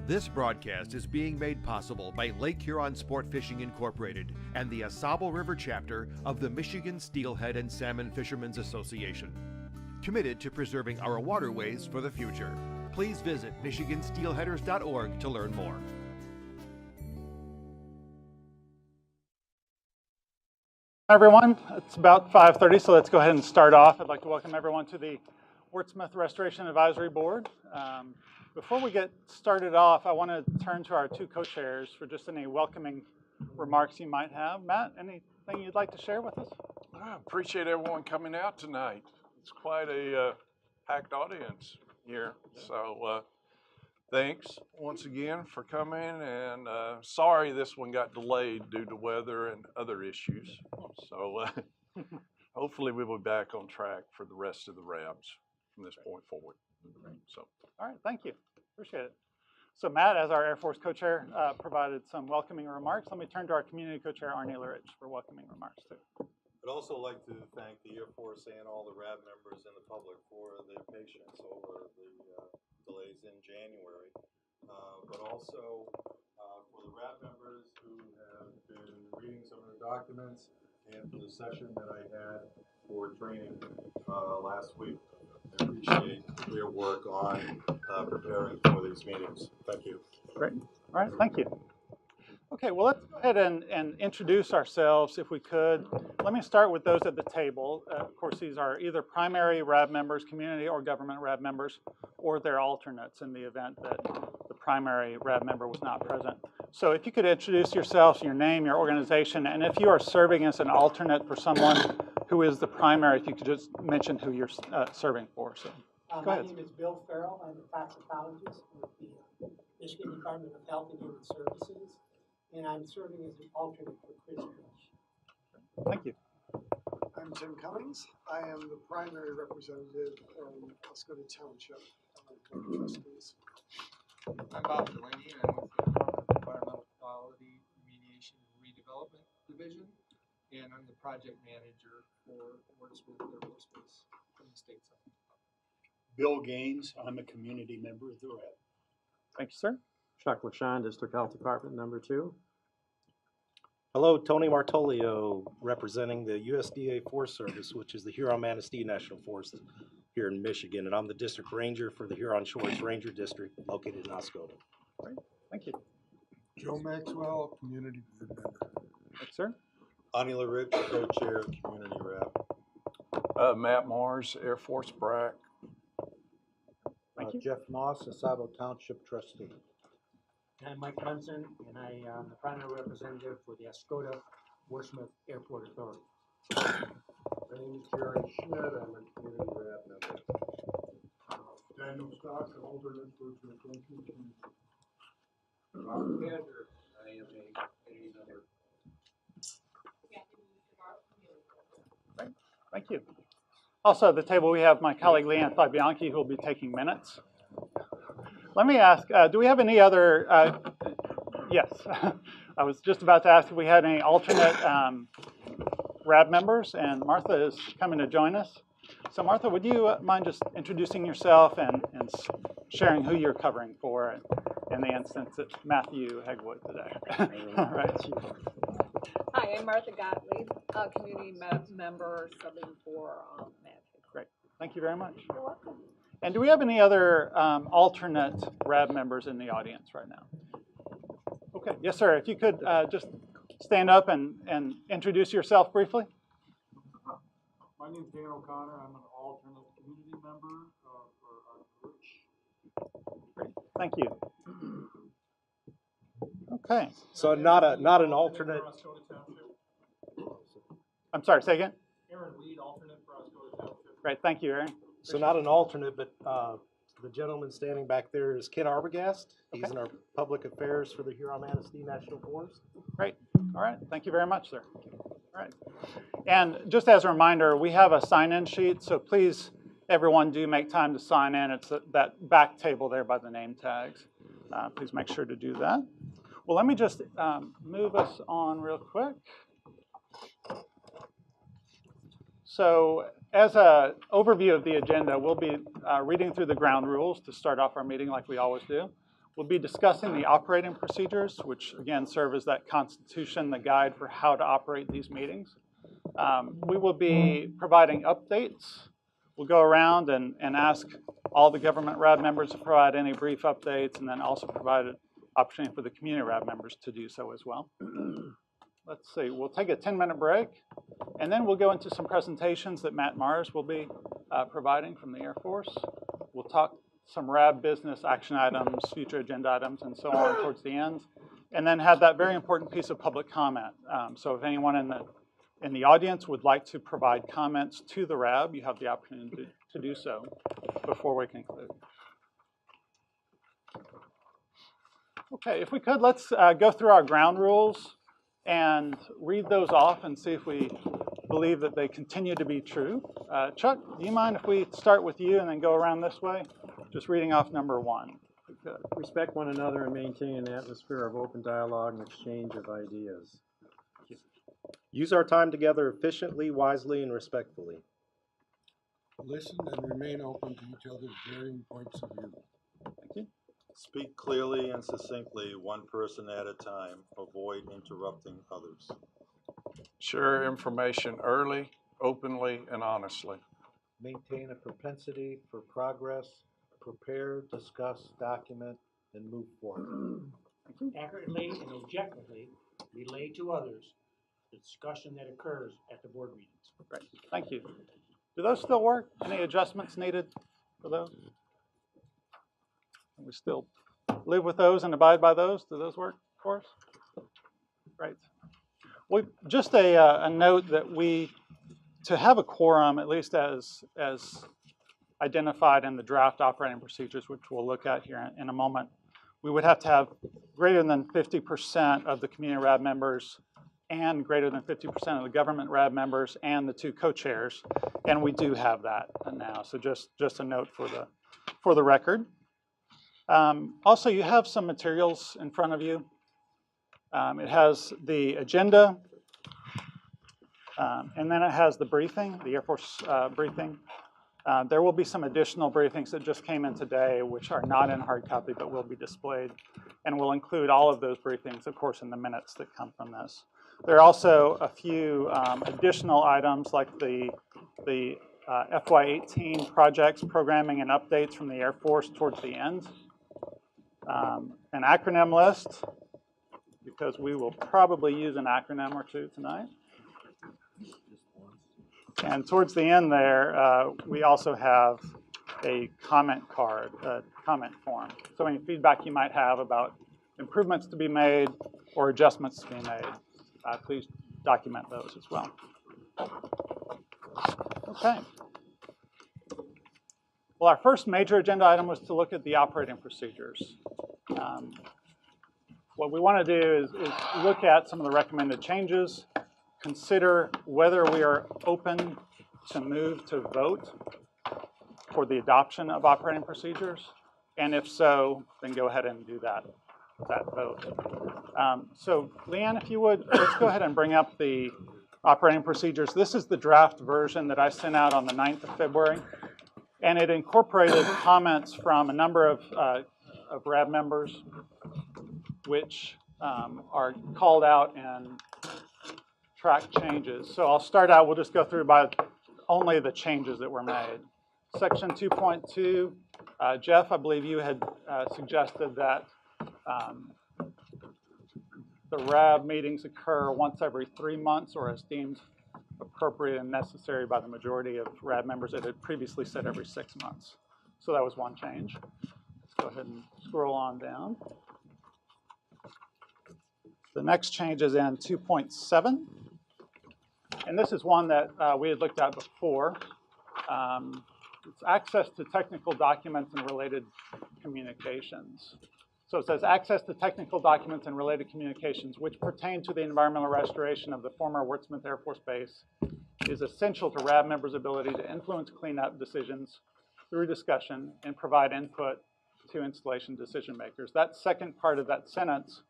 This broadcast is being made possible by Lake Huron Sport Fishing Incorporated and the Oscoda River chapter of the Michigan Steelhead and Salmon Fishermen's Association. Committed to preserving our waterways for the future. Please visit michigansteelheaders.org to learn more. Hi everyone, it's about 5:30, so let's go ahead and start off. I'd like to welcome everyone to the Wurtsmith Restoration Advisory Board. Before we get started off, I want to turn to our two co-chairs for just any welcoming remarks you might have. Matt, anything you'd like to share with us? I appreciate everyone coming out tonight. It's quite a packed audience here, so thanks once again for coming, and sorry this one got delayed due to weather and other issues. So hopefully we will be back on track for the rest of the RABs from this point forward. So, all right, thank you. Appreciate it. So Matt, as our Air Force co-chair, provided some welcoming remarks. Let me turn to our community co-chair, Arnie Lurich, for welcoming remarks too. I'd also like to thank the Air Force and all the RAB members and the public for their patience over the delays in January, but also for the RAB members who have been reading some of the documents and for the session that I had for training last week. I appreciate your work on preparing for these meetings. Thank you. Great. All right, thank you. Okay, well, let's go ahead and introduce ourselves if we could. Let me start with those at the table. Of course, these are either primary RAB members, community or government RAB members, or their alternates in the event that the primary RAB member was not present. So if you could introduce yourself, your name, your organization, and if you are serving as an alternate for someone who is the primary, if you could just mention who you're serving for. So, go ahead. My name is Bill Farrell. I'm a toxicologist with the Michigan Department of Health and Human Services, and I'm serving as an alternate for Chris Walsh. Thank you. I'm Tim Cummings. I am the primary representative from Oscoda Township. Trustees. I'm Bob Delaney, and I'm with the Department of Environmental Quality Remediation and Redevelopment Division, and I'm the project manager for Wurtsmith Air Force Base in the state side. Bill Gaines, I'm a community member of the RAB. Thank you, sir. Chuck LaShawn, District Health Department, number 2. Hello, Tony Martolio, representing the USDA Forest Service, which is the Huron-Manistee National Forest here in Michigan, and I'm the district ranger for the Huron Shores Ranger District located in Oscoda. Great, thank you. Joe Maxwell, community board member. Thanks, sir. Anila Rich, co-chair, community RAB. Matt Mars, Air Force BRAC. Thank you. Jeff Moss, Oscoda Township trustee. I'm Mike Munson, and I am the primary representative for the Oscoda Wurtsmith Airport Authority. My name is Jerry Schmidt. I'm a community RAB member. Daniel Stock, alternate for the community. Robert Gander, I am a community member. Great, thank you. Also at the table we have my colleague Leanne Fabianchi, who will be taking minutes. Let me ask, do we have any other, yes, I was just about to ask if we had any alternate RAB members, and Martha is coming to join us. So Martha, would you mind just introducing yourself and sharing who you're covering for in the instance it's Matthew Hegwood today? All right. Hi, I'm Martha Gottlieb, community member subbing for Matt. Great, thank you very much. You're welcome. And do we have any other alternate RAB members in the audience right now? Okay, yes, sir. If you could just stand up and introduce yourself briefly. My name is Dan O'Connor. I'm an alternate community member for Rich. Great, thank you. Okay. So not an alternate. I'm sorry, say again? Aaron Weed, alternate for Oscoda Township. Great, thank you, Aaron. So not an alternate, but the gentleman standing back there is Ken Arbogast. He's in our public affairs for the Huron-Manistee National Forest. Great. All right. Thank you very much, sir. All right. And just as a reminder, we have a sign-in sheet, so please, everyone, do make time to sign in. It's that back table there by the name tags. Please make sure to do that. Well, let me just move us on real quick. So as an overview of the agenda, we'll be reading through the ground rules to start off our meeting like we always do. We'll be discussing the operating procedures, which again serve as that constitution, the guide for how to operate these meetings. We will be providing updates. We'll go around and ask all the government RAB members to provide any brief updates, and then also provide an opportunity for the community RAB members to do so as well. Let's see, we'll take a 10-minute break, and then we'll go into some presentations that Matt Mars will be providing from the Air Force. We'll talk some RAB business action items, future agenda items, and so on towards the end, and then have that very important piece of public comment. So if anyone in the audience would like to provide comments to the RAB, you have the opportunity to do so before we conclude. Okay, if we could, let's go through our ground rules and read those off and see if we believe that they continue to be true. Chuck, do you mind if we start with you and then go around this way? Just reading off number 1. If we could. Respect one another and maintain an atmosphere of open dialogue and exchange of ideas. Use our time together efficiently, wisely, and respectfully. Listen and remain open to each other's varying points of view. Thank you. Speak clearly and succinctly, one person at a time. Avoid interrupting others. Share information early, openly, and honestly. Maintain a propensity for progress. Prepare, discuss, document, and move forward. Accurately and objectively relay to others the discussion that occurs at the board meetings. Great, thank you. Do those still work? Any adjustments needed for those? Can we still live with those and abide by those? Do those work for us? Great. Just a note that to have a quorum, at least as identified in the draft operating procedures, which we'll look at here in a moment, we would have to have greater than 50% of the community RAB members and greater than 50% of the government RAB members and the 2 co-chairs, and we do have that now. So just a note for the record. Also, you have some materials in front of you. It has the agenda, and then it has the briefing, the Air Force briefing. There will be some additional briefings that just came in today, which are not in hard copy, but will be displayed. And we'll include all of those briefings, of course, in the minutes that come from this. There are also a few additional items like the FY18 projects, programming, and updates from the Air Force towards the end. An acronym list, because we will probably use an acronym or 2 tonight. And towards the end there, we also have a comment card, a comment form. So any feedback you might have about improvements to be made or adjustments to be made, please document those as well. Okay. Well, our first major agenda item was to look at the operating procedures. What we want to do is look at some of the recommended changes, consider whether we are open to move to vote for the adoption of operating procedures, and if so, then go ahead and do that vote. So Leanne, if you would, let's go ahead and bring up the operating procedures. This is the draft version that I sent out on the 9th of February, and it incorporated comments from a number of RAB members, which are called out and track changes. So I'll start out, we'll just go through by only the changes that were made. Section 2.2, Jeff, I believe you had suggested that the RAB meetings occur once every 3 months or as deemed appropriate and necessary by the majority of RAB members. It had previously said every 6 months. So that was one change. Let's go ahead and scroll on down. The next change is in 2.7. And this is one that we had looked at before. It's access to technical documents and related communications. So it says access to technical documents and related communications which pertain to the environmental restoration of the former Wurtsmith Air Force Base is essential to RAB members' ability to influence cleanup decisions through discussion and provide input to installation decision makers. That second part of that sentence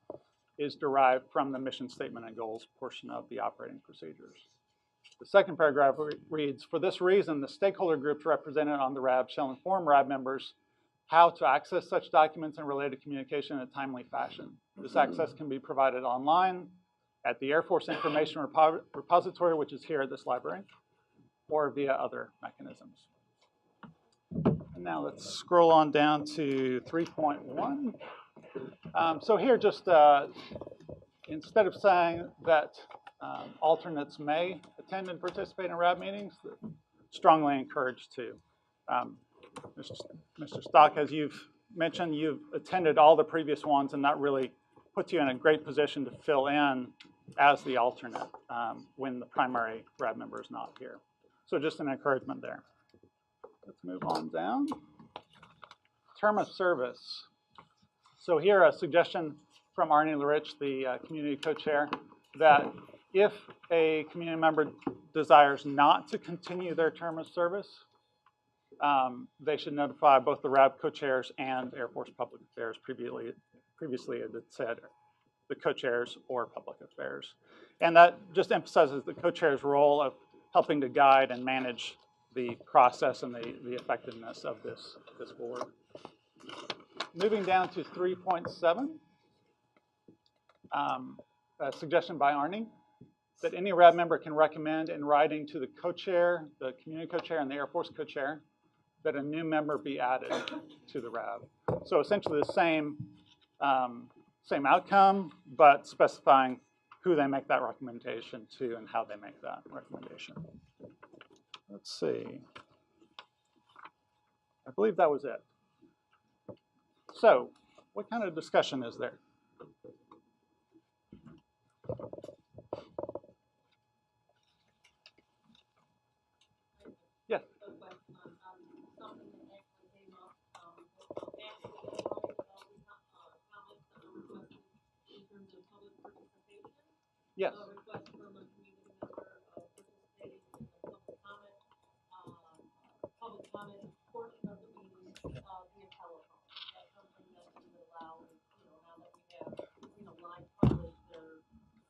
is derived from the mission statement and goals portion of the operating procedures. The second paragraph reads, for this reason, the stakeholder groups represented on the RAB shall inform RAB members how to access such documents and related communication in a timely fashion. This access can be provided online at the Air Force Information Repository, which is here at this library, or via other mechanisms. And now let's scroll on down to 3.1. So here, just instead of saying that alternates may attend and participate in RAB meetings, strongly encouraged to. Mr. Stock, as you've mentioned, you've attended all the previous ones, and that really puts you in a great position to fill in as the alternate when the primary RAB member is not here. So just an encouragement there. Let's move on down. Term of service. So here a suggestion from Arnie Larich, the community co-chair, that if a community member desires not to continue their term of service, they should notify both the RAB co-chairs and Air Force Public Affairs. Previously it said the co-chairs or Public Affairs. And that just emphasizes the co-chair's role of helping to guide and manage the process and the effectiveness of this board. Moving down to 3.7, a suggestion by Arnie that any RAB member can recommend in writing to the co-chair, the community co-chair, and the Air Force co-chair that a new member be added to the RAB. So essentially the same outcome, but specifying who they make that recommendation to and how they make that recommendation. Let's see. I believe that was it. So, what kind of discussion is there? Yes. Yes. Public comment portion of the meeting via telephone. That's something that we would allow, now that we have, live coverage, there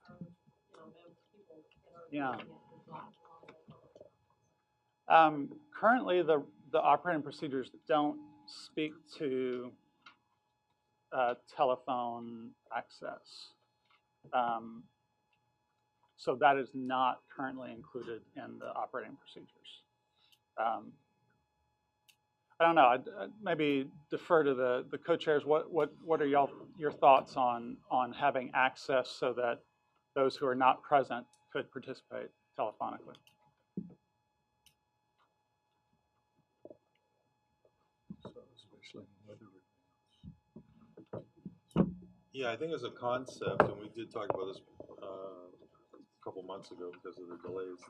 are, people that are looking at this live. Currently, the operating procedures don't speak to telephone access. So that is not currently included in the operating procedures. I don't know. I'd maybe defer to the co-chairs. What are your thoughts on having access so that those who are not present could participate telephonically? Yeah, I think as a concept, and we did talk about this a couple months ago because of the delays,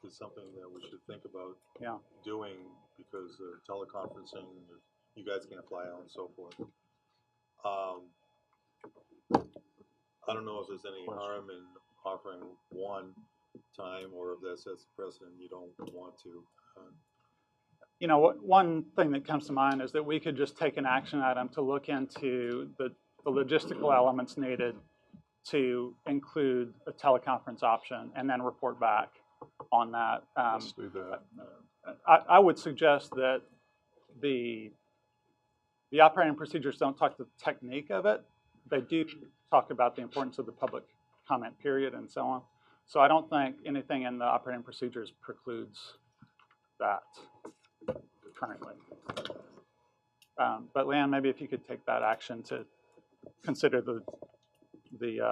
is something that we should think about doing because teleconferencing, you guys can't fly out and so forth. I don't know if there's any harm in offering one time, or if that sets the precedent you don't want to. One thing that comes to mind is that we could just take an action item to look into the logistical elements needed to include a teleconference option and then report back on that. Let's do that. I would suggest that the operating procedures don't talk the technique of it. They do talk about the importance of the public comment period and so on. So I don't think anything in the operating procedures precludes that currently. But Leanne, maybe if you could take that action to consider the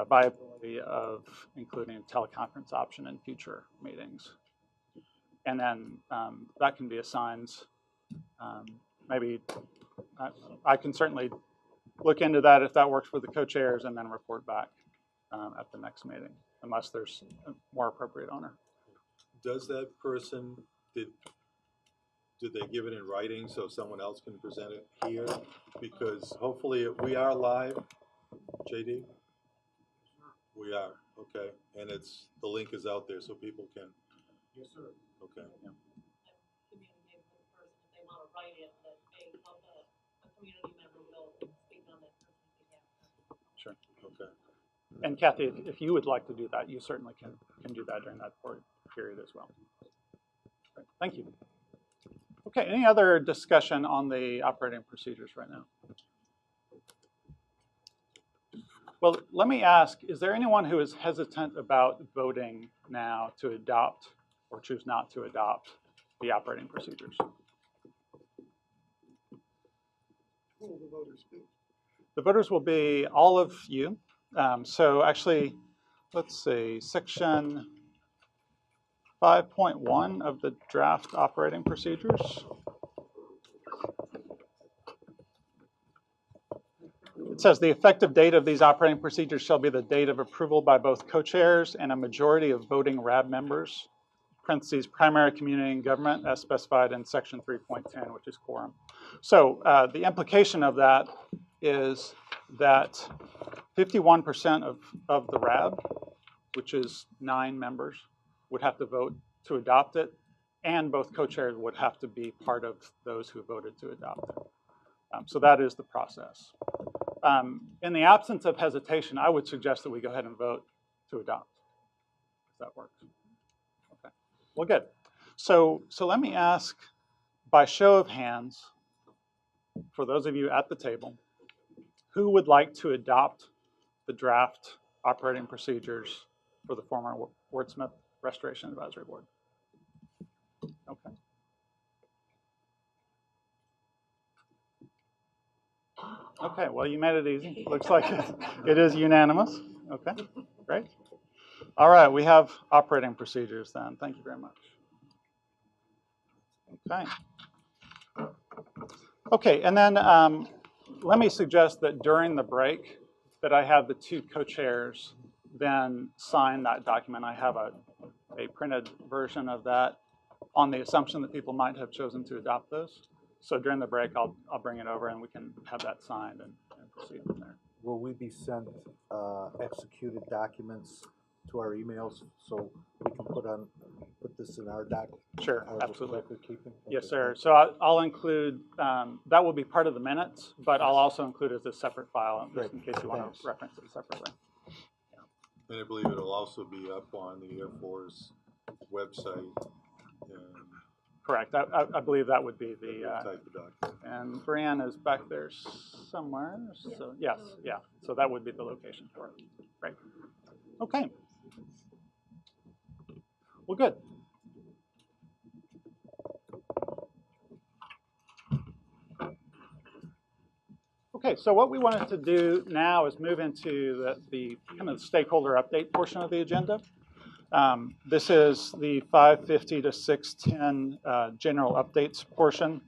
viability of including a teleconference option in future meetings. And then that can be assigned. Maybe I can certainly look into that if that works for the co-chairs and then report back at the next meeting, unless there's a more appropriate owner. Does that person, did they give it in writing so someone else can present it here? Because hopefully we are live, JD? We are, okay. And the link is out there so people can. Yes, sir. Okay. Yeah. Communicate with the person if they want to write it, that a community member will speak on that person's behalf. Sure. Okay. And Kathy, if you would like to do that, you certainly can do that during that period as well. Great. Thank you. Okay, any other discussion on the operating procedures right now? Well, let me ask, is there anyone who is hesitant about voting now to adopt or choose not to adopt the operating procedures? Who will the voters be? The voters will be all of you. So actually, let's see, section 5.1 of the draft operating procedures. It says the effective date of these operating procedures shall be the date of approval by both co-chairs and a majority of voting RAB members, parentheses, primary community and government, as specified in section 3.10, which is quorum. So the implication of that is that 51% of the RAB, which is 9 members, would have to vote to adopt it, and both co-chairs would have to be part of those who voted to adopt it. So that is the process. In the absence of hesitation, I would suggest that we go ahead and vote to adopt, if that works. Okay, well, good. So let me ask, by show of hands, for those of you at the table, who would like to adopt the draft operating procedures for the former Wurtsmith Restoration Advisory Board? Okay. Okay, well, you made it easy. Looks like it is unanimous. Okay, great. All right, we have operating procedures then. Thank you very much. Okay. Okay, and then let me suggest that during the break that I have the 2 co-chairs then sign that document. I have a printed version of that on the assumption that people might have chosen to adopt those. So during the break, I'll bring it over and we can have that signed and proceed from there. Will we be sent executed documents to our emails so we can put this in our doc? Sure, absolutely. Record keeping? Yes, Okay. sir. So I'll include, that will be part of the minutes, but I'll also include it as a separate file just in case you want to reference it separately. And I believe it'll also be up on the Air Force website. Correct. I believe that would be the, type of document. and Brianne is back there somewhere. So yes, yeah. So that would be the location for it. Great. Okay. Well, good. Okay, so what we wanted to do now is move into the kind of stakeholder update portion of the agenda. This is the 550 to 610 general updates portion.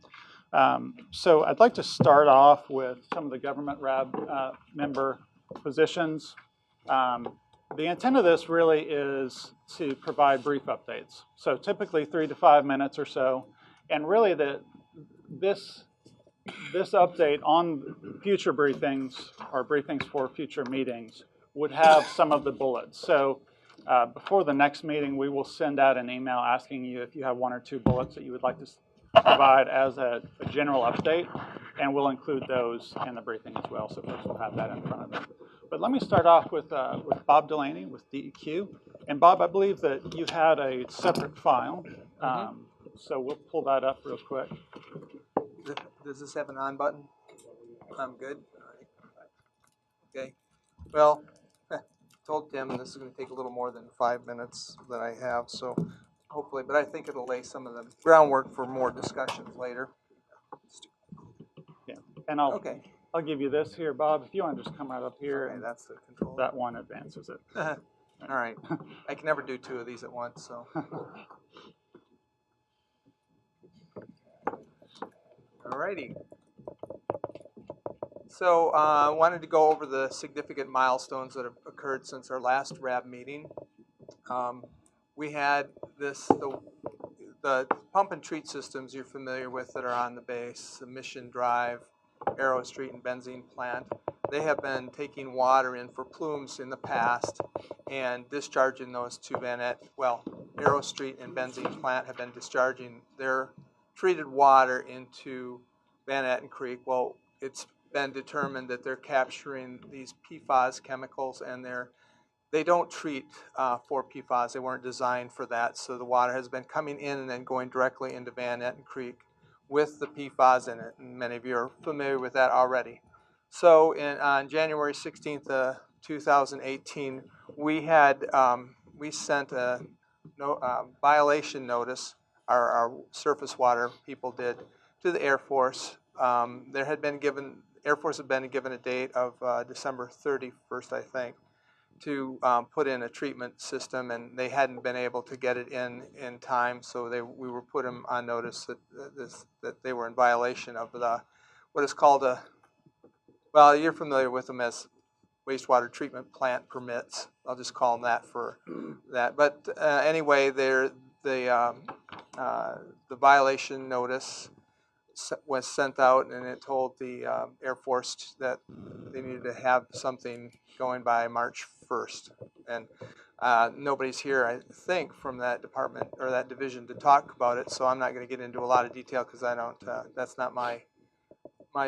So I'd like to start off with some of the government RAB member positions. The intent of this really is to provide brief updates. So typically 3 to 5 minutes or so. And really this update on future briefings or briefings for future meetings would have some of the bullets. So before the next meeting, we will send out an email asking you if you have 1 or 2 bullets that you would like to provide as a general update, and we'll include those in the briefing as well, so folks will have that in front of them. But let me start off with Bob Delaney with DEQ. And Bob, I believe that you had a separate file, so we'll pull that up real quick. Does this have an on button? I'm good. All right. Okay. Well, told Tim this is going to take a little more than 5 minutes that I have, so hopefully, but I think it'll lay some of the groundwork for more discussions later. Yeah, and I'll give you this here, Bob. If you want to just come right up here, and that's the control. That one advances it. All right. I can never do 2 of these at once, so. Alrighty. So I wanted to go over the significant milestones that have occurred since our last RAB meeting. We had the pump and treat systems you're familiar with that are on the base, the Mission Drive, Arrow Street, and Benzene Plant. They have been taking water in for plumes in the past and discharging those to Arrow Street and Benzene Plant have been discharging their treated water into Van Etten Creek. Well, it's been determined that they're capturing these PFAS chemicals, and they don't treat for PFAS. They weren't designed for that, so the water has been coming in and then going directly into Van Etten Creek. with the PFAS in it, and many of you are familiar with that already. So on January 16th, 2018, we sent a violation notice, our surface water people did, to the Air Force. Air Force had been given a date of December 31st, I think, to put in a treatment system, and they hadn't been able to get it in time, so we were put them on notice that they were in violation of what is called well, you're familiar with them as wastewater treatment plant permits. I'll just call them that for that. But anyway, the violation notice was sent out, and it told the Air Force that they needed to have something going by March 1st. And nobody's here, I think, from that department or that division to talk about it, so I'm not going to get into a lot of detail because I don't. That's not my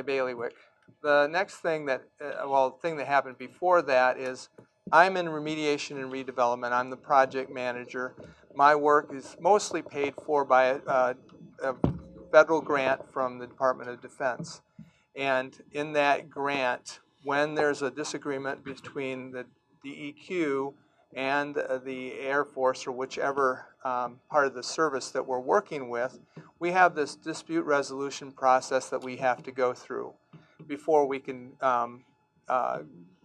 bailiwick. The next thing that, thing that happened before that is I'm in remediation and redevelopment. I'm the project manager. My work is mostly paid for by a federal grant from the Department of Defense. And in that grant, when there's a disagreement between the DEQ and the Air Force or whichever part of the service that we're working with, we have this dispute resolution process that we have to go through before we can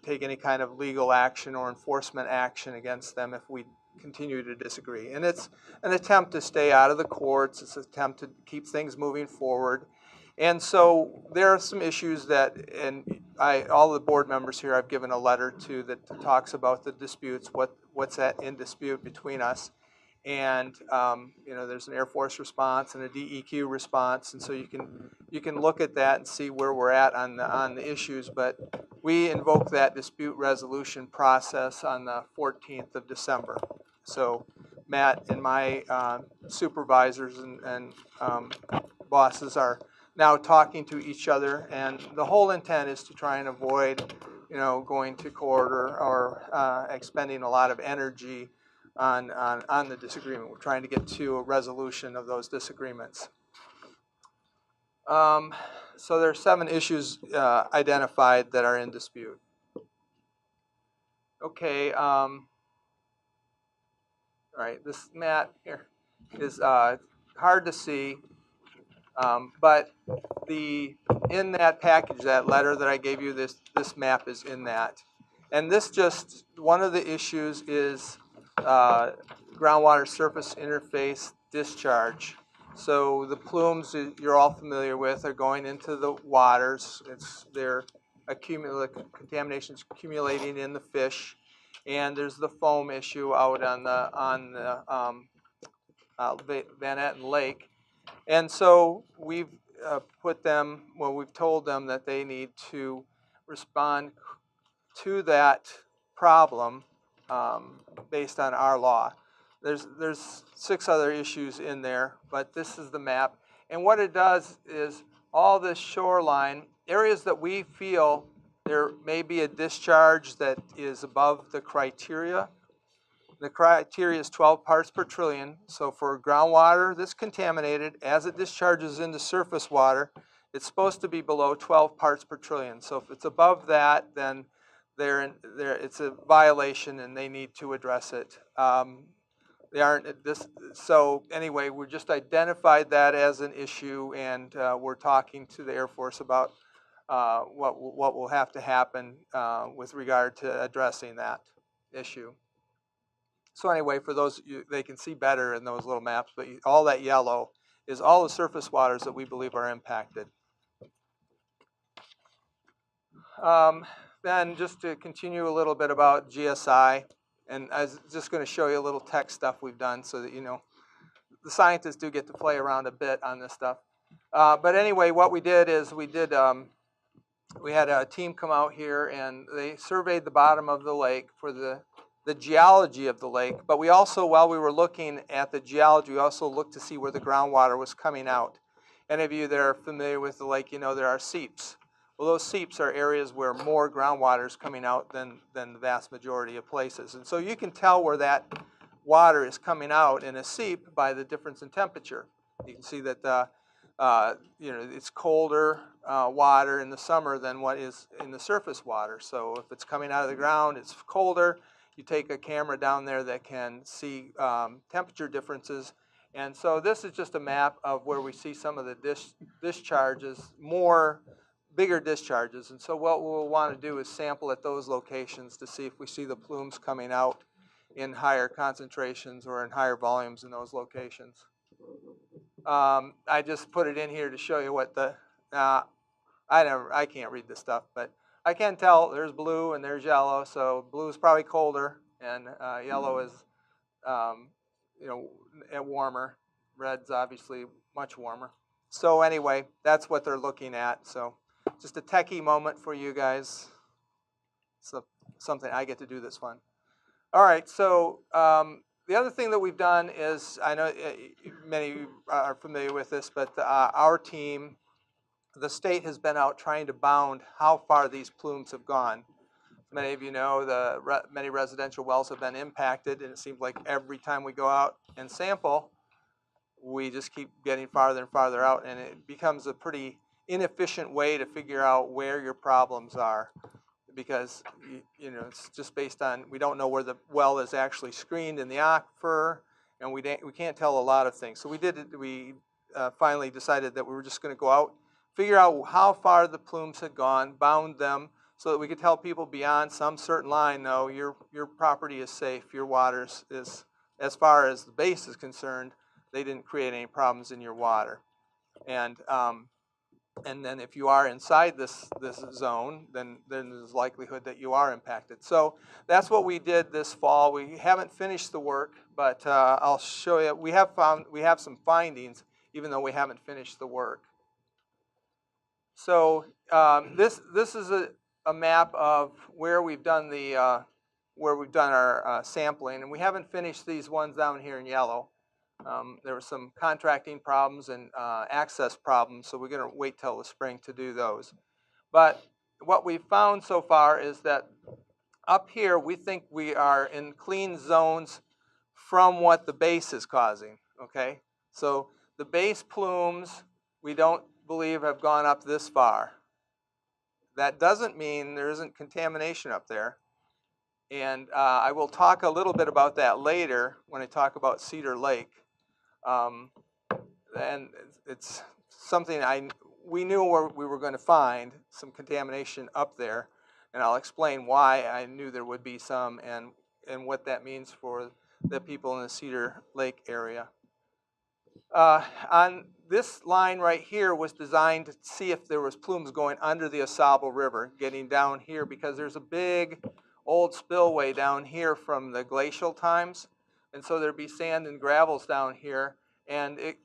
take any kind of legal action or enforcement action against them if we continue to disagree. And it's an attempt to stay out of the courts. It's an attempt to keep things moving forward. And so there are some issues that, and all the board members here, I've given a letter to that talks about the disputes, what's in dispute between us. And there's an Air Force response and a DEQ response, and so you can look at that and see where we're at on the issues. But we invoke that dispute resolution process on the 14th of December. So Matt and my supervisors and bosses are now talking to each other, and the whole intent is to try and avoid, going to court or expending a lot of energy on the disagreement. We're trying to get to a resolution of those disagreements. So there are 7 issues identified that are in dispute. Okay. All right. This map here is hard to see, but in that package, that letter that I gave you, this map is in that. And this one of the issues is groundwater surface interface discharge. So the plumes you're all familiar with are going into the waters. Contamination's accumulating in the fish, and there's the foam issue out on the Van Etten Lake. And so we've told them that they need to respond to that problem based on our law. There's 6 other issues in there, but this is the map. And what it does is all this shoreline, areas that we feel there may be a discharge that is above the criteria. The criteria is 12 parts per trillion. So for groundwater that's contaminated, as it discharges into surface water, it's supposed to be below 12 parts per trillion. So if it's above that, then it's a violation and they need to address it. They aren't this. So anyway, we just identified that as an issue, and we're talking to the Air Force about what will have to happen with regard to addressing that issue. So anyway, for those, they can see better in those little maps, but all that yellow is all the surface waters that we believe are impacted. Then just to continue a little bit about GSI, and I was just going to show you a little tech stuff we've done so that the scientists do get to play around a bit on this stuff. But anyway, what we did is we had a team come out here and they surveyed the bottom of the lake for the geology of the lake. But we also, while we were looking at the geology, we also looked to see where the groundwater was coming out. Any of you that are familiar with the lake, there are seeps. Well, those seeps are areas where more groundwater is coming out than the vast majority of places. And so you can tell where that water is coming out in a seep by the difference in temperature. You can see that it's colder water in the summer than what is in the surface water. So if it's coming out of the ground, it's colder. You take a camera down there that can see temperature differences. And so this is just a map of where we see some of the discharges, bigger discharges. And so what we'll want to do is sample at those locations to see if we see the plumes coming out in higher concentrations or in higher volumes in those locations. I just put it in here to show you what the, I can't read this stuff, but I can tell there's blue and there's yellow. So blue is probably colder and yellow is, warmer. Red's obviously much warmer. So anyway, that's what they're looking at. So just a techie moment for you guys. So something I get to do that's fun. All right, so the other thing that we've done is, I know many of you are familiar with this, but our team, the state has been out trying to bound how far these plumes have gone. Many of you know many residential wells have been impacted, and it seems like every time we go out and sample, we just keep getting farther and farther out, and it becomes a pretty inefficient way to figure out where your problems are, because it's just based on, we don't know where the well is actually screened in the aquifer, and we can't tell a lot of things. So we finally decided that we were just going to go out, figure out how far the plumes had gone, bound them, so that we could tell people beyond some certain line, no, your property is safe, your water is, as far as the base is concerned, they didn't create any problems in your water. And then if you are inside this zone, then there's likelihood that you are impacted. So that's what we did this fall. We haven't finished the work, but I'll show you. We have some findings, even though we haven't finished the work. So this is a map of where we've done our sampling, and we haven't finished these ones down here in yellow. There were some contracting problems and access problems, so we're going to wait till the spring to do those. But what we've found so far is that up here, we think we are in clean zones from what the base is causing, okay? So the base plumes, we don't believe have gone up this far. That doesn't mean there isn't contamination up there. And I will talk a little bit about that later when I talk about Cedar Lake. And it's something we knew where we were going to find some contamination up there, and I'll explain why I knew there would be some and what that means for the people in the Cedar Lake area. On this line right here was designed to see if there was plumes going under the Oscoda River, getting down here, because there's a big old spillway down here from the glacial times. And so there'd be sand and gravels down here, and it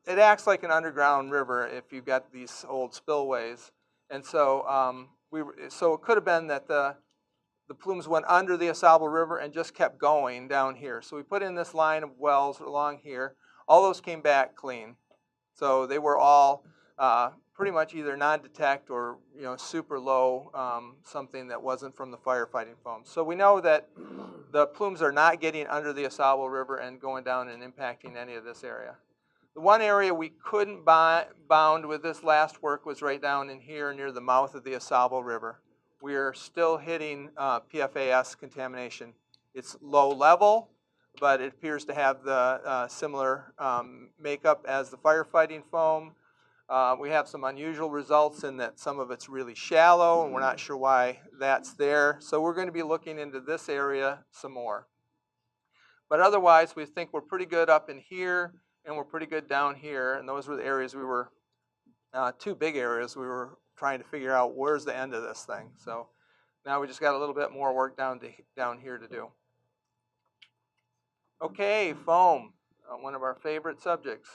acts like an underground river if you've got these old spillways. And so so it could have been that the plumes went under the Oscoda River and just kept going down here. So we put in this line of wells along here. All those came back clean. So they were all pretty much either non-detect or super low, something that wasn't from the firefighting foam. So we know that the plumes are not getting under the Oscoda River and going down and impacting any of this area. The one area we couldn't bound with this last work was right down in here near the mouth of the Oscoda River. We are still hitting PFAS contamination. It's low level, but it appears to have the similar makeup as the firefighting foam. We have some unusual results in that some of it's really shallow, and we're not sure why that's there. So we're going to be looking into this area some more. But otherwise, we think we're pretty good up in here, and we're pretty good down here. And those were the areas we were, two big areas we were trying to figure out where's the end of this thing. So now we just got a little bit more work down here to do. Okay, foam, one of our favorite subjects.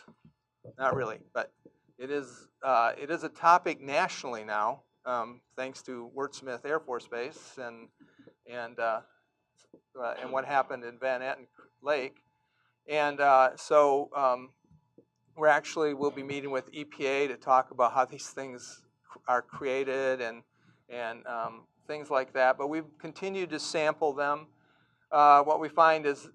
Not really, but it is a topic nationally now, thanks to Wurtsmith Air Force Base and what happened in Van Etten Lake. And so we'll be meeting with EPA to talk about how these things are created and things like that. But we've continued to sample them. What we find is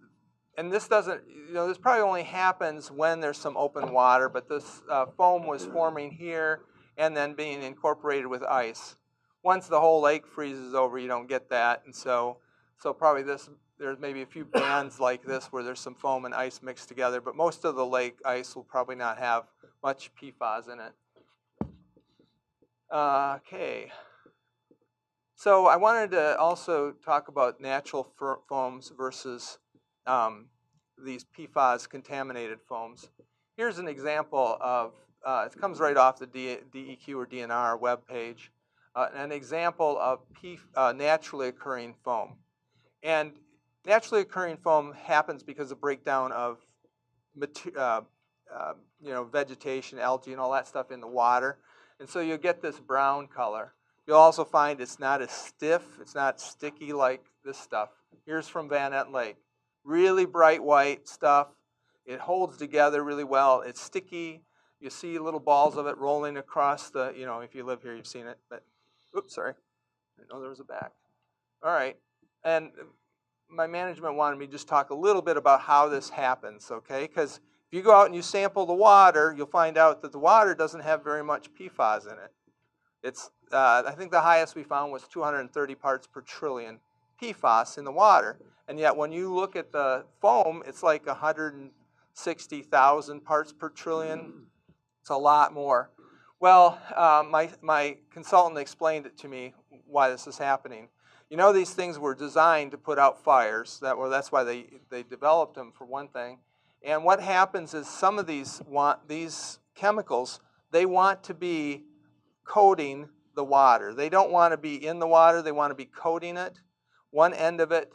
and this doesn't, this probably only happens when there's some open water, but this foam was forming here and then being incorporated with ice. Once the whole lake freezes over, you don't get that, and so probably there's maybe a few bands like this where there's some foam and ice mixed together, but most of the lake ice will probably not have much PFAS in it. Okay. So I wanted to also talk about natural foams versus these PFAS contaminated foams. Here's an example of, it comes right off the DEQ or DNR webpage, an example of naturally occurring foam. And naturally occurring foam happens because of breakdown of vegetation, algae, and all that stuff in the water. And so you'll get this brown color. You'll also find it's not as stiff, it's not sticky like this stuff. Here's from Van Etten Lake. Really bright white stuff. It holds together really well. It's sticky. You see little balls of it rolling across the, if you live here, you've seen it. But, oops, sorry. I didn't know there was a back. All right. And my management wanted me to just talk a little bit about how this happens, okay? Because if you go out and you sample the water, you'll find out that the water doesn't have very much PFAS in it. It's, I think the highest we found was 230 parts per trillion PFAS in the water. And yet when you look at the foam, it's like 160,000 parts per trillion. It's a lot more. Well, my consultant explained it to me why this is happening. These things were designed to put out fires. That's why they developed them, for one thing. And what happens is some of these chemicals, they want to be coating the water. They don't want to be in the water. They want to be coating it. One end of it,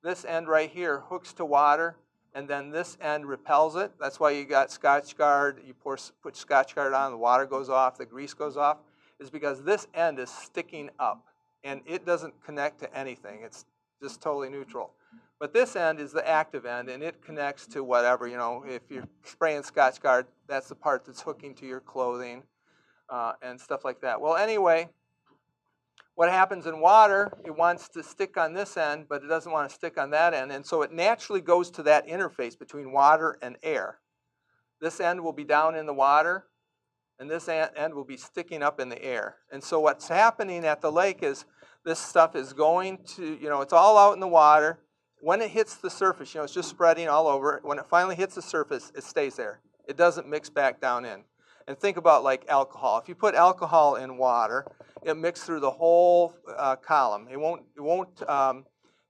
this end right here, hooks to water, and then this end repels it. That's why you got Scotchgard. You put Scotchgard on, the water goes off, the grease goes off, is because this end is sticking up, and it doesn't connect to anything. It's just totally neutral. But this end is the active end, and it connects to whatever. If you're spraying Scotchgard, that's the part that's hooking to your clothing. And stuff like that. Well, anyway, what happens in water, it wants to stick on this end, but it doesn't want to stick on that end. And so it naturally goes to that interface between water and air. This end will be down in the water, and this end will be sticking up in the air. And so what's happening at the lake is this stuff is going to, it's all out in the water. When it hits the surface, it's just spreading all over. When it finally hits the surface, it stays there. It doesn't mix back down in. And think about like alcohol. If you put alcohol in water, it mixes through the whole column. It won't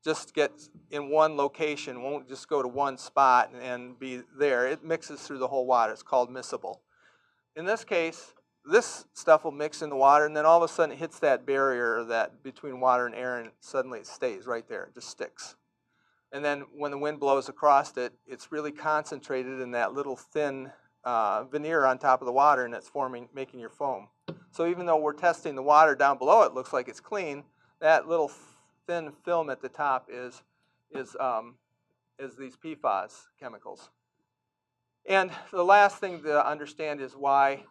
just get in one location. It won't just go to one spot and be there. It mixes through the whole water. It's called miscible. In this case, this stuff will mix in the water, and then all of a sudden it hits that barrier that between water and air, and suddenly it stays right there. It just sticks. And then when the wind blows across it, it's really concentrated in that little thin veneer on top of the water, and it's making your foam. So even though we're testing the water down below, it looks like it's clean. That little thin film at the top is these PFAS chemicals. And the last thing to understand is why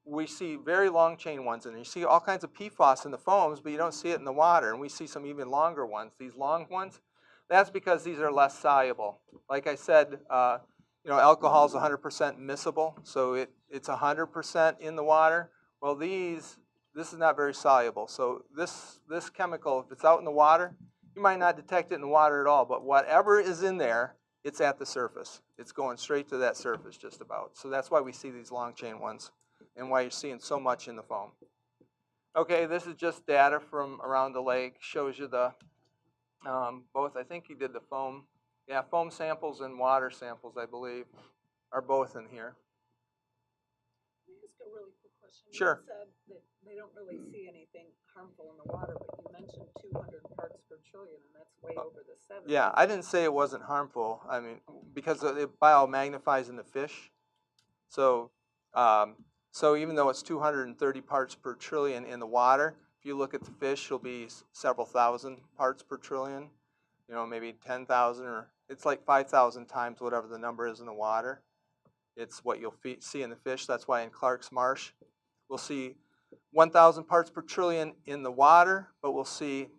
we see very long chain ones, and you see all kinds of PFAS in the foams, but you don't see it in the water. And we see some even longer ones. These long ones, that's because these are less soluble. Like I said, alcohol is 100% miscible, so it's 100% in the water. Well, this is not very soluble. So this chemical, if it's out in the water, you might not detect it in the water at all, but whatever is in there, it's at the surface. It's going straight to that surface just about. So that's why we see these long chain ones and why you're seeing so much in the foam. Okay, this is just data from around the lake. Shows you the both, I think he did the foam. Yeah, foam samples and water samples, I believe, are both in here. Can I ask a really quick question? Sure. You said that they don't really see anything harmful in the water, but you mentioned 200 parts per trillion, and that's way over the 70. Yeah, I didn't say it wasn't harmful. I mean, because it biomagnifies in the fish. So, so even though it's 230 parts per trillion in the water, if you look at the fish, it'll be several thousand parts per trillion. Maybe 10,000, or it's like 5,000 times whatever the number is in the water. It's what you'll see in the fish. That's why in Clark's Marsh, we'll see 1,000 parts per trillion in the water, but we'll see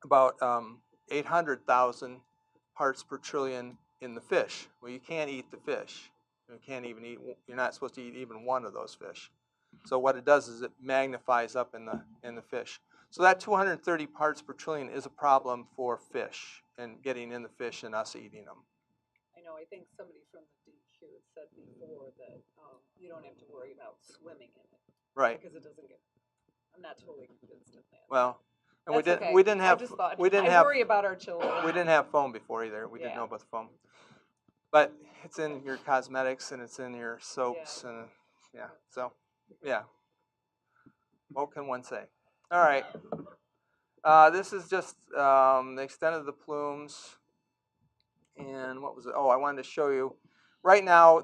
about 800,000 parts per trillion in the fish. Well, you can't eat the fish. You can't even eat. You're not supposed to eat even one of those fish. So what it does is it magnifies up in the fish. So that 230 parts per trillion is a problem for fish and getting in the fish and us eating them. I know, I think somebody from the DQ had said before that you don't have to worry about swimming in it. Right. Because it doesn't get, I'm not totally convinced of that. Well, and That's okay. we didn't have I just thought, we didn't I have worry about our children. we didn't have foam before either. We didn't know about the foam. But it's in your cosmetics and it's in your soaps and yeah. So yeah. What can one say? All right. This is just the extent of the plumes. And what was it? Oh, I wanted to show you. Right now,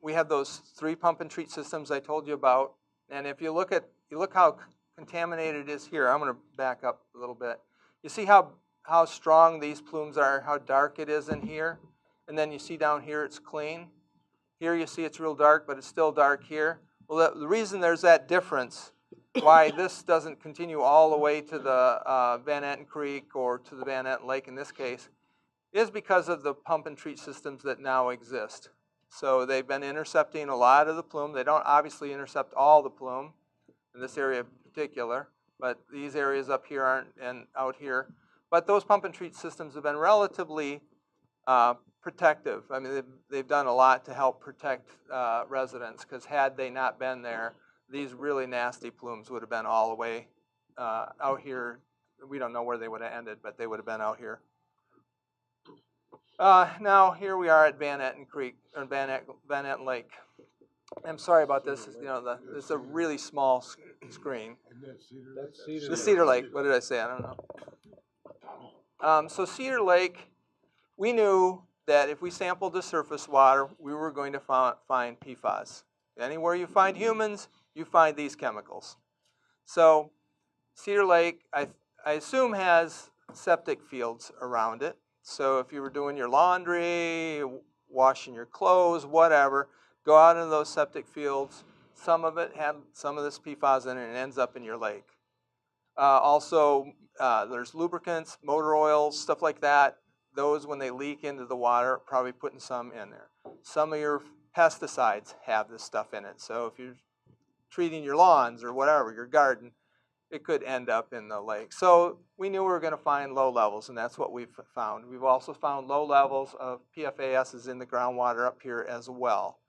we have those 3 pump and treat systems I told you about. And if you look how contaminated it is here. I'm going to back up a little bit. You see how strong these plumes are, how dark it is in here, and then you see down here it's clean. Here you see it's real dark, but it's still dark here. Well, the reason there's that difference, why this doesn't continue all the way to the Van Etten Creek or to the Van Etten Lake in this case, is because of the pump and treat systems that now exist. So they've been intercepting a lot of the plume. They don't obviously intercept all the plume in this area in particular, but these areas up here aren't, and out here. But those pump and treat systems have been relatively protective. I mean, they've done a lot to help protect residents, because had they not been there, these really nasty plumes would have been all the way out here. We don't know where they would have ended, but they would have been out here. Now here we are at Van Etten Creek, or Van Etten Lake. I'm sorry about this. It's a really small screen. The Cedar Lake. What did I say? I don't know. So Cedar Lake, we knew that if we sampled the surface water, we were going to find PFAS. Anywhere you find humans, you find these chemicals. So Cedar Lake, I assume, has septic fields around it. So if you were doing your laundry, washing your clothes, whatever, go out into those septic fields. Some of it had some of this PFAS in it and it ends up in your lake. Also, there's lubricants, motor oils, stuff like that. Those, when they leak into the water, probably putting some in there. Some of your pesticides have this stuff in it. So if you're treating your lawns or whatever, your garden, it could end up in the lake. So we knew we were going to find low levels, and that's what we've found. We've also found low levels of PFAS in the groundwater up here as well.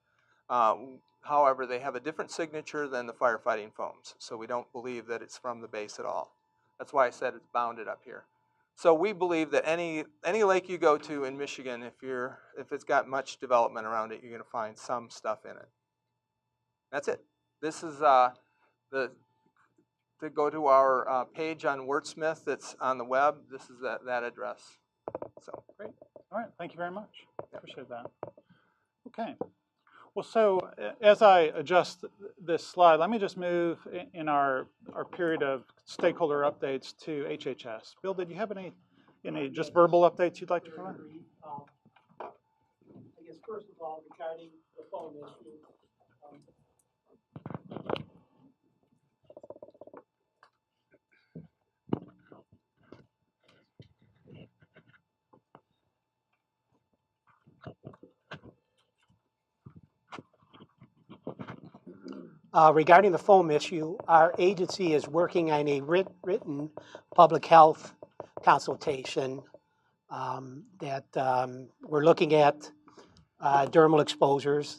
However, they have a different signature than the firefighting foams, so we don't believe that it's from the base at all. That's why I said it's bounded up here. So we believe that any lake you go to in Michigan, if it's got much development around it, you're going to find some stuff in it. That's it. This is to go to our page on Wurtsmith that's on the web. This is that address. So great. All right. Thank you very much. Appreciate that. Okay. Well, so as I adjust this slide, let me just move in our period of stakeholder updates to HHS. Bill, did you have any just verbal updates you'd like to provide? I guess first of all, regarding the phone issue, regarding the foam issue, our agency is working on a written public health consultation that we're looking at dermal exposures,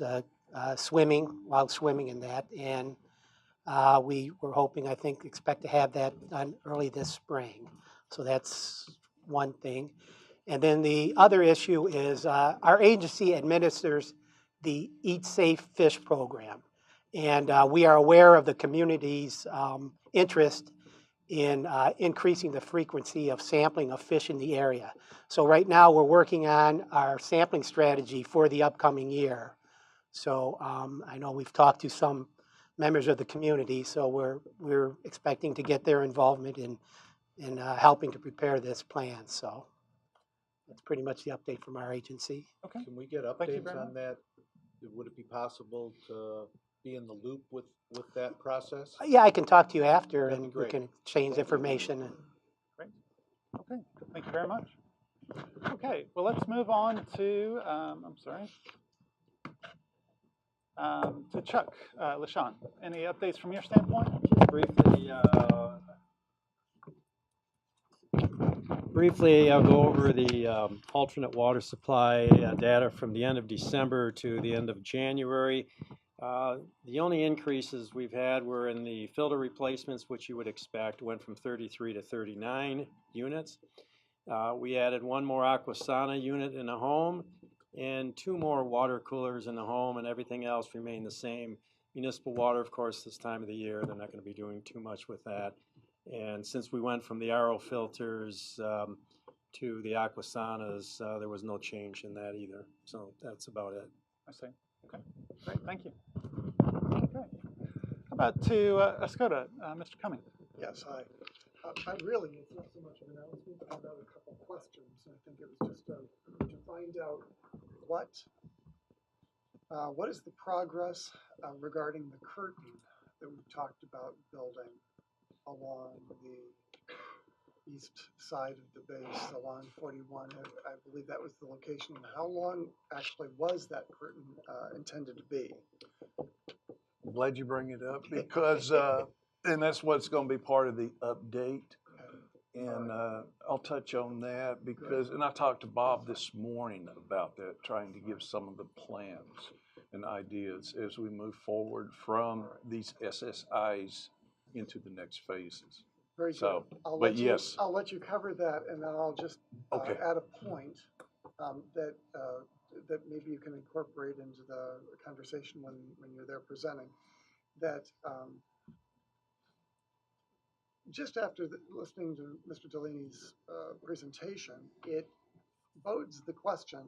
swimming, while swimming in that, and we were hoping, expect to have that done early this spring. So that's one thing. And then the other issue is our agency administers the Eat Safe Fish program. And we are aware of the community's interest in increasing the frequency of sampling of fish in the area. So right now we're working on our sampling strategy for the upcoming year. So I know we've talked to some members of the community, so we're expecting to get their involvement in helping to prepare this plan. So that's pretty much the update from our agency. Okay. Can we get updates on that? Would it be possible to be in the loop with that process? Yeah, I can talk to you after, That'd be and great. we can exchange information. Great. Okay. Thank you very much. Okay, well, let's move on to, I'm sorry, to Chuck LaShawn. Any updates from your standpoint? Briefly, I'll go over the alternate water supply data from the end of December to the end of January. The only increases we've had were in the filter replacements, which you would expect, went from 33 to 39 units. We added one more Aquasana unit in the home and 2 more water coolers in the home, and everything else remained the same. Municipal water, of course, this time of the year, they're not going to be doing too much with that. And since we went from the RO filters to the Aquasanas, there was no change in that either. So that's about it. I see. Okay, great, thank you. Okay. How about to Oscoda, Mr. Cumming? Yes, hi. I really, it's not so much an announcement, but I've got a couple questions. I think it was just to find out what is the progress regarding the curtain that we've talked about building along the east side of the base, along 41. I believe that was the location. How long actually was that curtain intended to be? I'm glad you bring it up because, and that's what's going to be part of the update. And I'll touch on that because, and I talked to Bob this morning about that, trying to give some of the plans and ideas as we move forward from these SSIs into the next phases. Very good. So, I'll let you cover that, and then I'll just add a point that maybe you can incorporate into the conversation when you're there presenting. That just after listening to Mr. Delaney's presentation, it bodes the question,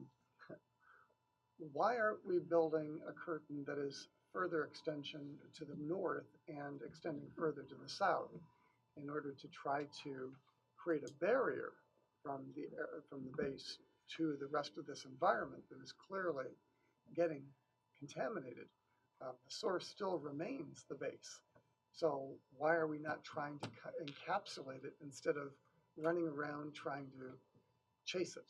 why aren't we building a curtain that is further extension to the north and extending further to the south in order to try to create a barrier from the base to the rest of this environment that is clearly getting contaminated? The source still remains the base. So why are we not trying to encapsulate it instead of running around trying to chase it?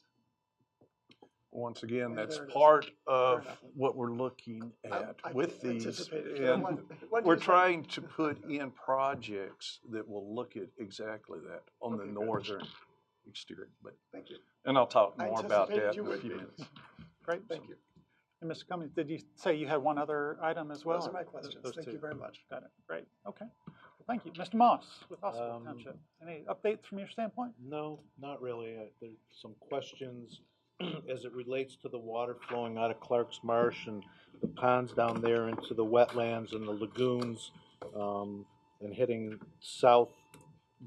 Once again, that's part of what we're looking at with these. And we're trying to put in projects that will look at exactly that on the northern exterior. But thank you. And I'll talk more about that in a few minutes. Great, thank you. And Mr. Cummings, did you say you had one other item as well? Those are my questions. Thank you very much. Got it. Great. Okay. Thank you. Mr. Moss with Oscoda Township. Any updates from your standpoint? No, not really. There's some questions as it relates to the water flowing out of Clark's Marsh and the ponds down there into the wetlands and the lagoons, and heading south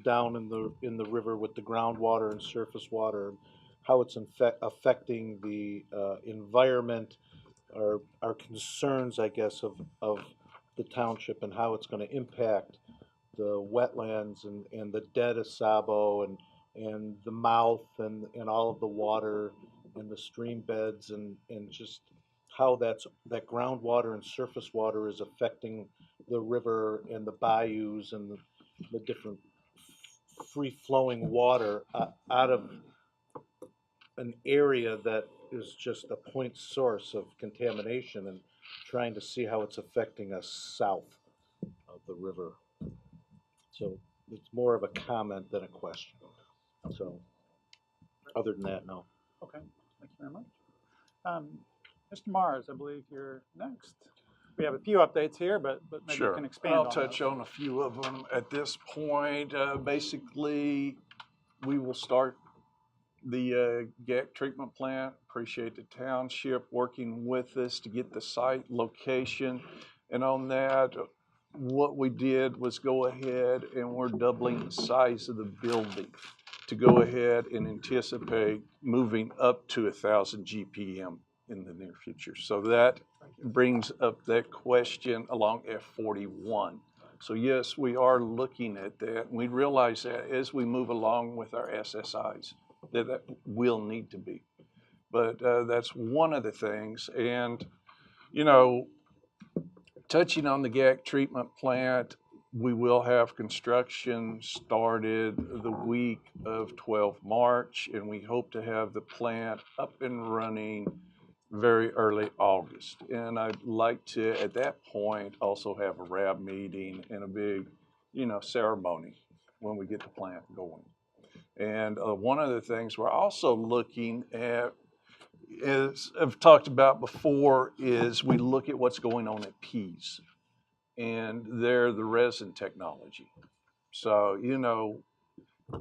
down in the river with the groundwater and surface water, how it's affecting the environment, are concerns, I guess, of the township and how it's going to impact the wetlands and the dead Asabo and the mouth and all of the water and the stream beds and just how that groundwater and surface water is affecting the river and the bayous and the different free-flowing water out of an area that is just a point source of contamination, and trying to see how it's affecting us south of the river. So it's more of a comment than a question. So other than that, no. Okay, thank you very much. Mr. Mars, I believe you're next. We have a few updates here, but maybe you can expand on I'll touch on a few of them at this point. Basically, we will start the GAC treatment plant. Appreciate the township working with us to get the site location. And on that, what we did was go ahead and we're doubling the size of the building to go ahead and anticipate moving up to 1,000 GPM in the near future. So that brings up that question along F41. So yes, we are looking at that. We realize that as we move along with our SSIs, that will need to be. But that's one of the things. And, you know, touching on the GAC treatment plant, we will have construction started the week of 12 March, and we hope to have the plant up and running very early August. And I'd like to, at that point, also have a RAB meeting and a big, ceremony when we get the plant going. And one of the things we're also looking at is, I've talked about before, is we look at what's going on at Pease. And they're the resin technology. So,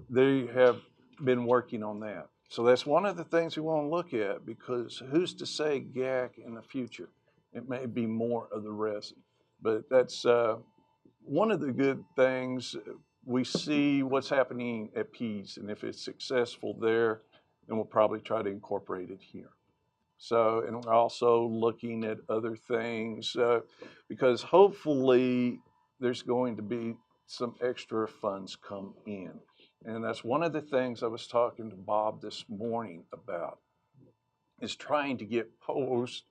they have been working on that. So that's one of the things we want to look at, because who's to say GAC in the future? It may be more of the resin. But that's one of the good things. We see what's happening at Pease, and if it's successful there, then we'll probably try to incorporate it here. So, and we're also looking at other things because hopefully there's going to be some extra funds come in. And that's one of the things I was talking to Bob this morning about, is trying to get posts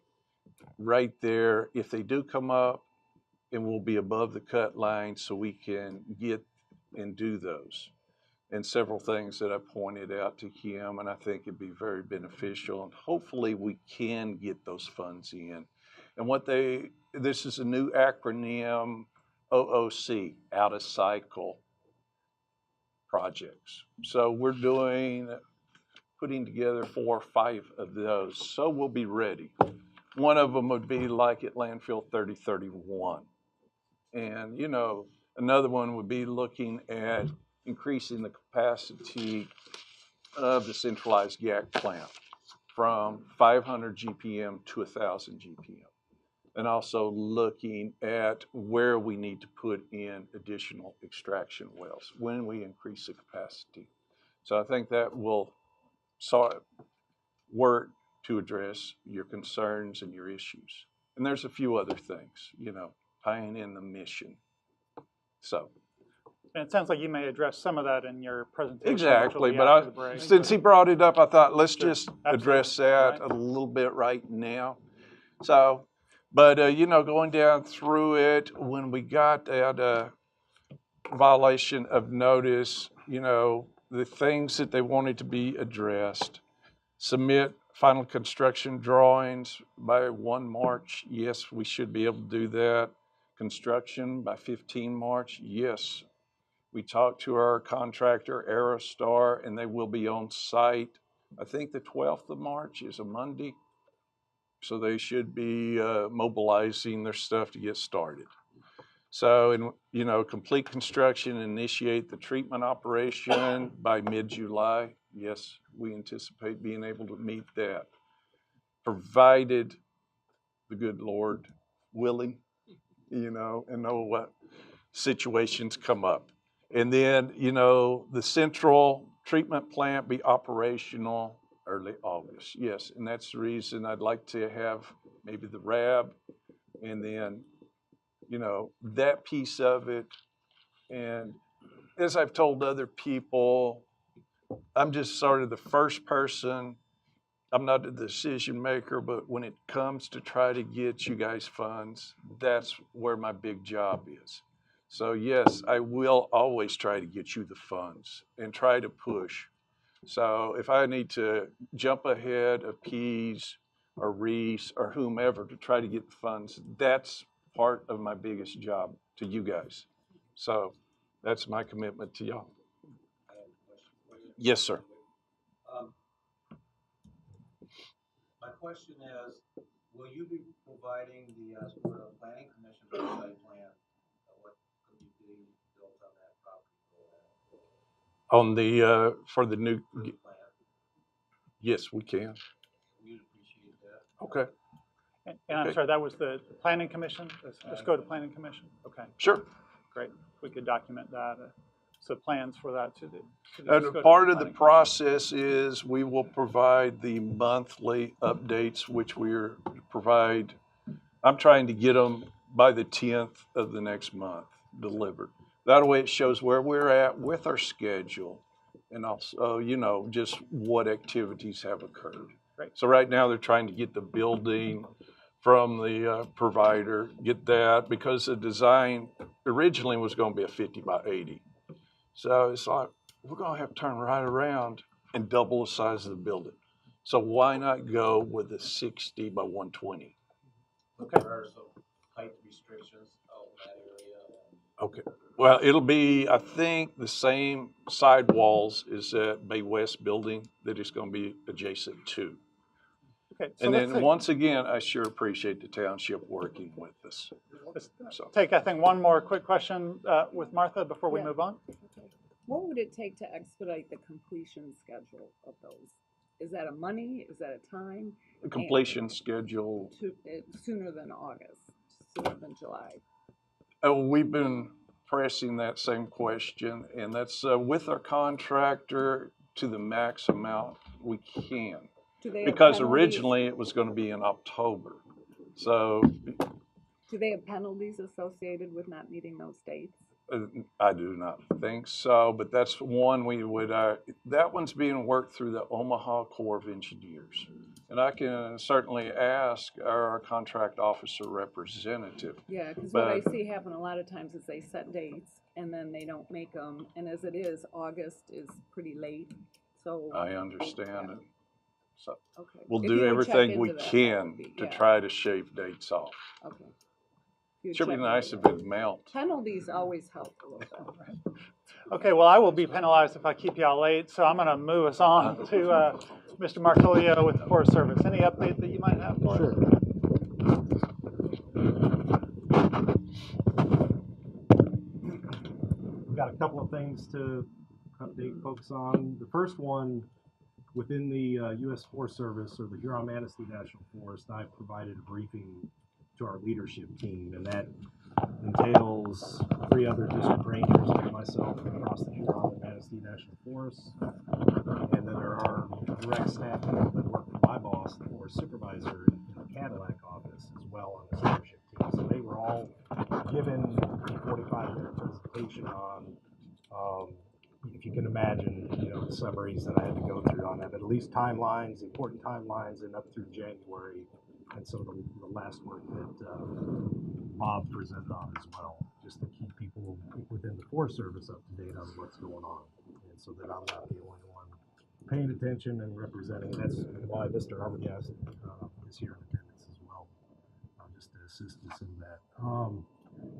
right there. If they do come up, and we'll be above the cut line so we can get and do those. And several things that I pointed out to him, and I think it'd be very beneficial, and hopefully we can get those funds in. And this is a new acronym, OOC, out of cycle projects. So we're putting together 4 or 5 of those, so we'll be ready. One of them would be like at landfill 3031. And, another one would be looking at increasing the capacity of the centralized GAC plant from 500 GPM to 1,000 GPM. And also looking at where we need to put in additional extraction wells when we increase the capacity. So I think that will work to address your concerns and your issues. And there's a few other things, tying in the mission. So. And it sounds like you may address some of that in your presentation. Exactly, but since he brought it up, I thought let's just address that a little bit right now. So, but going down through it, when we got that violation of notice, the things that they wanted to be addressed, submit final construction drawings by 1 March. Yes, we should be able to do that. Construction by 15 March. Yes. We talked to our contractor, Aerostar, and they will be on site. I think the 12th of March is a Monday. So they should be mobilizing their stuff to get started. So, and, complete construction, initiate the treatment operation by mid-July. Yes, we anticipate being able to meet that, provided the good Lord willing, and know what situations come up. And then, the central treatment plant be operational early August. Yes, and that's the reason I'd like to have maybe the RAB and then, that piece of it. And as I've told other people, I'm just sort of the first person. I'm not the decision maker, but when it comes to try to get you guys funds, that's where my big job is. So yes, I will always try to get you the funds and try to push. So if I need to jump ahead of Pease or Reese or whomever to try to get the funds, that's part of my biggest job to you guys. So that's my commitment to y'all. Yes, sir. My question is, will you be providing the Oscoda Planning Commission with a site plan? What could be built on that property? On the for the new plan? Yes, we can. We'd appreciate that. Okay. And I'm sorry, that was the Planning Commission, the Oscoda Planning Commission? Okay. Sure. Great. If we could document that. So plans for that to the and part of the process is we will provide the monthly updates, which we provide. I'm trying to get them by the 10th of the next month delivered. That way it shows where we're at with our schedule and also, just what activities have occurred. Right. So right now they're trying to get the building from the provider, get that, because the design originally was going to be a 50 by 80. So it's like, we're going to have to turn right around and double the size of the building. So why not go with a 60 by 120? Okay. There are some height restrictions out in that area. Okay. Well, it'll be, I think, the same side walls as that Bay West building that it's going to be adjacent to. Okay, so And let's then once again, I sure appreciate the township working with us. So, take, I think, one more quick question with Martha before we move on. What would it take to expedite the completion schedule of those? Is that a money? Is that a time? the completion schedule. Sooner than August, sooner than July. We've been pressing that same question, and that's with our contractor to the max amount we can. Because originally it was going to be in October. So. Do they have penalties associated with not meeting those dates? I do not think so, but that's one we would, that one's being worked through the Omaha Corps of Engineers. And I can certainly ask our contract officer representative. Yeah, because what I see happen a lot of times is they set dates and then they don't make them. And as it is, August is pretty late. So I understand it. So okay. We'll do everything we can to try to shave dates off. Okay. Should be nice if it melts. Penalties always help a little bit. Okay, well, I will be penalized if I keep y'all late, so I'm going to move us on to Mr. Martolio with the Forest Service. Any update that you might have for us? Sure. We've got a couple of things to update folks on. The first one, within the U.S. Forest Service, or the Huron-Manistee National Forest, I provided a briefing to our leadership team, and that entails 3 other district rangers and myself across the Huron-Manistee National Forest. And then there are direct staff people that work for my boss, the forest supervisor in the Cadillac office, as well on the leadership team. So they were all given a 45-minute presentation on, if you can imagine, the summaries that I had to go through on that, but at least timelines, important timelines, and up through January, and some of the last work that Bob presented on as well, just to keep people within the Forest Service up to date on what's going on, and so that I'm not the only one paying attention and representing. And that's why Mr. Arbogast is here in attendance as well, just to assist us in that.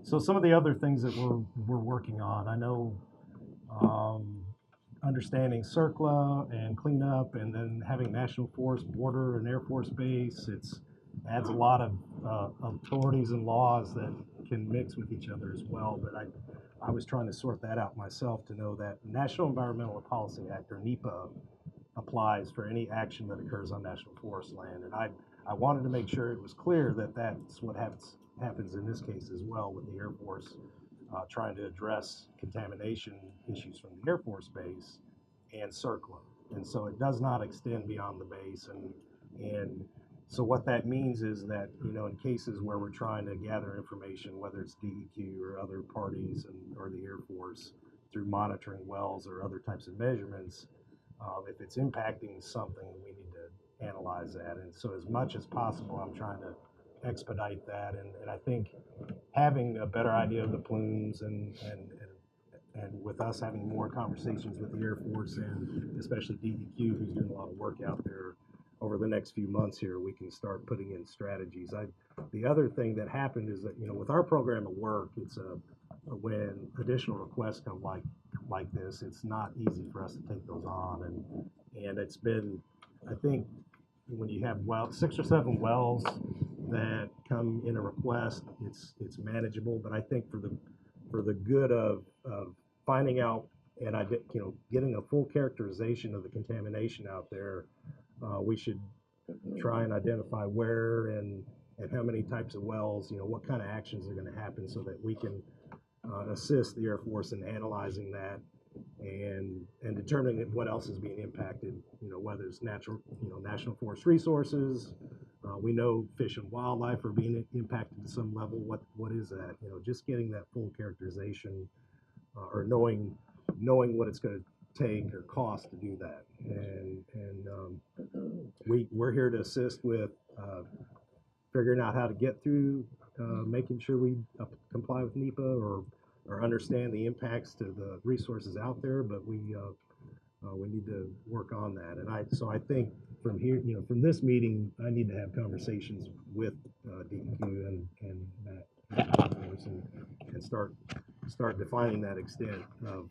So some of the other things that we're working on, I know understanding CERCLA and cleanup, and then having National Forest border and Air Force Base, adds a lot of authorities and laws that can mix with each other as well. But I was trying to sort that out myself to know that National Environmental Policy Act, or NEPA, applies for any action that occurs on national forest land. And I wanted to make sure it was clear that that's what happens in this case as well, with the Air Force trying to address contamination issues from the Air Force Base and CERCLA. And so it does not extend beyond the base. And so what that means is that, in cases where we're trying to gather information, whether it's DEQ or other parties or the Air Force, through monitoring wells or other types of measurements, if it's impacting something, we need to analyze that. And so as much as possible, I'm trying to expedite that. And I think having a better idea of the plumes and with us having more conversations with the Air Force and especially DEQ, who's doing a lot of work out there, over the next few months here, we can start putting in strategies. The other thing that happened is that, with our program of work, it's when additional requests come like this, it's not easy for us to take those on. And it's been, I think, when you have 6 or 7 wells that come in a request, it's manageable. But I think for the good of finding out and getting a full characterization of the contamination out there, we should try and identify where and how many types of wells, what kind of actions are going to happen, so that we can assist the Air Force in analyzing that and determining what else is being impacted, whether it's national forest resources. We know fish and wildlife are being impacted to some level. What is that? Just getting that full characterization or knowing what it's going to take or cost to do that. And we're here to assist with figuring out how to get through, making sure we comply with NEPA or understand the impacts to the resources out there, but we need to work on that. And so I think from here, from this meeting, I need to have conversations with DEQ and Matt and start defining that extent of,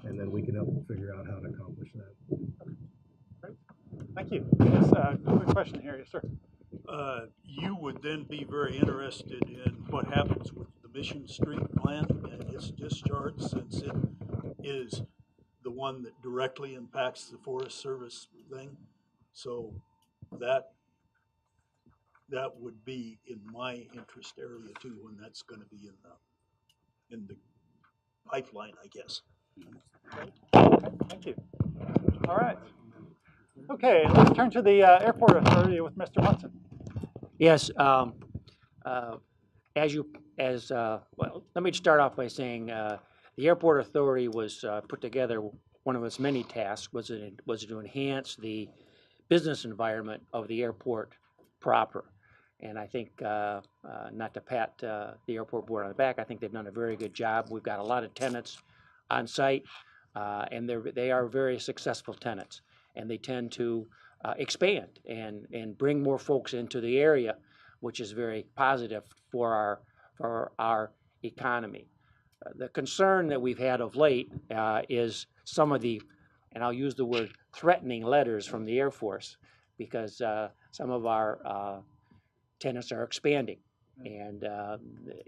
and then we can help figure out how to accomplish that. Great. Thank you. Yes, quick question here, yes, sir. You would then be very interested in what happens with the Mission Street plant and its discharge, since it is the one that directly impacts the Forest Service thing. So that would be in my interest area too, when that's going to be in the pipeline, I guess. Okay, thank you. All right. Okay, let's turn to the Airport Authority with Mr. Munson. Yes, well, let me start off by saying the Airport Authority was put together. One of its many tasks was to enhance the business environment of the airport proper. And I think, not to pat the airport board on the back, I think they've done a very good job. We've got a lot of tenants on site, and they are very successful tenants, and they tend to expand and bring more folks into the area, which is very positive for our economy. The concern that we've had of late is some of the, and I'll use the word threatening letters from the Air Force, because some of our tenants are expanding, and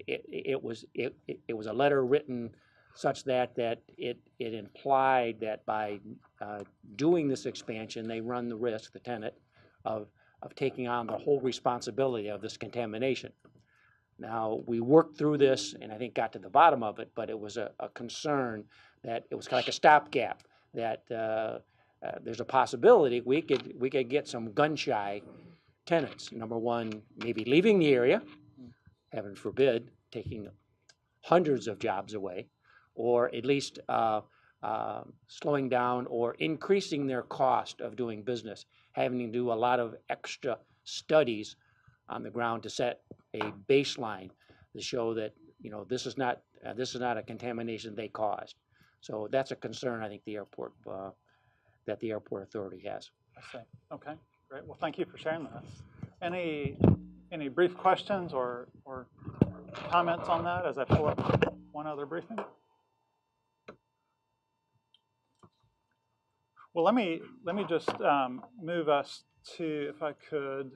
it was a letter written such that it implied that by doing this expansion, they run the risk, the tenant, of taking on the whole responsibility of this contamination. Now, we worked through this and I think got to the bottom of it, but it was a concern that it was kind of like a stopgap, that there's a possibility we could get some gun-shy tenants. Number one, maybe leaving the area, heaven forbid, taking hundreds of jobs away, or at least slowing down or increasing their cost of doing business, having to do a lot of extra studies on the ground to set a baseline to show that this is not a contamination they caused. So that's a concern I think that the airport authority has. I see. Okay, great. Well, thank you for sharing that. Any brief questions or comments on that as I pull up one other briefing? Well, let me just move us to, if I could,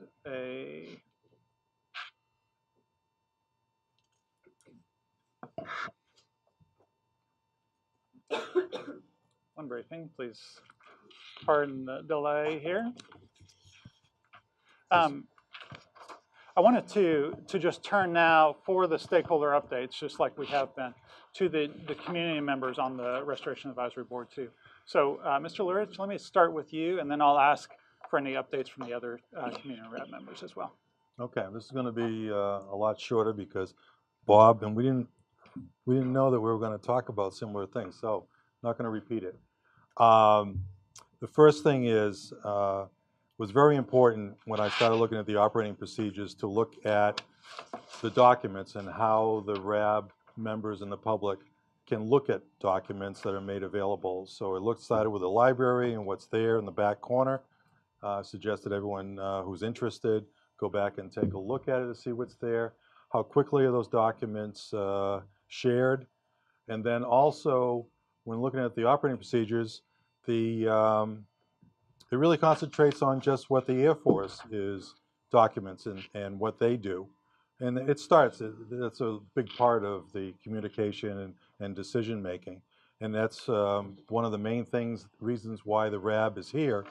one briefing, please. Pardon the delay here. I wanted to just turn now for the stakeholder updates, just like we have been, to the community members on the Restoration Advisory Board too. So, Mr. Lurich, let me start with you, and then I'll ask for any updates from the other community rep members as well. Okay, this is going to be a lot shorter because Bob, and we didn't know that we were going to talk about similar things, so I'm not going to repeat it. The first thing is, was very important when I started looking at the operating procedures to look at the documents and how the RAB members and the public can look at documents that are made available. So it started with the library and what's there in the back corner. Suggested everyone who's interested go back and take a look at it to see what's there. How quickly are those documents shared? And then also, when looking at the operating procedures, it really concentrates on just what the Air Force documents and what they do. And it starts, that's a big part of the communication and decision making. And that's one of the main reasons why the RAB is here,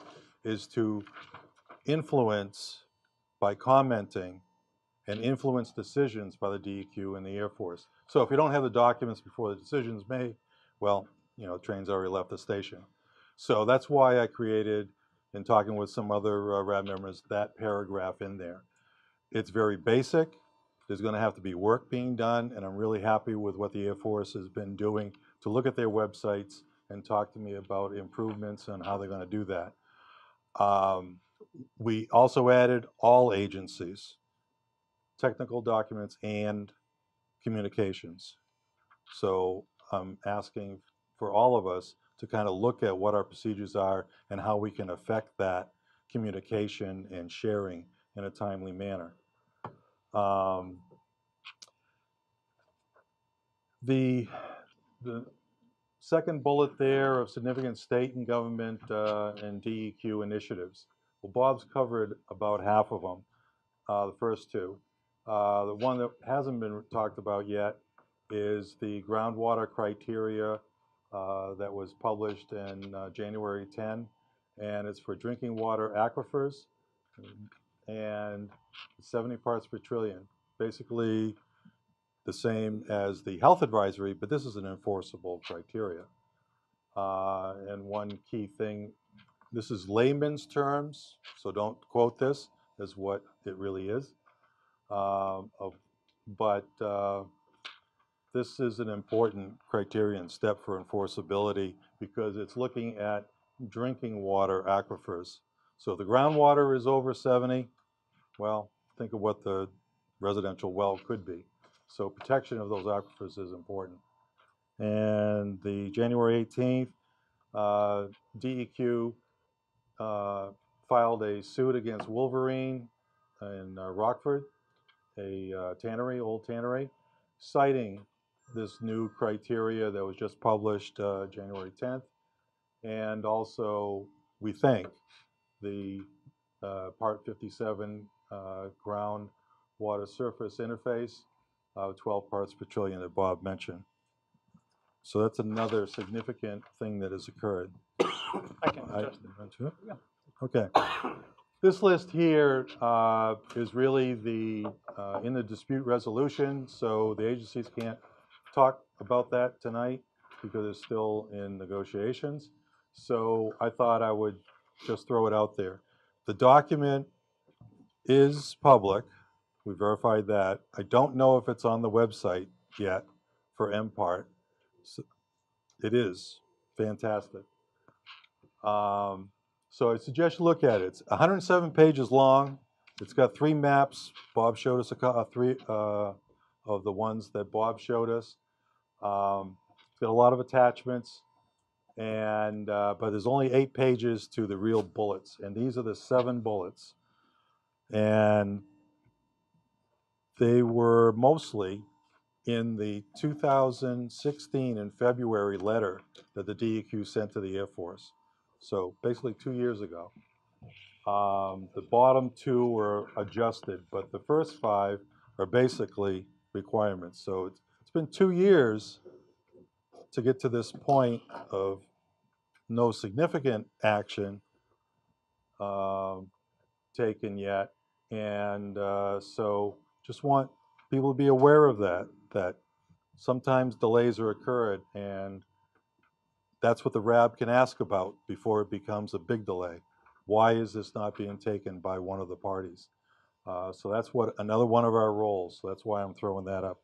is to influence by commenting and influence decisions by the DEQ and the Air Force. So if you don't have the documents before the decision's made, well, the train's already left the station. So that's why I created, in talking with some other RAB members, that paragraph in there. It's very basic. There's going to have to be work being done, and I'm really happy with what the Air Force has been doing to look at their websites and talk to me about improvements and how they're going to do that. We also added all agencies technical documents and communications. So I'm asking for all of us to kind of look at what our procedures are and how we can affect that communication and sharing in a timely manner. The second bullet there of significant state and government and DEQ initiatives. Well, Bob's covered about half of them, the first two. The one that hasn't been talked about yet is the groundwater criteria that was published in January 10, and it's for drinking water aquifers and 70 parts per trillion. Basically the same as the health advisory, but this is an enforceable criteria. And one key thing, this is layman's terms, so don't quote this as what it really is. But this is an important criterion step for enforceability because it's looking at drinking water aquifers. So if the groundwater is over 70, well, think of what the residential well could be. So protection of those aquifers is important. And the January 18th, DEQ filed a suit against Wolverine in Rockford, a tannery, old tannery, citing this new criteria that was just published January 10th. And also, we think, the Part 57 groundwater surface interface of 12 parts per trillion that Bob mentioned. So that's another significant thing that has occurred. I can adjust it. Yeah. Okay. This list here is really the in the dispute resolution, so the agencies can't talk about that tonight because it's still in negotiations. So I thought I would just throw it out there. The document is public. We verified that. I don't know if it's on the website yet for MPART. So it is fantastic. So I suggest you look at it. It's 107 pages long. It's got 3 maps. Bob showed us 3 of the ones that Bob showed us. It's got a lot of attachments, and but there's only 8 pages to the real bullets, and these are the 7 bullets. And they were mostly in the 2016 in February letter that the DEQ sent to the Air Force. So basically 2 years ago. The bottom 2 were adjusted, but the first 5 are basically requirements. So it's been 2 years to get to this point of no significant action taken yet. And so just want people to be aware of that sometimes delays are occurred, and that's what the RAB can ask about before it becomes a big delay. Why is this not being taken by one of the parties? So that's another one of our roles. So that's why I'm throwing that up.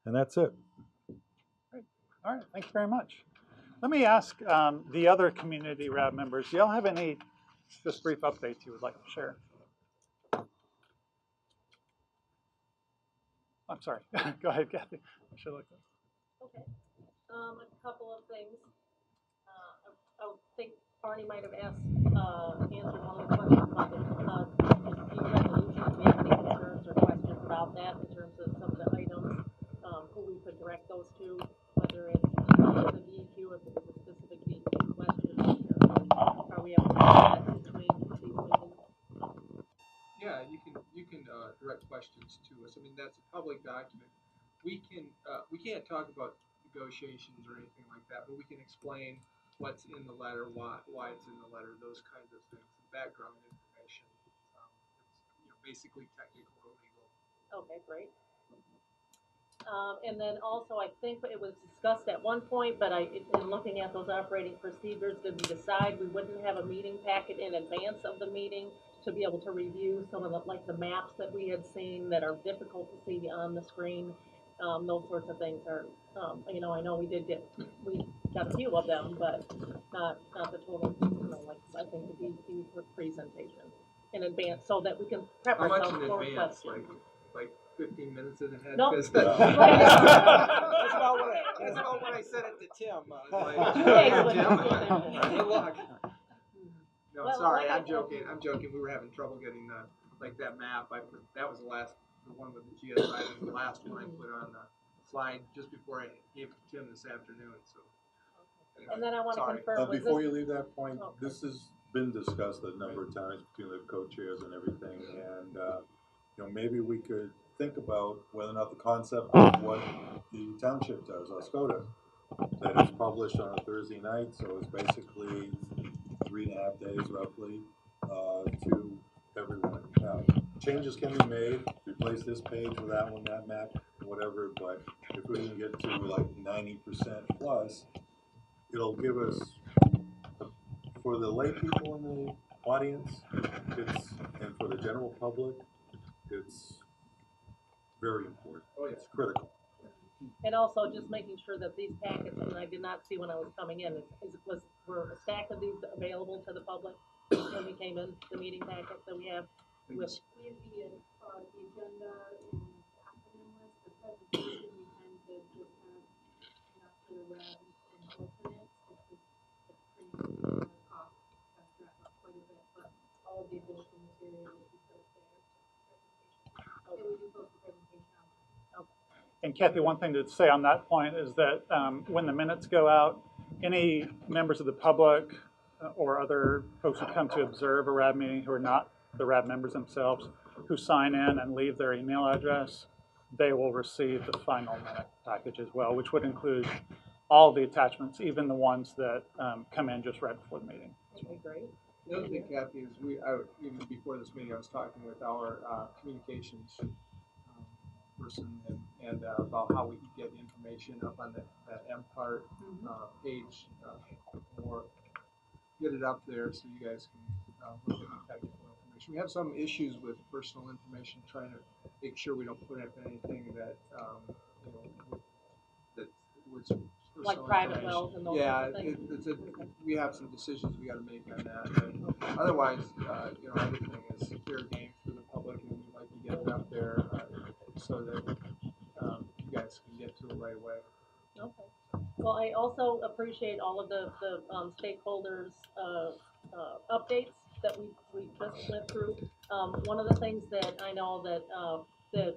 And that's it. Great. All right, thank you very much. Let me ask the other community RAB members, do y'all have any just brief updates you would like to share? I'm sorry. Go ahead, Kathy. I should look at. Okay. A couple of things. I think Barney might have answered one of the questions about the dispute resolution. Do we have any concerns or questions about that in terms of some of the items, who we could direct those to, whether it's the DEQ or if it's a specific DEQ question? Are we able to do that between these meetings? Yeah, you can direct questions to us. I mean, that's a public document. We can't talk about negotiations or anything like that, but we can explain what's in the letter, why it's in the letter, those kinds of things, background information. It's basically technical or legal. Okay, great. And then also, I think it was discussed at one point, but in looking at those operating procedures, did we decide we wouldn't have a meeting packet in advance of the meeting to be able to review some of the maps that we had seen that are difficult to see on the screen? Those sorts of things are, I know we got a few of them, but not the total, like I think the DEQ presentation. in advance so that we can prep How much ourselves in for advance? questions. Like 15 minutes in ahead? Nope. 'Cause Right. that's about what I said it to Tim. I was like, Two days "Hey, would Tim, be sufficient. good luck." No, Well, sorry, like I I'm said- joking. I'm joking. We were having trouble getting like that map. That was the one with the GSI was the last one I put on the slide just before I gave it to Tim this afternoon. So. Anyway, And then I want to sorry. confirm, was Before this, you leave that point, Okay. this has been discussed a number of times between the co-chairs and everything, and, you know, maybe we could think about whether or not the concept of what the township does, Oscoda, that is published on a Thursday night, so it's basically 3.5 days roughly, to everyone. Now, changes can be made, replace this page with that one, that map, whatever, but if we can get to like 90% plus, it'll give us, for the lay people in the audience, and for the general public, it's very important. Oh, yeah. It's critical. and also just making sure that these packets, and I did not see when I was coming in, were a stack of these available to the public when we came in, the meeting packet that we have with, We have the agenda and the acronym list, the presentation, we tend to just have enough for the RAB and alternates, just because the printing cost has dropped up quite a bit, but all of the additional material will be put there to presentation. And we do post the presentation online. And Kathy, one thing to say on that point is that when the minutes go out, any members of the public or other folks who come to observe a RAB meeting who are not the RAB members themselves, who sign in and leave their email address, they will receive the final minute package as well, which would include all the attachments, even the ones that come in just right before the meeting. okay, great. The other thing, Kathy, is even before this meeting, I was talking with our communications person and about how we could get information up on that MPART page, or get it up there so you guys can look at the technical information. We have some issues with personal information, trying to make sure we don't put up anything that you know that was Like private wells and those yeah, sorts of things? we have some decisions we got to make on that. But otherwise, you know, everything is fair game for the public, and we'd like to get it up there so that you guys can get to it right away. Okay. Well, I also appreciate all of the stakeholders updates that we just went through. One of the things that I know that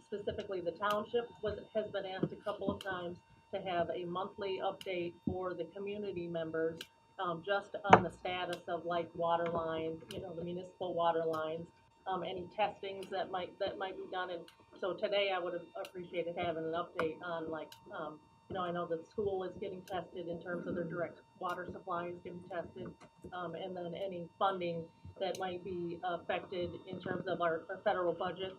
specifically the township has been asked a couple of times to have a monthly update for the community members, just on the status of like water lines, you know, the municipal water lines, any testings that might be done. And so today I would have appreciated having an update on like, you know, I know the school is getting tested in terms of their direct water supply is getting tested, and then any funding that might be affected in terms of our federal budget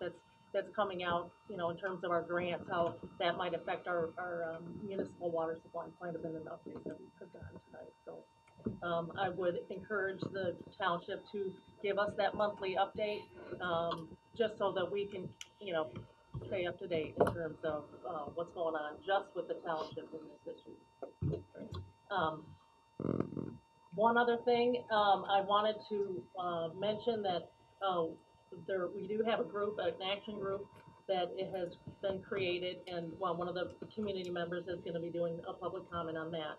that's coming out, you know, in terms of our grants, how that might affect our municipal water supply. Might have been an update that we could have gotten tonight. So I would encourage the township to give us that monthly update, just so that we can, you know, stay up to date in terms of what's going on just with the township in this issue. One other thing, I wanted to mention that we do have a group, an action group, that it has been created, and one of the community members is going to be doing a public comment on that.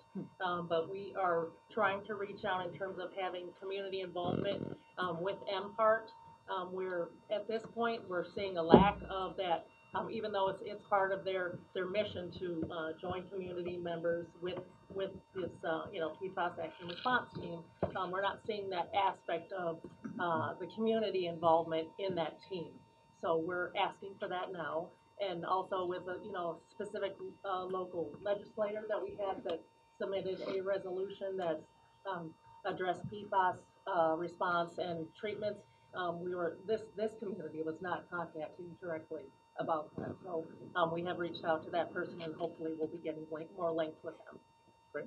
But we are trying to reach out in terms of having community involvement with MPART. We're at this point we're seeing a lack of that, even though it's part of their mission to join community members with this you know, PFAS action response team. We're not seeing that aspect of the community involvement in that team. So we're asking for that now, and also with a, you know, specific local legislator that we had that submitted a resolution that's addressed PFAS response and treatments. This community was not contacting directly about that. So we have reached out to that person, and hopefully we'll be getting more linked with them. Great.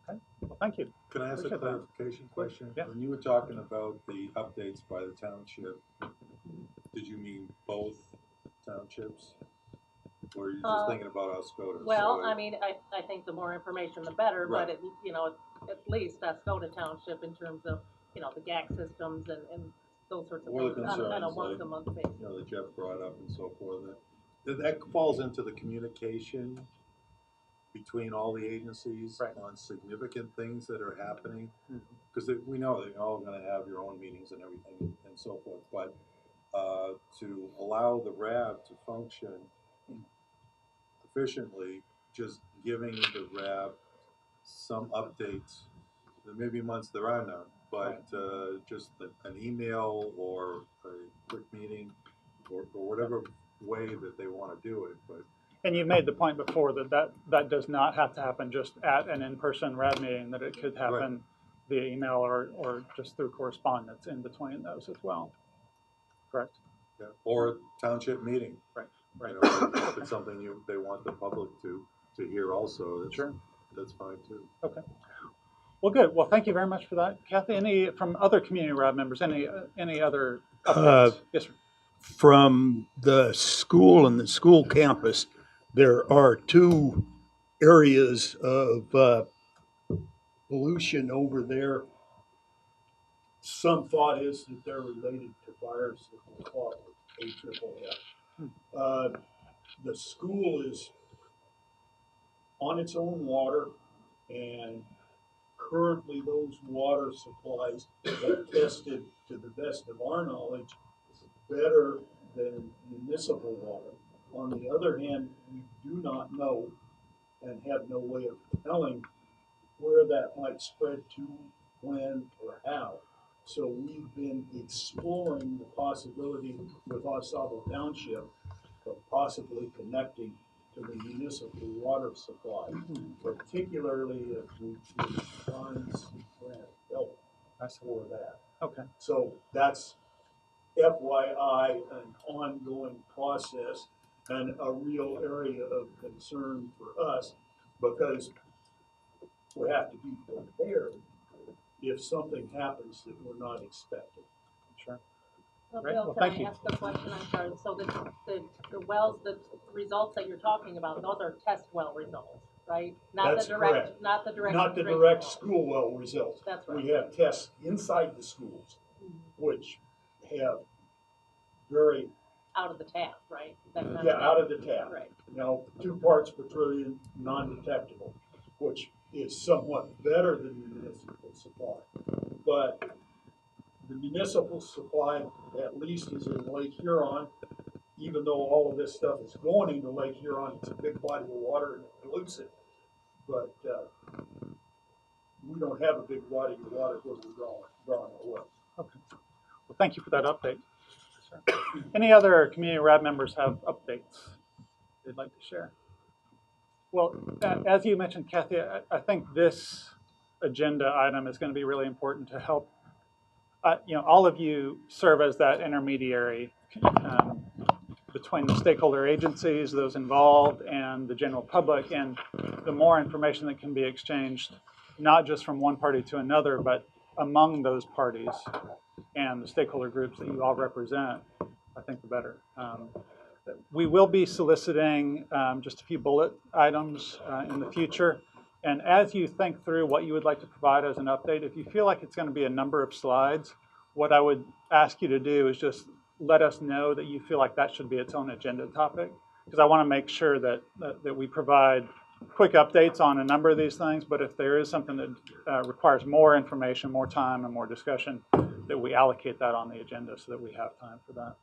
Okay. Well, thank you. Can I ask a clarification question? Yeah. When you were talking about the updates by the township, did you mean both townships? Or are you just thinking about Oscoda? Well, I mean, I think the more information, the better, Right. but you know, at least Oscoda Township in terms of, you know, the GAC systems and those sorts of Or the things on a concerns once like, a month basis. you know, that Jeff brought up and so forth. That falls into the communication between all the agencies on significant things that are happening. Because we know that you're all gonna have your own meetings and everything and so forth, but to allow the RAB to function efficiently, just giving the RAB some updates. There may be months there are none, but just an email or a quick meeting or whatever way that they want to do it. But And you made the point before that does not have to happen just at an in-person RAB meeting, that it could happen via email or just through correspondence in between those as well. Correct? yeah. Or township meeting. Right. You know, if it's something they want the public to hear also, that's fine too. Okay. Well, good. Well, thank you very much for that. Kathy, any from other community RAB members, any other updates? Yes, sir. From the school and the school campus, there are two areas of pollution over there. Some thought is that they're related to fires that were fought with AFFF. The school is on its own water, and currently those water supplies have tested, to the best of our knowledge, better than municipal water. On the other hand, we do not know and have no way of telling where that might spread to, when, or how. So we've been exploring the possibility with Oscoda Township of possibly connecting to the municipal water supply, particularly if we could find some grant help for that. Okay. So that's FYI, an ongoing process and a real area of concern for us, because we have to be prepared if something happens that we're not expecting. Sure. So Great. Bill, Well, can thank I you. ask a question? I'm sorry. So the wells, the results that you're talking about, those are test well results, right? Not That's the direct, correct. not the direct. Not the drinking direct well. school well results. That's right. We have tests inside the schools, which have very Out of the tap, right? That kind yeah, of out thing. of the tap. Right. You know, 2 parts per trillion, non-detectable, which is somewhat better than the municipal supply. But the municipal supply, at least, is in Lake Huron. Even though all of this stuff is going into Lake Huron, it's a big body of water and it pollutes it. But we don't have a big body of water where we're drawing our wells. Okay. Well, thank you for that update. Sure. Any other community RAB members have updates they'd like to share? Well, as you mentioned, Kathy, I think this agenda item is going to be really important to help. You know, all of you serve as that intermediary between the stakeholder agencies, those involved, and the general public. And the more information that can be exchanged, not just from one party to another, but among those parties and the stakeholder groups that you all represent, I think the better. We will be soliciting just a few bullet items in the future. And as you think through what you would like to provide as an update, if you feel like it's going to be a number of slides, what I would ask you to do is just let us know that you feel like that should be its own agenda topic, because I want to make sure that we provide quick updates on a number of these things. But if there is something that requires more information, more time, and more discussion, that we allocate that on the agenda so that we have time for that.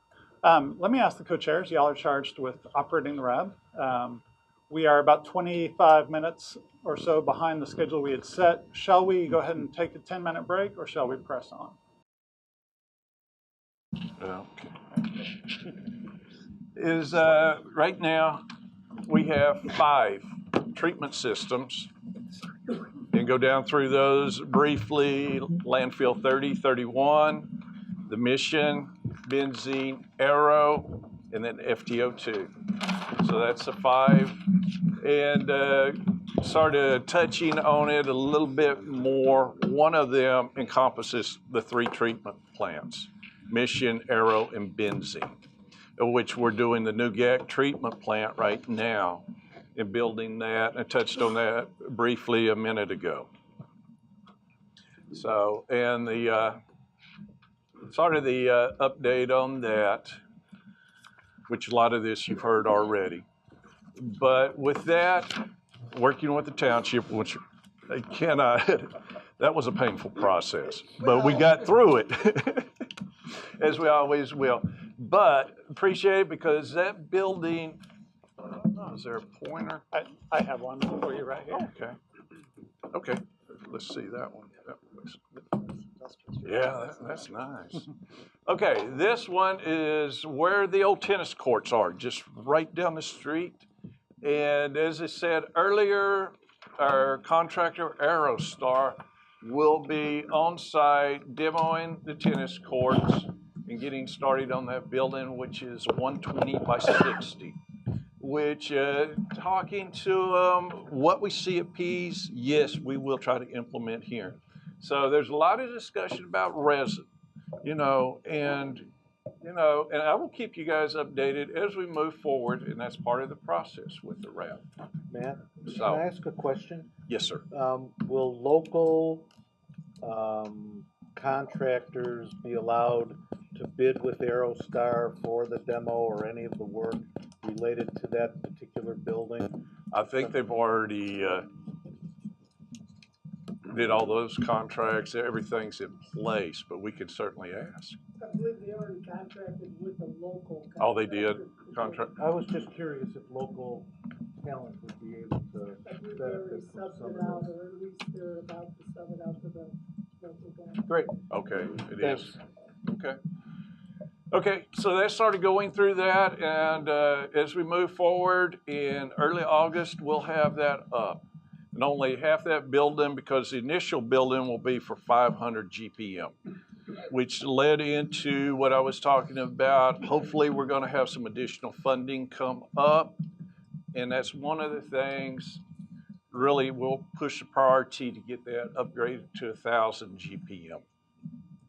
Let me ask the co-chairs. Y'all are charged with operating the RAB. We are about 25 minutes or so behind the schedule we had set. Shall we go ahead and take a 10-minute break, or shall we press on? Okay. Right now we have 5 treatment systems, and go down through those briefly. Landfill 30, 31, the Mission, Benzene, Arrow, and then FTO2. So that's the 5, and sort of touching on it a little bit more. One of them encompasses the 3 treatment plants, Mission, Arrow, and Benzene, of which we're doing the new GAC treatment plant right now and building that. I touched on that briefly a minute ago. So, and sort of the update on that, which a lot of this you've heard already. But with that, working with the township, which I cannot, that was a painful process, but we got through it, as we always will. But appreciate it because that building, is there a pointer? I have one for you right here. Okay. Okay, let's see that one. Yeah, that's nice. Okay, this one is where the old tennis courts are, just right down the street. And as I said earlier, our contractor Aerostar will be on site demoing the tennis courts and getting started on that building, which is 120 by 60. Which, talking to what we see at Pease, yes, we will try to implement here. So there's a lot of discussion about resin, and I will keep you guys updated as we move forward, and that's part of the process with the RAB. Matt, So, can I ask a question? Yes, sir. Will local contractors be allowed to bid with Aerostar for the demo or any of the work related to that particular building? I think they've already did all those contracts. Everything's in place, but we can certainly ask. I believe they already contracted with a local contractor. Oh, they did contract? I was just curious if local talent would be able to I believe they already benefit from subbed some it of out, those. or at least they're about to sub it out to the local guy. Great. Okay, it Thanks. is. Okay. Okay, so they started going through that, and as we move forward in early August, we'll have that up. And only half that building, because the initial building will be for 500 GPM, which led into what I was talking about. Hopefully, we're going to have some additional funding come up, and that's one of the things. Really, we'll push the priority to get that upgraded to 1,000 GPM,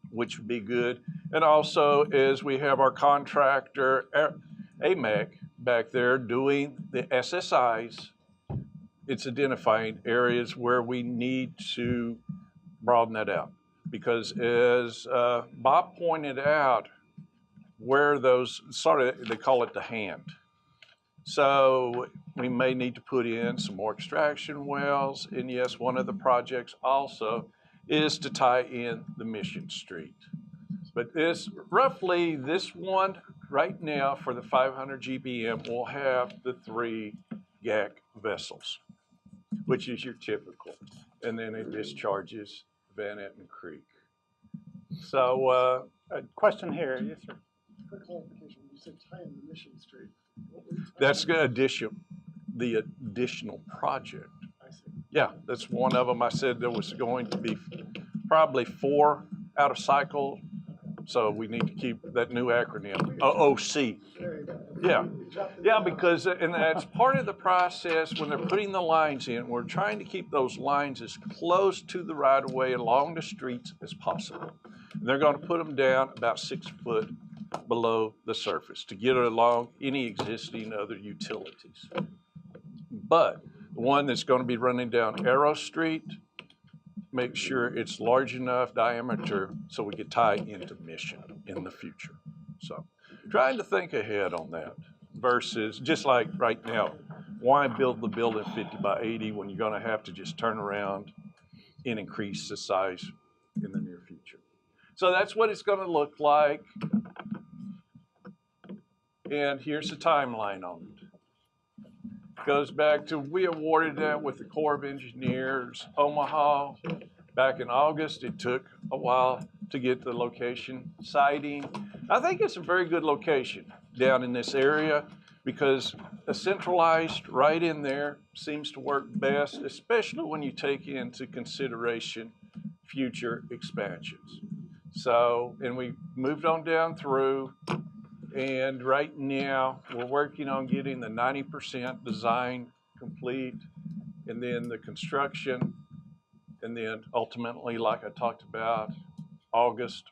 which would be good. And also, as we have our contractor, AMEC, back there doing the SSIs, it's identifying areas where we need to broaden that out. Because as Bob pointed out, where those, they call it the hand. So we may need to put in some more extraction wells. And yes, one of the projects also is to tie in the Mission Street. But roughly this one right now for the 500 GBM will have the 3 GAC vessels, which is your typical. And then it discharges Van Etten Creek. So a question here, yes, sir. For clarification, you said tie in the Mission Street. That's the additional project. I see. Yeah, that's one of them. I said there was going to be probably 4 out of cycle. So we need to keep that new acronym, OOC. There you go. Yeah, because, and that's part of the process when they're putting the lines in. We're trying to keep those lines as close to the right-of-way along the streets as possible. And they're going to put them down about 6 foot below the surface to get along any existing other utilities. But the one that's going to be running down Arrow Street, make sure it's large enough diameter so we could tie into Mission in the future. So trying to think ahead on that versus just like right now, why build the building 50 by 80 when you're going to have to just turn around and increase the size in the near future. So that's what it's going to look like. And here's the timeline on it. Goes back to, we awarded that with the Corps of Engineers, Omaha, back in August. It took a while to get the location siting. I think it's a very good location down in this area because a centralized right in there seems to work best, especially when you take into consideration future expansions. So, and we moved on down through. And right now, we're working on getting the 90% design complete, and then the construction, and then ultimately, like I talked about, August,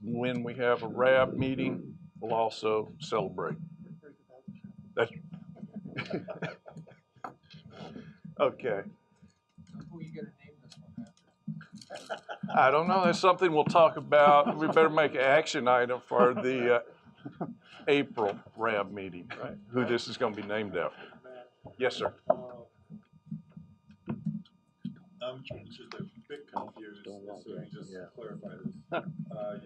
when we have a RAB meeting, we'll also celebrate. That's okay. Who are you gonna name this one after? I don't know. That's something we'll talk about. We better make an action item for the April RAB meeting, right? Who this is going to be named after. Yes, sir. I'm just a bit confused, so just to clarify this.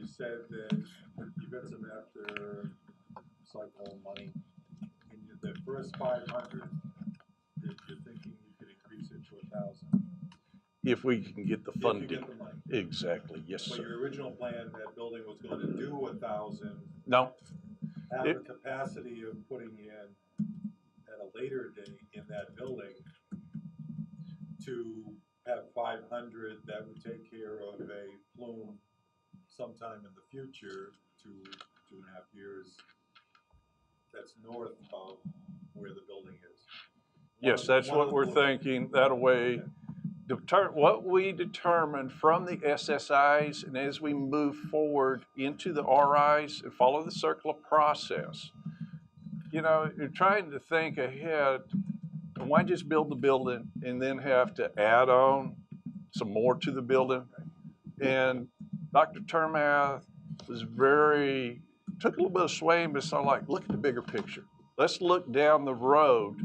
You said that you've got some after cycle money. In the first 500, you're thinking you could increase it to 1,000. If we can get the funding. If you get the money. Exactly, yes, But sir. your original plan, that building was going to do 1,000. No. Have the capacity of putting in at a later date in that building to have 500 that would take care of a plume sometime in the future, 2.5 years, that's north of where the building is. Yes, that's what we're thinking. That way, what we determine from the SSIs, and as we move forward into the RIs and follow the circular process, you know, you're trying to think ahead. Why just build the building and then have to add on some more to the building? And Dr. Termath was took a little bit of swaying, but so like, look at the bigger picture. Let's look down the road.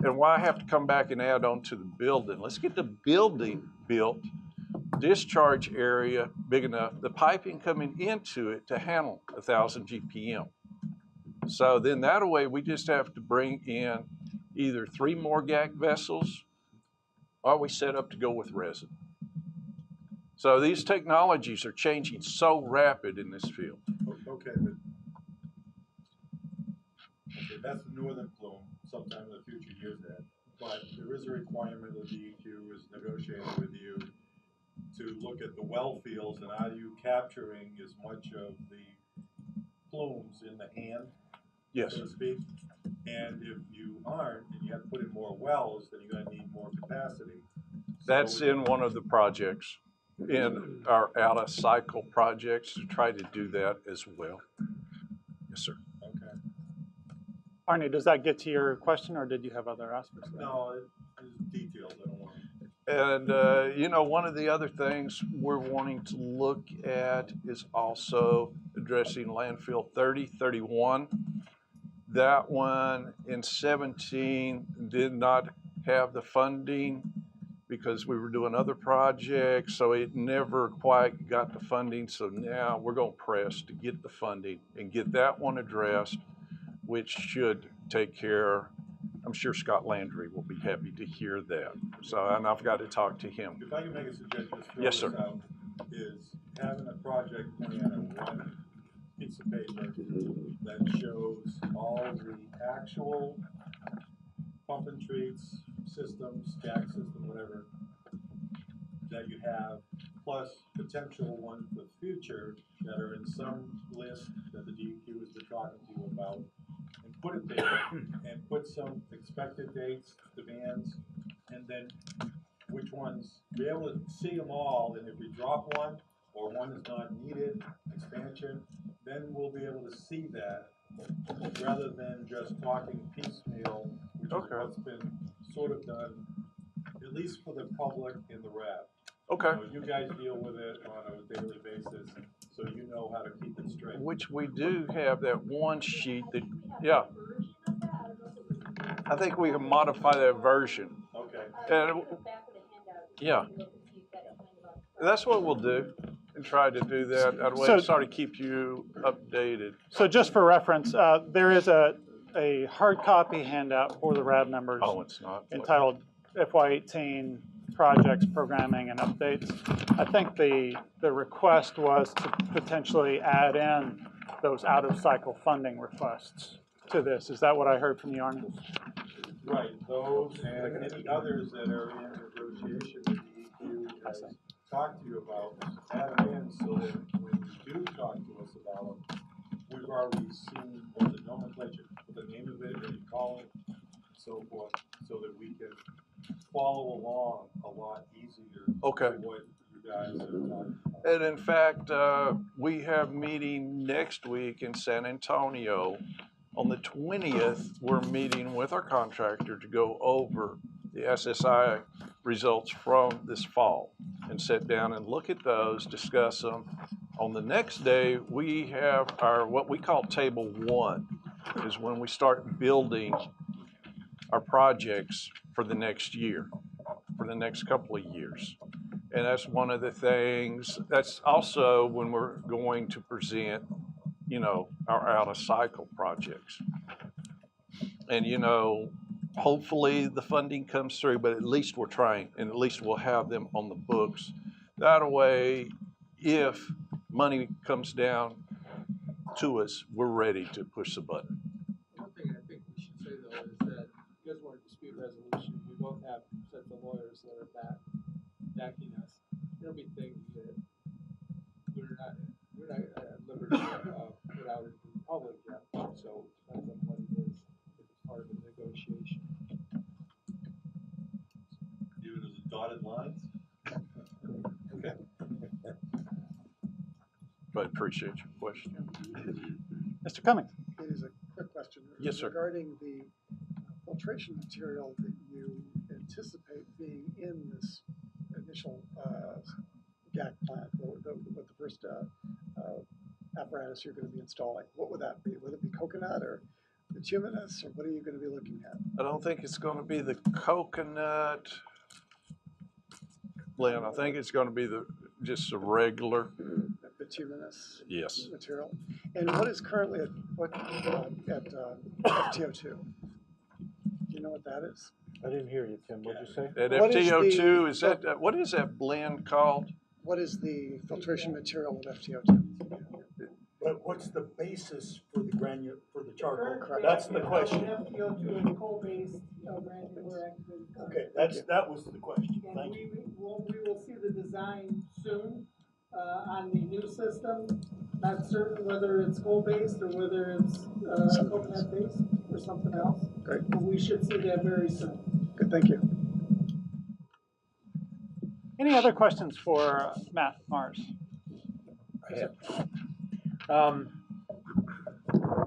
And why have to come back and add on to the building? Let's get the building built, discharge area big enough, the piping coming into it to handle 1,000 GPM. So then that way we just have to bring in either 3 more GAC vessels, or we set up to go with resin. So these technologies are changing so rapid in this field. Okay, that's the northern plume, sometime in the future years that. But there is a requirement that DEQ is negotiating with you to look at the well fields, and are you capturing as much of the plumes in the hand, yes, so to speak? And if you aren't, and you have to put in more wells, then you're going to need more capacity. That's in one of the projects, in our out-of-cycle projects, to try to do that as well. Yes, sir. Okay. Arnie, does that get to your question, or did you have other aspects of that? No, it's details. I don't want to. And, you know, one of the other things we're wanting to look at is also addressing landfill 3031. That one in 17 did not have the funding because we were doing other projects, so it never quite got the funding. So now we're going to press to get the funding and get that one addressed, which should take care. I'm sure Scott Landry will be happy to hear that. So, and I've got to talk to him. If I can make a suggestion, yes, sir. Is having a project plan on one piece of paper that shows all the actual pump and treats, systems, GAC system, whatever, that you have, plus potential ones for the future that are in some list that the DEQ has been talking to you about, and put it there, and put some expected dates, demands, and then which ones, be able to see them all, and if we drop one, or one is not needed, expansion, then we'll be able to see that, rather than just talking piecemeal, which is what's been sort of done, at least for the public in the RAB. Okay. You guys deal with it on a daily basis, so you know how to keep it straight. Which we do have that one sheet that, yeah. I think we can modify that version. Okay. And, yeah. That's what we'll do, and try to do that. That way, sort of keep you updated. So just for reference, there is a hard copy handout for the RAB members. Oh, it's not. Entitled FY18 Projects, Programming, and Updates. I think the request was to potentially add in those out-of-cycle funding requests to this. Is that what I heard from you, Arnie? Right, those and any others that are in negotiation with DEQ has talked to you about, add them in so that when you do talk to us about them, we've already seen what the nomenclature, what the name of it, what you call it, and so forth, so that we can follow along a lot easier. Okay. To what you guys are talking about. And in fact, we have meeting next week in San Antonio. On the 20th, we're meeting with our contractor to go over the SSI results from this fall and sit down and look at those, discuss them. On the next day, we have our, what we call table one, is when we start building our projects for the next year, for the next couple of years. And that's one of the things, that's also when we're going to present, you know, our out of cycle projects. And, you know, hopefully the funding comes through, but at least we're trying, and at least we'll have them on the books. That way, if money comes down to us, we're ready to push the button. One thing I think we should say though is that you guys want a dispute resolution. We both have sets of lawyers that are backing us. There'll be things that we're not at liberty to put out into the public yet. So it depends on what it is if it's part of the negotiation. Even as a dotted lines? Okay. But appreciate your question. Mr. Cummings. It is a quick question. Yes, sir. Regarding the filtration material that you anticipate being in this initial GAC plant, with the first apparatus you're going to be installing, what would that be? Would it be coconut or bituminous, or what are you going to be looking at? I don't think it's going to be the coconut blend. I think it's going to be just a regular Bituminous yes material. And what is currently at FTO2? Do you know what that is? I didn't hear you, Tim. What'd you say? At FTO2, is that what is that blend called? What is the filtration material of FTO2? But what's the basis for the charcoal? Correct. That's the question. FTO2 is coal-based granular activated carbon. Okay, that was the question. Thank you. We will see the design soon on the new system. Not certain whether it's coal-based or whether it's coconut-based or something else. Great. But we should see that very soon. Good, thank you. Any other questions for Matt Mars?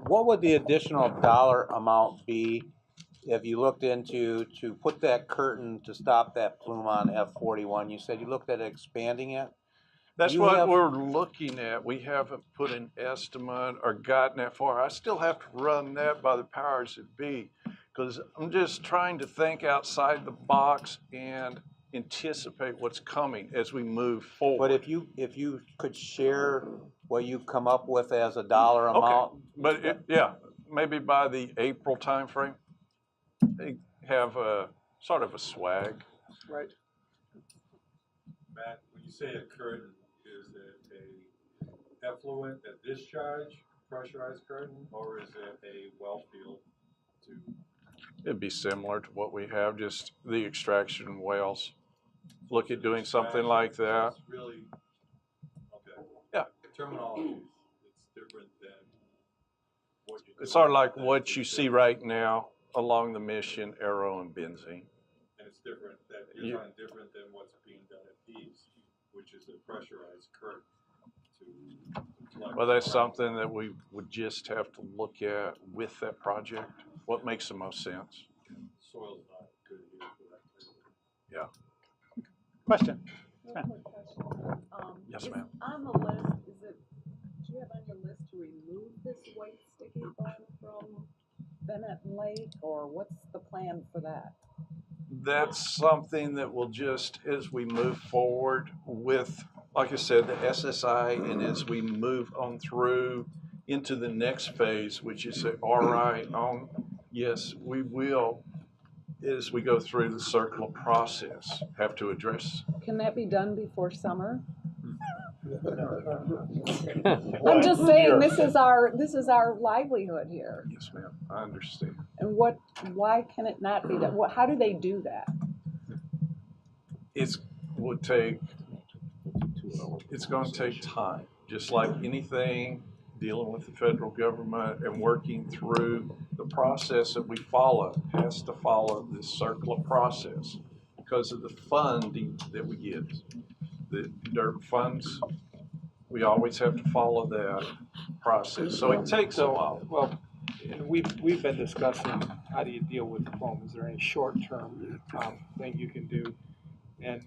What would the additional dollar amount be if you looked into to put that curtain to stop that plume on F41? You said you looked at expanding it? That's what we're looking at. We haven't put an estimate or gotten that far. I still have to run that by the powers that be, because I'm just trying to think outside the box and anticipate what's coming as we move forward. But if you could share what you come up with as a dollar amount. Okay. But yeah, maybe by the April timeframe, they have a sort of a swag. Right. Matt, when you say a curtain, is it a effluent, a discharge, pressurized curtain, or is it a well field to? It'd be similar to what we have, just the extraction wells. Look at doing something like that. It's really, okay. Yeah. Terminology, it's different than what you do. It's sort of like what you see right now along the Mission, Arrow, and Benzene. And it's different, that you're talking different than what's being done at these, which is a pressurized curtain to collect. Well, that's something that we would just have to look at with that project. What makes the most sense? Soil's not good here for that. Yeah. Question? One quick question. Yes, is ma'am. On the list, do you have on your list to remove this white sticky bun from Bennett Lake, or what's the plan for that? That's something that will just, as we move forward with, like I said, the SSI, and as we move on through into the next phase, which is the RI on, yes, we will, as we go through the circular process, have to address. Can that be done before summer? I'm just saying, this is our livelihood here. Yes, ma'am, I understand. And why can it not be done? How do they do that? It's going to take time, just like anything dealing with the federal government and working through the process that we follow has to follow this circular process because of the funding that we get. The DIRT funds, we always have to follow that process. So it takes a while. Well, and we've been discussing how do you deal with the foam? Is there any short-term thing you can do? And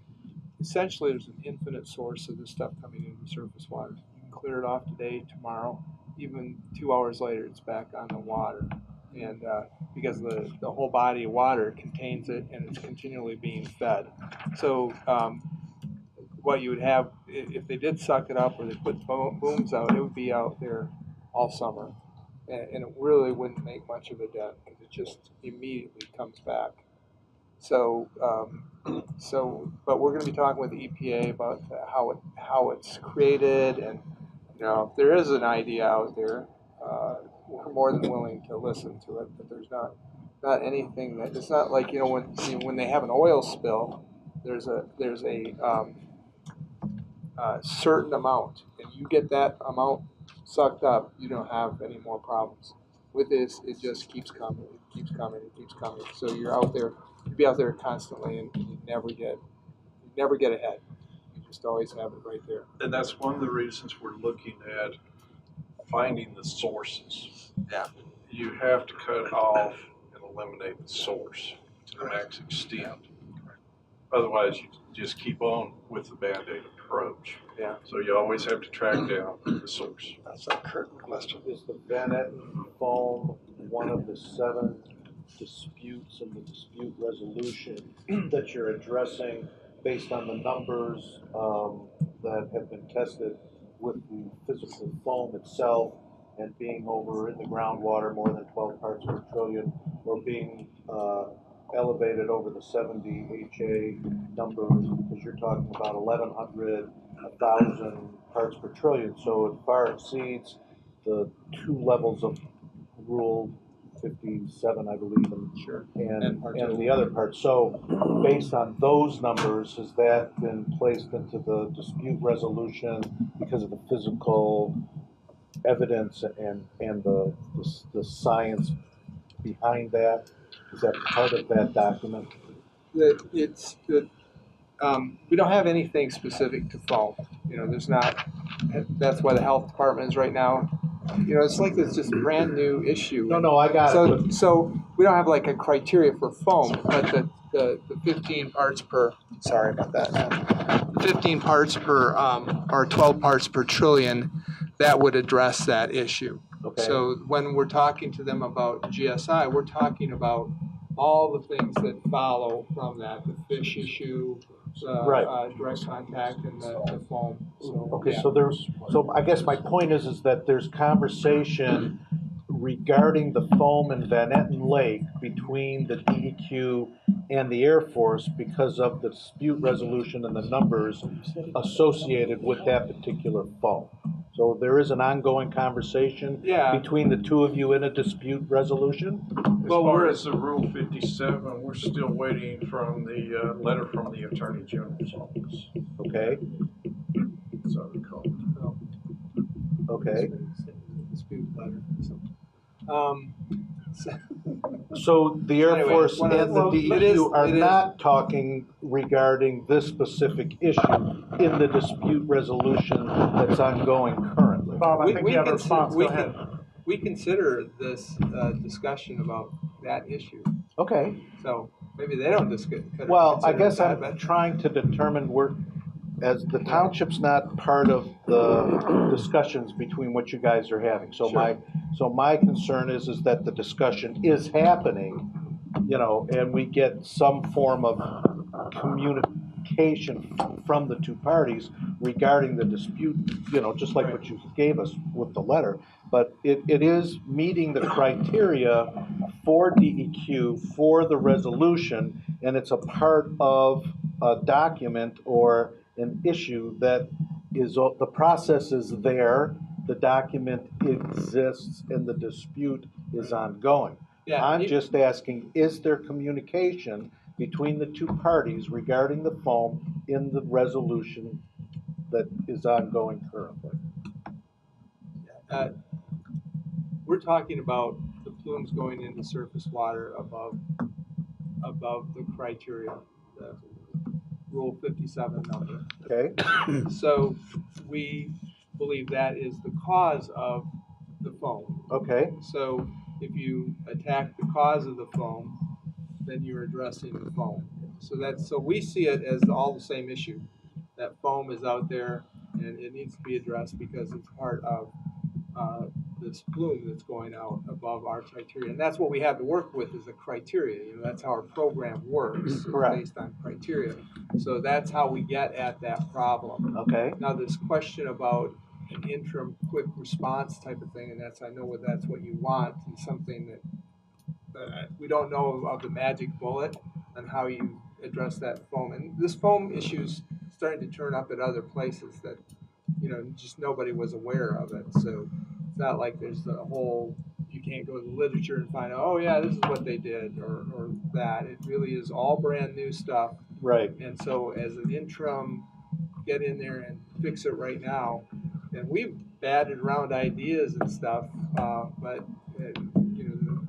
essentially, there's an infinite source of this stuff coming into the surface water. You can clear it off today, tomorrow, even 2 hours later, it's back on the water. And because the whole body of water contains it, and it's continually being fed. So what you would have, if they did suck it up or they put booms out, it would be out there all summer. And it really wouldn't make much of a dent because it just immediately comes back. So, but we're going to be talking with the EPA about how it's created, and if there is an idea out there, we're more than willing to listen to it. But there's not anything that it's not like when they have an oil spill, there's a certain amount, and you get that amount sucked up, you don't have any more problems. With this, it just keeps coming, it keeps coming, it keeps coming. So you're out there, you'd be out there constantly, and you never get ahead. You just always have it right there. And that's one of the reasons we're looking at finding the sources. Yeah. You have to cut off and eliminate the source to the max extent. Otherwise, you just keep on with the Band-Aid approach. Yeah. So you always have to track down the source. That's a curtain question. Is the Bennett foam one of the 7 disputes in the dispute resolution that you're addressing based on the numbers that have been tested with the physical foam itself and being over in the groundwater more than 12 parts per trillion, or being elevated over the 70 HA numbers, because you're talking about 1,100, 1,000 parts per trillion, so it far exceeds the 2 levels of Rule 57, I believe, and the other part. So based on those numbers, has that been placed into the dispute resolution because of the physical evidence and the science behind that? Is that part of that document? We don't have anything specific to foam. There's not. That's why the health department is right now. It's like it's just a brand new issue. No, I got it. So we don't have like a criteria for foam, but the 15 parts per. Sorry about that. 15 parts per or 12 parts per trillion, that would address that issue. Okay. So when we're talking to them about GSI, we're talking about all the things that follow from that: the fish issue, direct contact, and the foam. So, okay, yeah. so I guess my point is that there's conversation regarding the foam in Van Etten Lake between the DEQ and the Air Force because of the dispute resolution and the numbers associated with that particular foam. So there is an ongoing conversation between the two of you in a dispute resolution? As far as the Rule 57, we're still waiting from the letter from the Attorney General's office. Okay. So we call it. Okay. Dispute letter. So the Air Force and the DEQ are not talking regarding this specific issue in the dispute resolution that's ongoing currently. Bob, I think you have a response. Go ahead. We consider this discussion about that issue. Okay. So maybe they don't discuss. Well, I guess I'm trying to determine as the township's not part of the discussions between what you guys are having. So my concern is that the discussion is happening, and we get some form of communication from the two parties regarding the dispute, just like what you gave us with the letter. But it is meeting the criteria for DEQ for the resolution, and it's a part of a document or an issue that is, the process is there, the document exists, and the dispute is ongoing. Yeah, I'm just asking, is there communication between the two parties regarding the foam in the resolution that is ongoing currently? We're talking about the plumes going into surface water above the criteria, the Rule 57 number. Okay. So we believe that is the cause of the foam. Okay. So if you attack the cause of the foam, then you're addressing the foam. So we see it as all the same issue. That foam is out there and it needs to be addressed because it's part of this plume that's going out above our criteria. And that's what we have to work with is a criteria. You know, that's how our program works. Correct. It's based on criteria. So that's how we get at that problem. Okay. Now this question about an interim quick response type of thing, and that's, I know that's what you want, and something that we don't know of the magic bullet on how you address that foam. And this foam issue's starting to turn up at other places that, you know, just nobody was aware of it. So it's not like there's a whole, you can't go to the literature and find out, oh yeah, this is what they did or that. It really is all brand new stuff. Right. And so as an interim, get in there and fix it right now. And we've batted around ideas and stuff, but you know,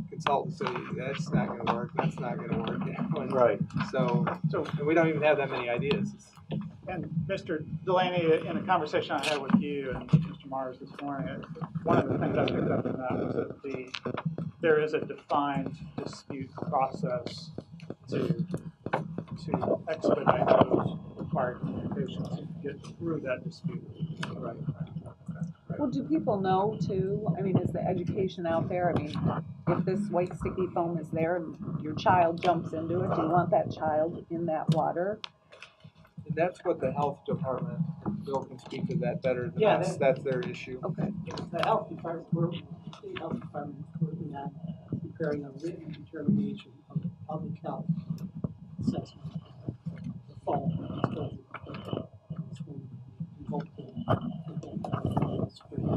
the consultants say that's not going to work, that's not going to work. And right. So and we don't even have that many ideas. And Mr. Delaney, in a conversation I had with you and Mr. Mars this morning, one of the things I picked up from that was that there is a defined dispute process to expedite those required communications to get through that dispute. Right. Well, do people know too? I mean, is the education out there? I mean, if this white sticky foam is there and your child jumps into it, do you want that child in that water? And that's what the health department, Bill can speak to that better than us. That's their issue. Okay. The health department, state health department is working on preparing a written determination of the public health assessment. The foam.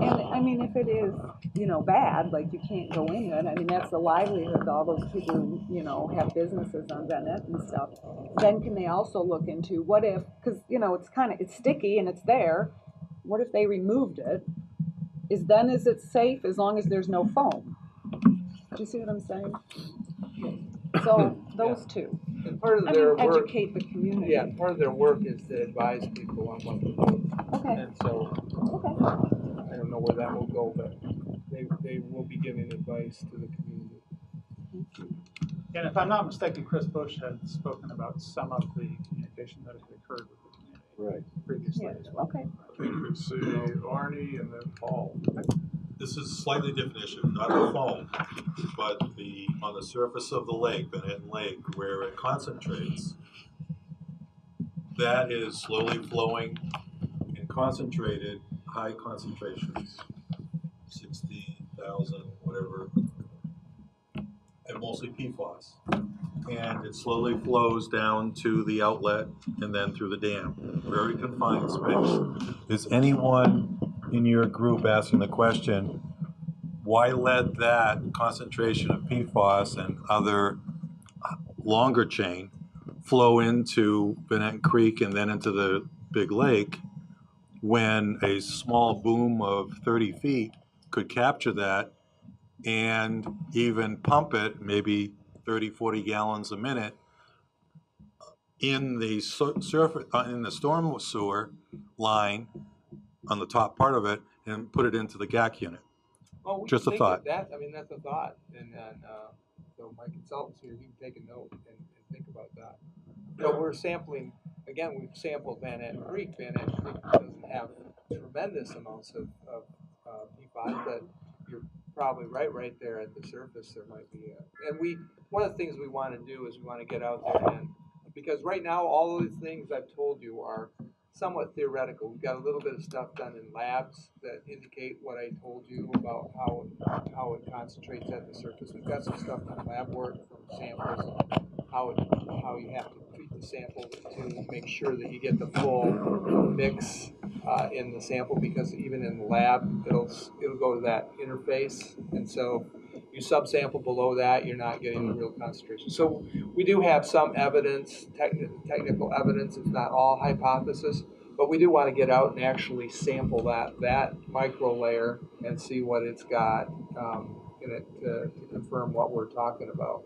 And I mean, if it is, you know, bad, like you can't go in it, I mean, that's the livelihood of all those people who, you know, have businesses on Bennett and stuff. Then can they also look into what if, because, you know, it's sticky and it's there. What if they removed it? Is it safe as long as there's no foam? Do you see what I'm saying? So those two. And part of their work, educate the community. Yeah, part of their work is to advise people on what to do. Okay. And so, I don't know where that will go, but they will be giving advice to the community. And if I'm not mistaken, Chris Bush had spoken about some of the communication that had occurred with the community previously as well. Okay. I think we see Arnie and then Paul. This is a slightly different issue, not the foam, but on the surface of the lake, Manhattan Lake, where it concentrates, that is slowly flowing in concentrated, high concentrations, 60,000, whatever, and mostly PFAS. And it slowly flows down to the outlet and then through the dam. Very confined space. Is anyone in your group asking the question, why let that concentration of PFAS and other longer chain flow into Bennett Creek and then into the big lake when a small boom of 30 feet could capture that and even pump it maybe 30, 40 gallons a minute in the surface, in the storm sewer line on the top part of it and put it into the GAC unit. Well, Just a thought. That's a thought. And so my consultants here, you can take a note and think about that. You know, we're sampling, again, we've sampled Van Etten Creek. Van Etten Creek doesn't have tremendous amounts of PFAS, but you're probably right there at the surface there might be one of the things we want to do is we want to get out there and, because right now all of these things I've told you are somewhat theoretical. We've got a little bit of stuff done in labs that indicate what I told you about how it concentrates at the surface. We've got some stuff in lab work from samples, how you have to treat the sample to make sure that you get the full mix in the sample, because even in the lab it'll go to that interface, and so you subsample below that, you're not getting the real concentration. So we do have some evidence, technical evidence. It's not all hypothesis, but we do want to get out and actually sample that micro layer and see what it's got in it to confirm what we're talking about.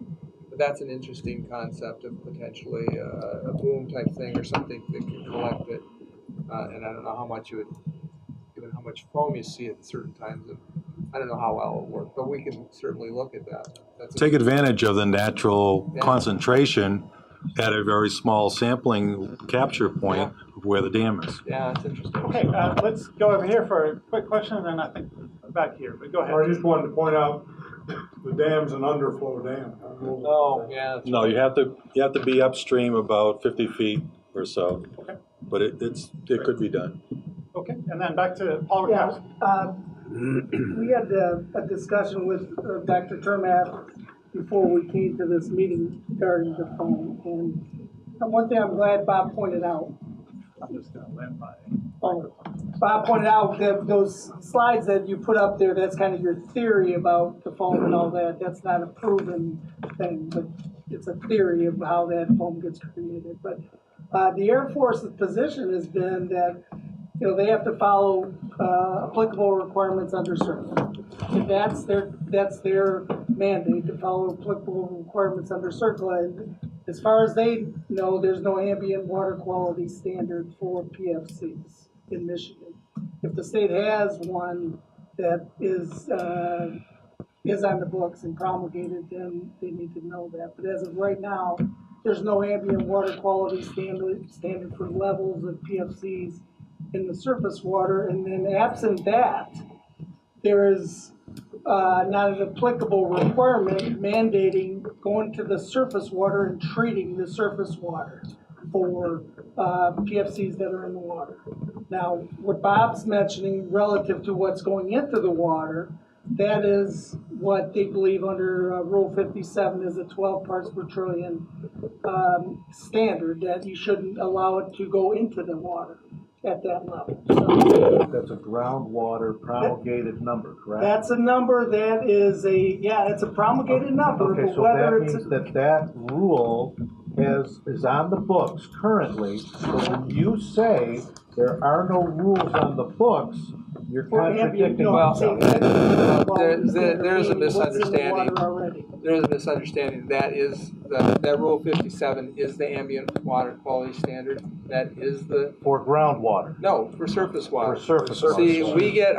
But that's an interesting concept of potentially a boom type thing or something that can collect it. And I don't know how much given how much foam you see at certain times, I don't know how well it'll work, but we can certainly look at that. That's Take advantage of the natural Yeah. concentration at a very small sampling capture point of where the dam is. Yeah, it's interesting. Okay, let's go over here for a quick question, and then I think back here, but go ahead. I just wanted to point out the dam's an underflow dam. Oh, yeah. No, you have to be upstream about 50 feet or so. Okay. But it could be done. Okay, and then back to Paul Yeah, Rakowski. we had a discussion with Dr. Termath before we came to this meeting regarding the phone, and one thing I'm glad Bob pointed out. I'm just going to land by. Bob pointed out that those slides that you put up there, that's kind of your theory about the foam and all that. That's not a proven thing, but it's a theory of how that foam gets created. But the Air Force's position has been that, you know, they have to follow applicable requirements under CERCLA. And that's their mandate, to follow applicable requirements under CERCLA. And as far as they know, there's no ambient water quality standard for PFCs in Michigan. If the state has one that is on the books and promulgated, then they need to know that. But as of right now, there's no ambient water quality standard for levels of PFCs in the surface water. And then absent that, there is not an applicable requirement mandating going to the surface water and treating the surface water for PFCs that are in the water. Now, what Bob's mentioning relative to what's going into the water, that is what they believe under Rule 57 is a 12 parts per trillion standard, that you shouldn't allow it to go into the water at that level. So, That's a groundwater promulgated number, correct? that's a number that is it's a promulgated number, Okay, but so whether that it's means that rule is on the books currently. So when you say there are no rules on the books, you're contradicting yourself. There's a misunderstanding. There is a misunderstanding. That Rule 57 is the ambient water quality standard. That is the For groundwater. no for surface water. For surface water. See, we get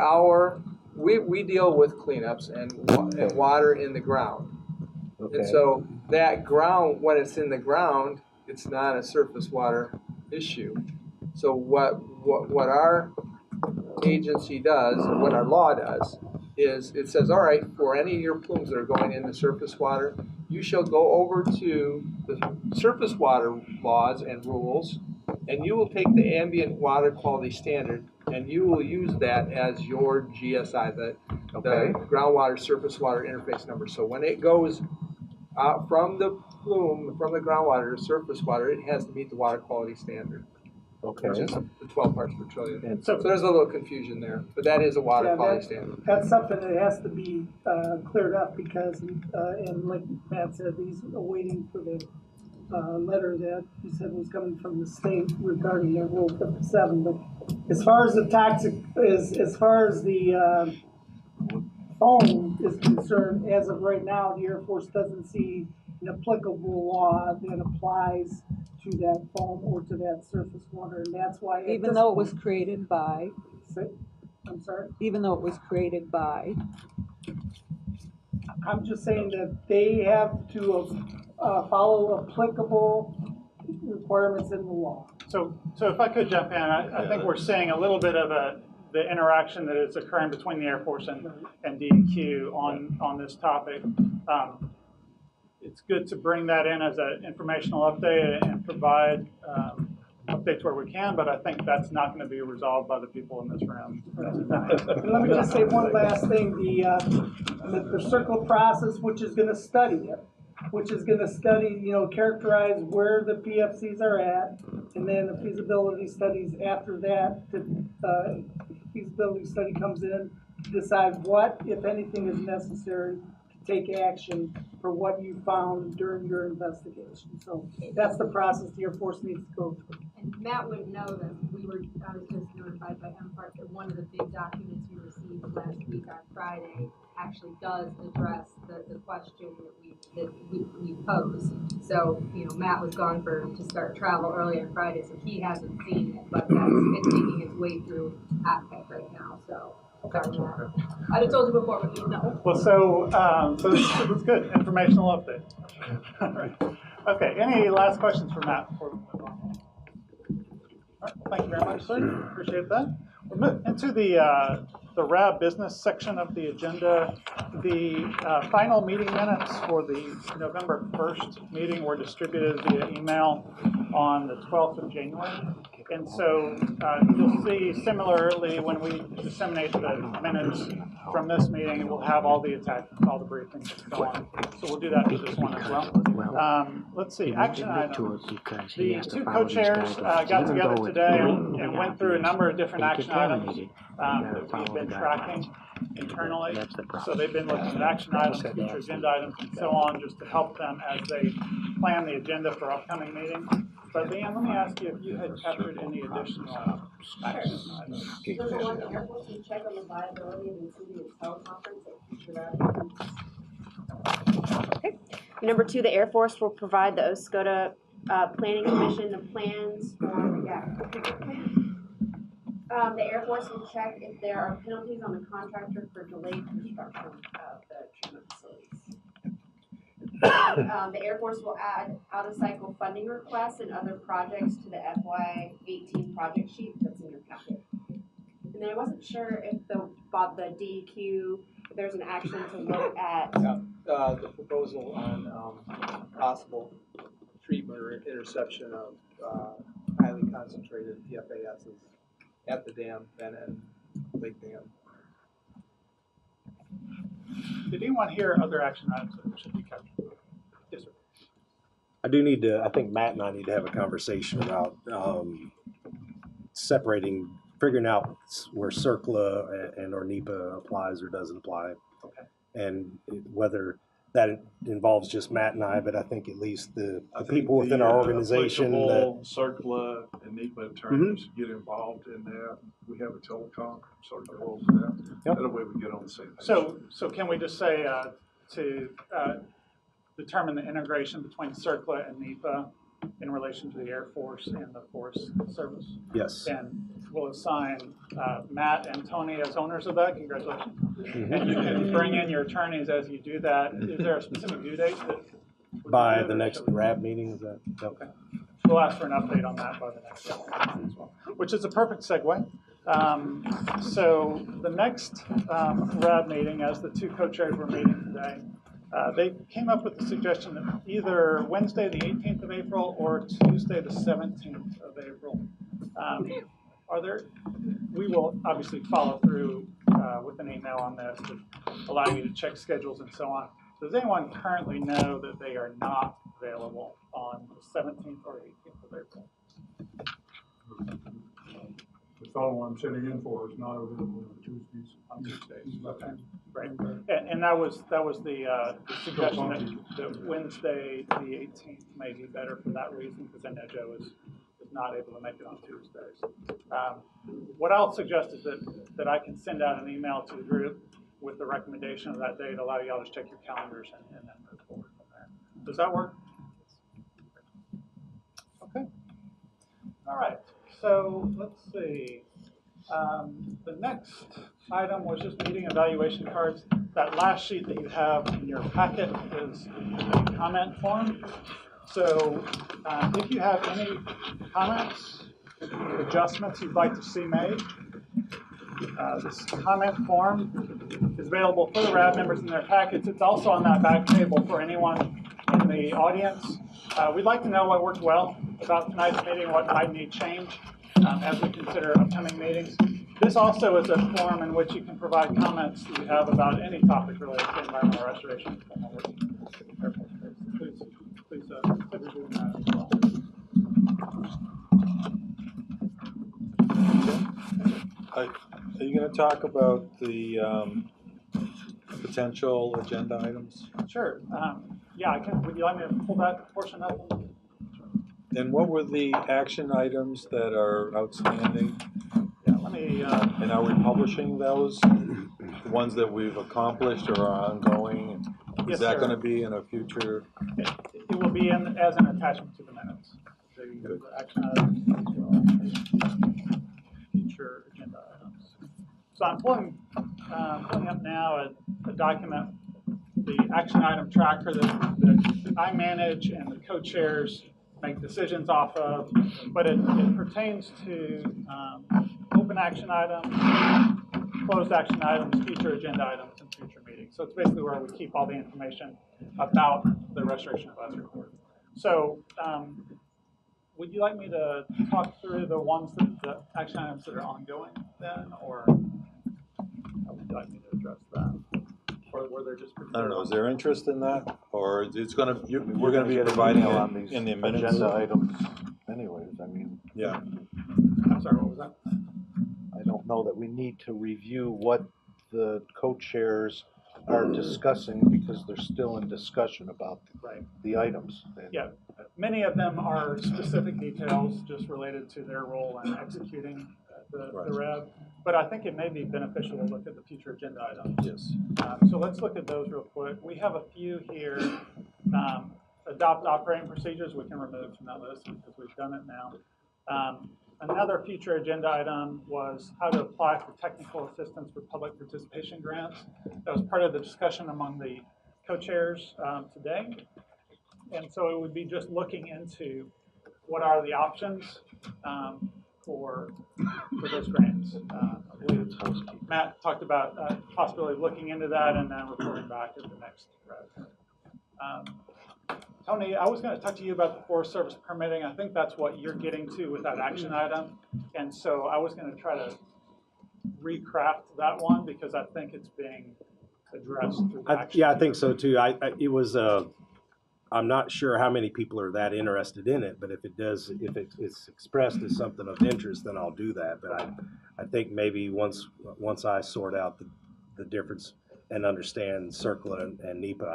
we deal with cleanups and water in the ground. Okay. And so that ground, when it's in the ground, it's not a surface water issue. So what our agency does, what our law does, is it says, all right, for any of your plumes that are going into surface water, you shall go over to the surface water laws and rules, and you will take the ambient water quality standard, and you will use that as your GSI, the groundwater surface water interface number. So when it goes from the plume, from the groundwater to surface water, it has to meet the water quality standard. Okay. Which is the 12 parts per trillion. And so there's a little confusion there, but that is a water quality standard. That's something that has to be cleared up because, and like Matt said, he's waiting for the letter that he said was coming from the state regarding their Rule 57. But as far as the toxic, as far as the foam is concerned, as of right now, the Air Force doesn't see an applicable law that applies to that foam or to that surface water, and that's why Even though it was created by, I'm sorry? even though it was created by, I'm just saying that they have to follow applicable requirements in the law. So if I could jump in, I think we're seeing a little bit of the interaction that is occurring between the Air Force and DEQ on this topic. It's good to bring that in as an informational update and provide updates where we can, but I think that's not going to be resolved by the people in this room. And let me just say one last thing, the circle process, which is going to study it, characterize where the PFCs are at, and then the feasibility studies after that, feasibility study comes in to decide what, if anything, is necessary to take action for what you found during your investigation. So that's the process the Air Force needs to go through. And Matt would know that I was just notified by MPARC that one of the big documents we received last week on Friday actually does address the question that we posed. So, Matt was gone to start travel early on Friday, so he hasn't seen it, but it's making its way through APEC right now. So I'd have told you before, but you know. Well, so this was good, informational update. All right. Okay, any last questions for Matt before we move on? All right, thank you very much, sir. Appreciate that. We'll move into the RAB business section of the agenda. The final meeting minutes for the November 1st meeting were distributed via email on the 12th of January. And so you'll see similarly when we disseminate the minutes from this meeting, we'll have all the attachments, all the briefings, and so on. So we'll do that for this one as well. Let's see, action items. The two co-chairs got together today and went through a number of different action items that we've been tracking internally. So they've been looking at action items, future agenda items, and so on, just to help them as they plan the agenda for upcoming meetings. But Leanne, let me ask you if you had captured any additional action items. Number one, the airports will check on the viability of including a teleconference at future RAB. Okay. Number two, the Air Force will provide the Oscoda Planning Commission the plans for the Air Force will check if there are penalties on the contractor for delayed construction of the treatment facilities. The Air Force will add out-of-cycle funding requests and other projects to the FY18 project sheet that's in your packet. And then I wasn't sure if the DEQ, if there's an action to look at. The proposal on possible treatment or interception of highly concentrated PFASs at the dam and Lake Dam. Did anyone hear other action items that should be captured? Yes, sir. I do need to, I think Matt and I need to have a conversation about figuring out where CERCLA and or NEPA applies or doesn't apply. Okay. And whether that involves just Matt and I, but I think at least the people within our organization. CERCLA and NEPA attorneys get involved in that. We have a telecom, sort of go over that. Yep. That way we get on the same page. So can we just say to determine the integration between CERCLA and NEPA in relation to the Air Force and the Forest Service? Yes. And we'll assign Matt and Tony as owners of that. Congratulations. Mm-hmm. And you can bring in your attorneys as you do that. Is there a specific due date? By the next RAB meeting, is that? Okay. We'll ask for an update on that by the next RAB meeting as well, which is a perfect segue. So the next RAB meeting, as the two co-chairs were meeting today, they came up with the suggestion that either Wednesday the 18th of April or Tuesday the 17th of April. We will obviously follow through with an email on this to allow you to check schedules and so on. Does anyone currently know that they are not available on the 17th or 18th of April? The fellow I'm sitting in for is not available on Tuesdays. On Tuesdays. Okay, great. And that was the suggestion that Wednesday the 18th may be better for that reason, because I know Joe is not able to make it on Tuesdays. What I'll suggest is that I can send out an email to the group with the recommendation of that date, allow you all to check your calendars and then move forward from there. Does that work? Okay. All right. So let's see. The next item was just meeting evaluation cards. That last sheet that you have in your packet is a comment form. So if you have any comments, adjustments you'd like to see made, this comment form is available for the RAB members in their packets. It's also on that back table for anyone in the audience. We'd like to know what worked well about tonight's meeting, what might need change as we consider upcoming meetings. This also is a form in which you can provide comments that you have about any topic related to environmental restoration. Please consider doing that as well. Are you going to talk about the potential agenda items? Sure. Yeah, I can. Would you like me to pull that portion up? And what were the action items that are outstanding? Yeah, let me. And are we publishing those? The ones that we've accomplished or are ongoing? Is that going to be in a future? It will be as an attachment to the minutes. The action items as well as future agenda items. So I'm pulling up now a document, the action item tracker that I manage and the co-chairs make decisions off of, but it pertains to open action items, closed action items, future agenda items, and future meetings. So it's basically where we keep all the information about the Restoration Advisory Board. So would you like me to talk through the ones the action items that are ongoing then, or would you like me to address that? Or were there just I don't know, is there interest in that? Or it's gonna, we're gonna be providing it in the minutes? Agenda items anyways, I mean. Yeah. I'm sorry, what was that? I don't know that we need to review what the co-chairs are discussing because they're still in discussion about the items. Yeah, many of them are specific details just related to their role in executing the RAB, but I think it may be beneficial to look at the future agenda items. Yes. So let's look at those real quick. We have a few here. Adopt operating procedures we can remove from that list because we've done it now. Another future agenda item was how to apply for technical assistance for public participation grants. That was part of the discussion among the co-chairs today. And so it would be just looking into what are the options for those grants. I believe Matt talked about possibility of looking into that and then reporting back at the next round. Tony, I was going to talk to you about the Forest Service permitting. I think that's what you're getting to with that action item. And so I was going to try to recraft that one because I think it's being addressed through the action. Yeah, I think so too. It was I'm not sure how many people are that interested in it, but if it's expressed as something of interest, then I'll do that. But I think maybe once I sort out the difference and understand CERCLA and NEPA,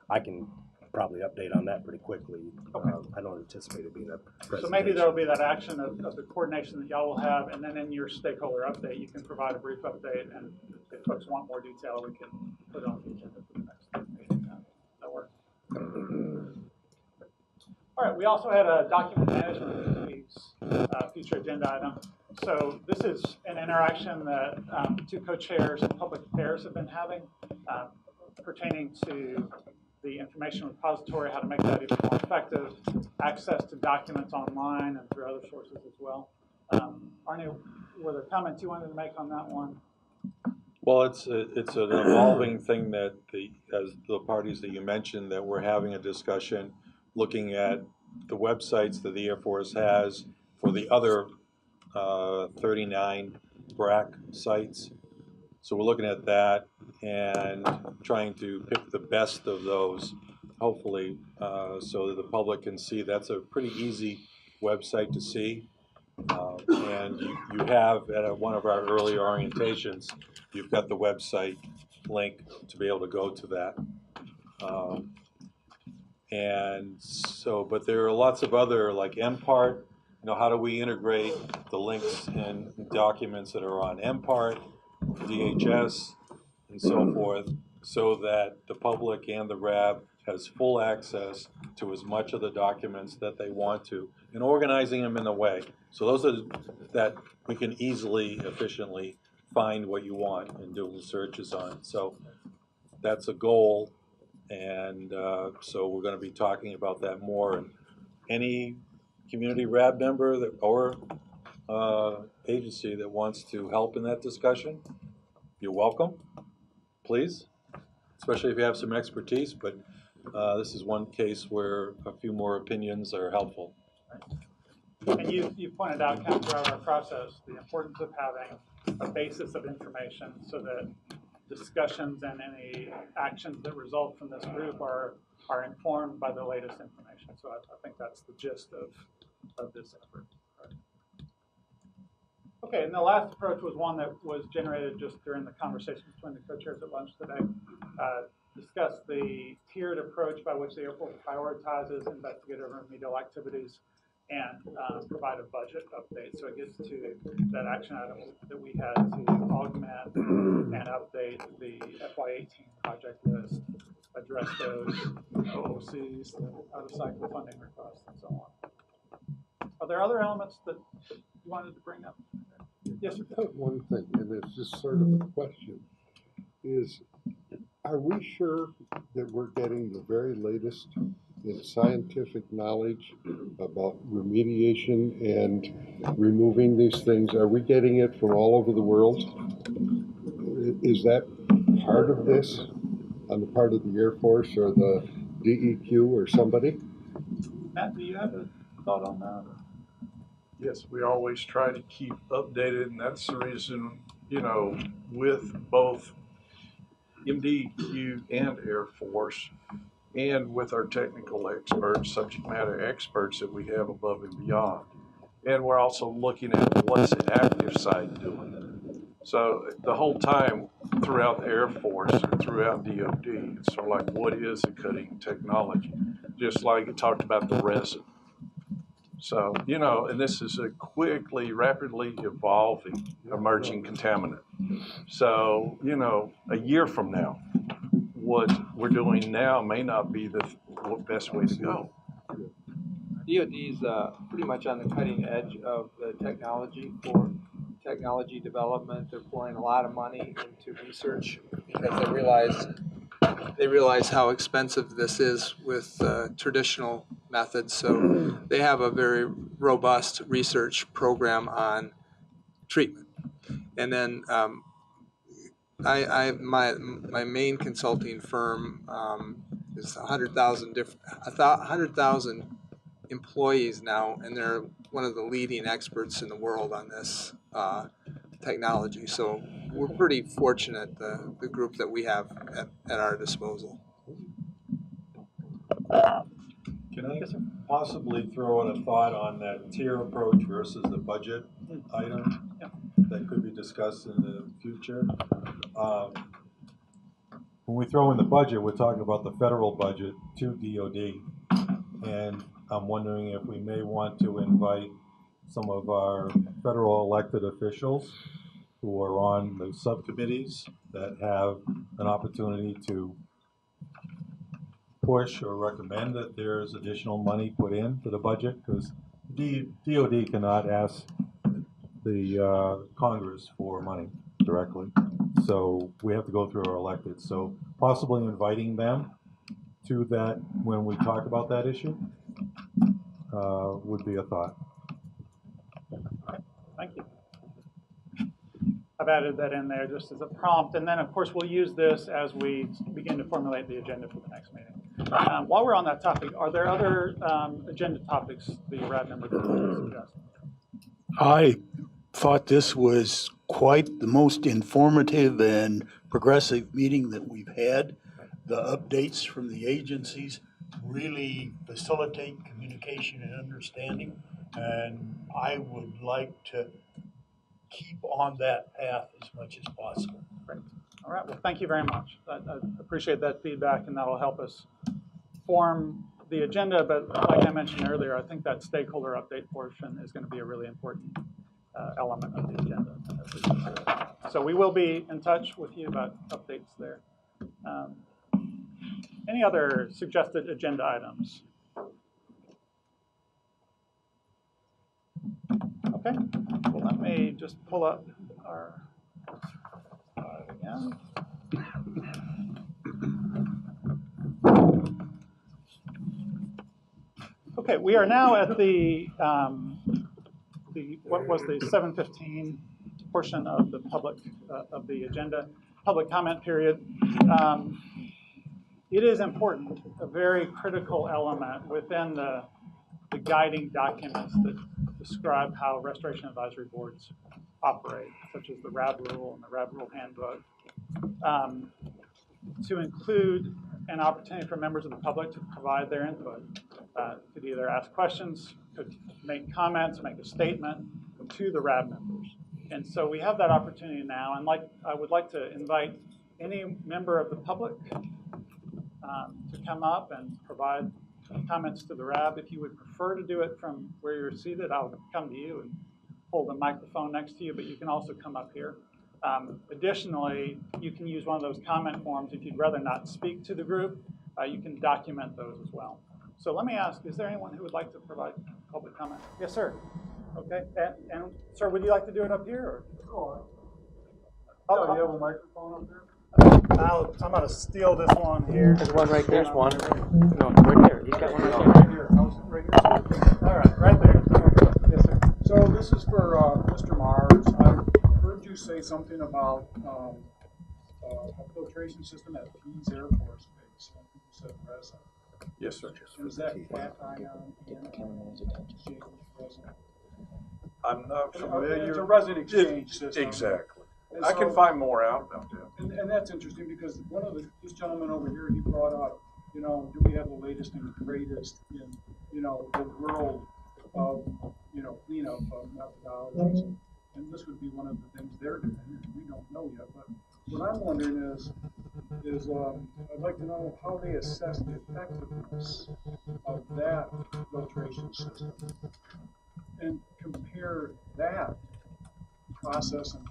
I can probably update on that pretty quickly. Okay. I don't anticipate it being a presentation. So maybe there'll be that action of the coordination that y'all will have, and then in your stakeholder update, you can provide a brief update, and if folks want more detail, we can put it on the agenda for the next meeting. That works. All right, we also had a document management piece, future agenda item. So this is an interaction that two co-chairs in public affairs have been having pertaining to the information repository, how to make that even more effective, access to documents online and through other sources as well. Arnie, were there comments you wanted to make on that one? Well, it's an evolving thing that as the parties that you mentioned, that we're having a discussion looking at the websites that the Air Force has for the other 39 BRAC sites. So we're looking at that and trying to pick the best of those, hopefully, so that the public can see. That's a pretty easy website to see. And you have at one of our earlier orientations, you've got the website link to be able to go to that. And so, but there are lots of other, like MPART, how do we integrate the links and documents that are on MPART, DHS, and so forth, so that the public and the RAB has full access to as much of the documents that they want to, and organizing them in a way. So those are that we can easily, efficiently find what you want and do searches on. So that's a goal, and so we're going to be talking about that more. And any community RAB member or agency that wants to help in that discussion, you're welcome, please, especially if you have some expertise, but this is one case where a few more opinions are helpful. And you pointed out kind of throughout our process the importance of having a basis of information so that discussions and any actions that result from this group are informed by the latest information. So I think that's the gist of this effort. Okay, and the last approach was one that was generated just during the conversation between the co-chairs at lunch today. Discuss the tiered approach by which the airport prioritizes investigative and remedial activities and provide a budget update. So it gets to that action item that we had to augment and update the FY18 project list, address those OOCs, out-of-cycle funding requests, and so on. Are there other elements that you wanted to bring up? Yes, sir. One thing, and it's just sort of a question, is are we sure that we're getting the very latest in scientific knowledge about remediation and removing these things? Are we getting it from all over the world? Is that part of this on the part of the Air Force or the DEQ or somebody? Matt, do you have a thought on that? Yes, we always try to keep updated, and that's the reason, you know, with both MDQ and Air Force, and with our technical experts, subject matter experts that we have above and beyond. And we're also looking at what's the active side doing. So the whole time throughout the Air Force, throughout DOD, it's sort of like, what is the cutting technology? Just like you talked about the resin. So, you know, and this is a quickly, rapidly evolving emerging contaminant. So, you know, a year from now, what we're doing now may not be the best way to go. DOD is pretty much on the cutting edge of the technology for technology development. They're pouring a lot of money into research because they realize how expensive this is with traditional methods. So they have a very robust research program on treatment. And then my main consulting firm is 100,000 employees now, and they're one of the leading experts in the world on this technology. So we're pretty fortunate, the group that we have at our disposal. Can I possibly throw in a thought on that tier approach versus the budget item that could be discussed in the future? When we throw in the budget, we're talking about the federal budget to DOD. And I'm wondering if we may want to invite some of our federal elected officials who are on the subcommittees that have an opportunity to push or recommend that there's additional money put into the budget, because DOD cannot ask the Congress for money directly. So we have to go through our elected. So possibly inviting them to that when we talk about that issue would be a thought. Thank you. I've added that in there just as a prompt, and then of course we'll use this as we begin to formulate the agenda for the next meeting. While we're on that topic, are there other agenda topics the RAB members would suggest? I thought this was quite the most informative and progressive meeting that we've had. The updates from the agencies really facilitate communication and understanding, and I would like to keep on that path as much as possible. Great. All right. Well, thank you very much. I appreciate that feedback, and that'll help us form the agenda. But like I mentioned earlier, I think that stakeholder update portion is going to be a really important element of the agenda. So we will be in touch with you about updates there. Any other suggested agenda items? Okay. Well, let me just pull up our slide again. Okay, we are now at the what was the 7:15 portion of the public of the agenda, public comment period. It is important, a very critical element within the guiding documents that describe how restoration advisory boards operate, such as the RAB rule and the RAB rule handbook, to include an opportunity for members of the public to provide their input. Could either ask questions, could make comments, make a statement to the RAB members. And so we have that opportunity now, and I would like to invite any member of the public to come up and provide comments to the RAB. If you would prefer to do it from where you're seated, I'll come to you and hold a microphone next to you, but you can also come up here. Additionally, you can use one of those comment forms. If you'd rather not speak to the group, you can document those as well. So let me ask, is there anyone who would like to provide public comment? Yes, sir. Okay, and sir, would you like to do it up here? Or? Oh, you have a microphone up there? I'm going to steal this one here. There's one right there. There's one. No, right there. He's got one right there. Right here. All right, right there. Yes, sir. So this is for Mr. Mars. I heard you say something about a filtration system at Pease Air Force Base. I think you said resin. Yes, sir. Is that cation exchange resin? I'm not familiar. It's a resin exchange system. Exactly. And I can so- find more out about that. And that's interesting because one of this gentleman over here, he brought up, you know, do we have the latest and greatest in, you know, the world of, you know, cleanup of methodologies. And this would be one of the things they're doing. We don't know yet, but what I'm wondering is I'd like to know how they assess the effectiveness of that filtration system and compare that process and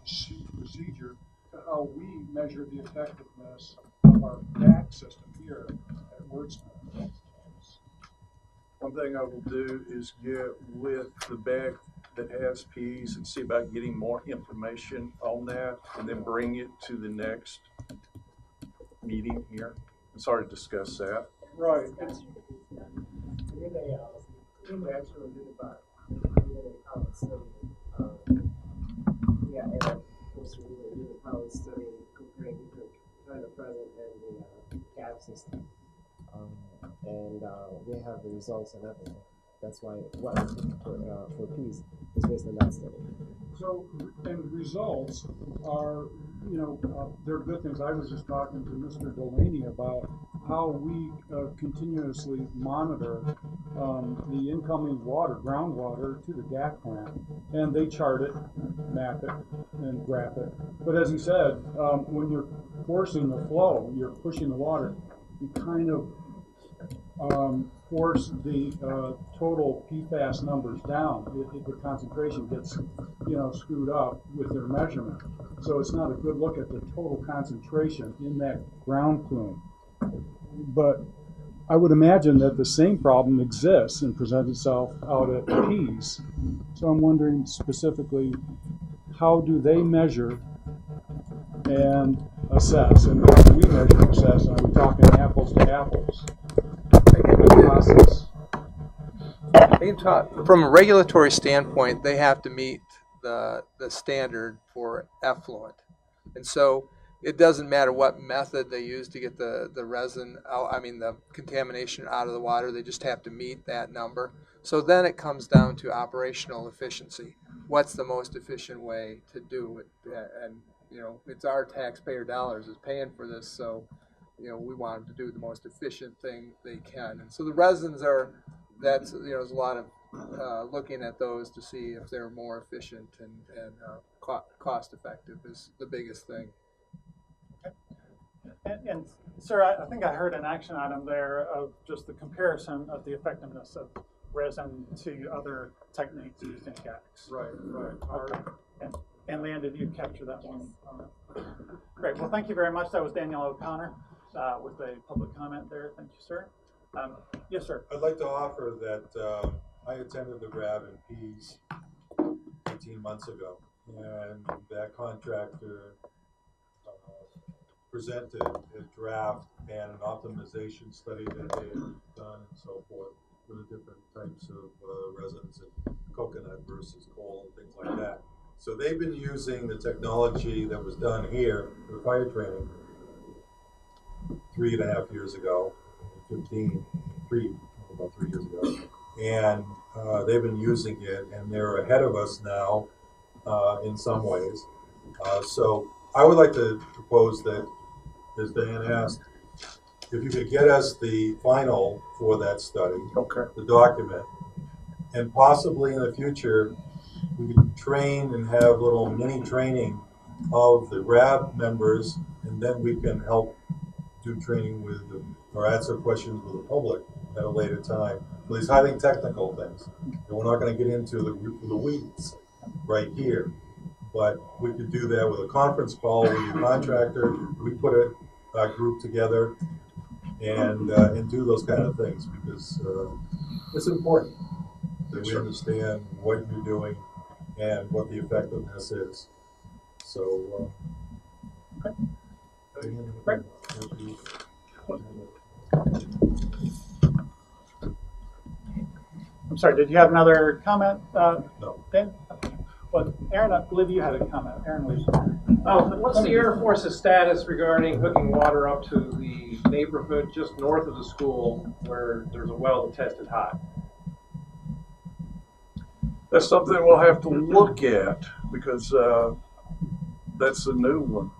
procedure to how we measure the effectiveness of our back system here at Wurtsmith. One thing I will do is get with the bag that has peas and see about getting more information on that and then bring it to the next meeting here and start to discuss that. Right. Yeah, and of course we did a pilot study comparing different kind of present and the gap system. And we have the results and everything. That's why what for peace is based on that study. So, and results are, you know, they're good things. I was just talking to Mr. Delaney about how we continuously monitor the incoming water, groundwater, to the GAC plant, and they chart it, map it, and graph it. But as he said, when you're forcing the flow, you're pushing the water, you kind of force the total PFAS numbers down. The concentration gets, you know, screwed up with their measurement. So it's not a good look at the total concentration in that ground plume. But I would imagine that the same problem exists and presents itself out at Pease. So I'm wondering specifically, how do they measure and assess, and how do we measure and assess? And are we talking apples to apples? Process. From a regulatory standpoint, they have to meet the standard for effluent. And so it doesn't matter what method they use to get the resin out, the contamination out of the water, they just have to meet that number. So then it comes down to operational efficiency. What's the most efficient way to do it? And, you know, it's our taxpayer dollars is paying for this, so, you know, we want them to do the most efficient thing they can. And so the resins there's a lot of looking at those to see if they're more efficient and cost effective is the biggest thing. And sir, I think I heard an action item there of just the comparison of the effectiveness of resin to other techniques used in GACs. Right. Okay. And Leanne, did you capture that one? Great. Well, thank you very much. That was Daniel O'Connor with a public comment there. Thank you, sir. Yes, sir. I'd like to offer that I attended the RAB in Pease 18 months ago, and that contractor presented a draft and an optimization study that they had done and so forth for the different types of resins and coconut versus coal and things like that. So they've been using the technology that was done here for the fire training 3.5 years ago, about 3 years ago. And they've been using it, and they're ahead of us now in some ways. So I would like to propose that, as Dan asked, if you could get us the final for that study, the document, and possibly in the future, we could train and have little mini training of the RAB members, and then we can help do training with or answer questions with the public at a later time. So these highly technical things. And we're not going to get into the weeds right here, but we could do that with a conference call with your contractor. We put a group together and do those kind of things because it's important. that we understand what you're doing and what the effectiveness is. So, Great. I'm sorry, did you have another comment, no. Dan? Well, Aaron, I believe you had a comment. Aaron was. What's the Air Force's status regarding hooking water up to the neighborhood just north of the school where there's a well that tested hot? That's something we'll have to look at because that's a new one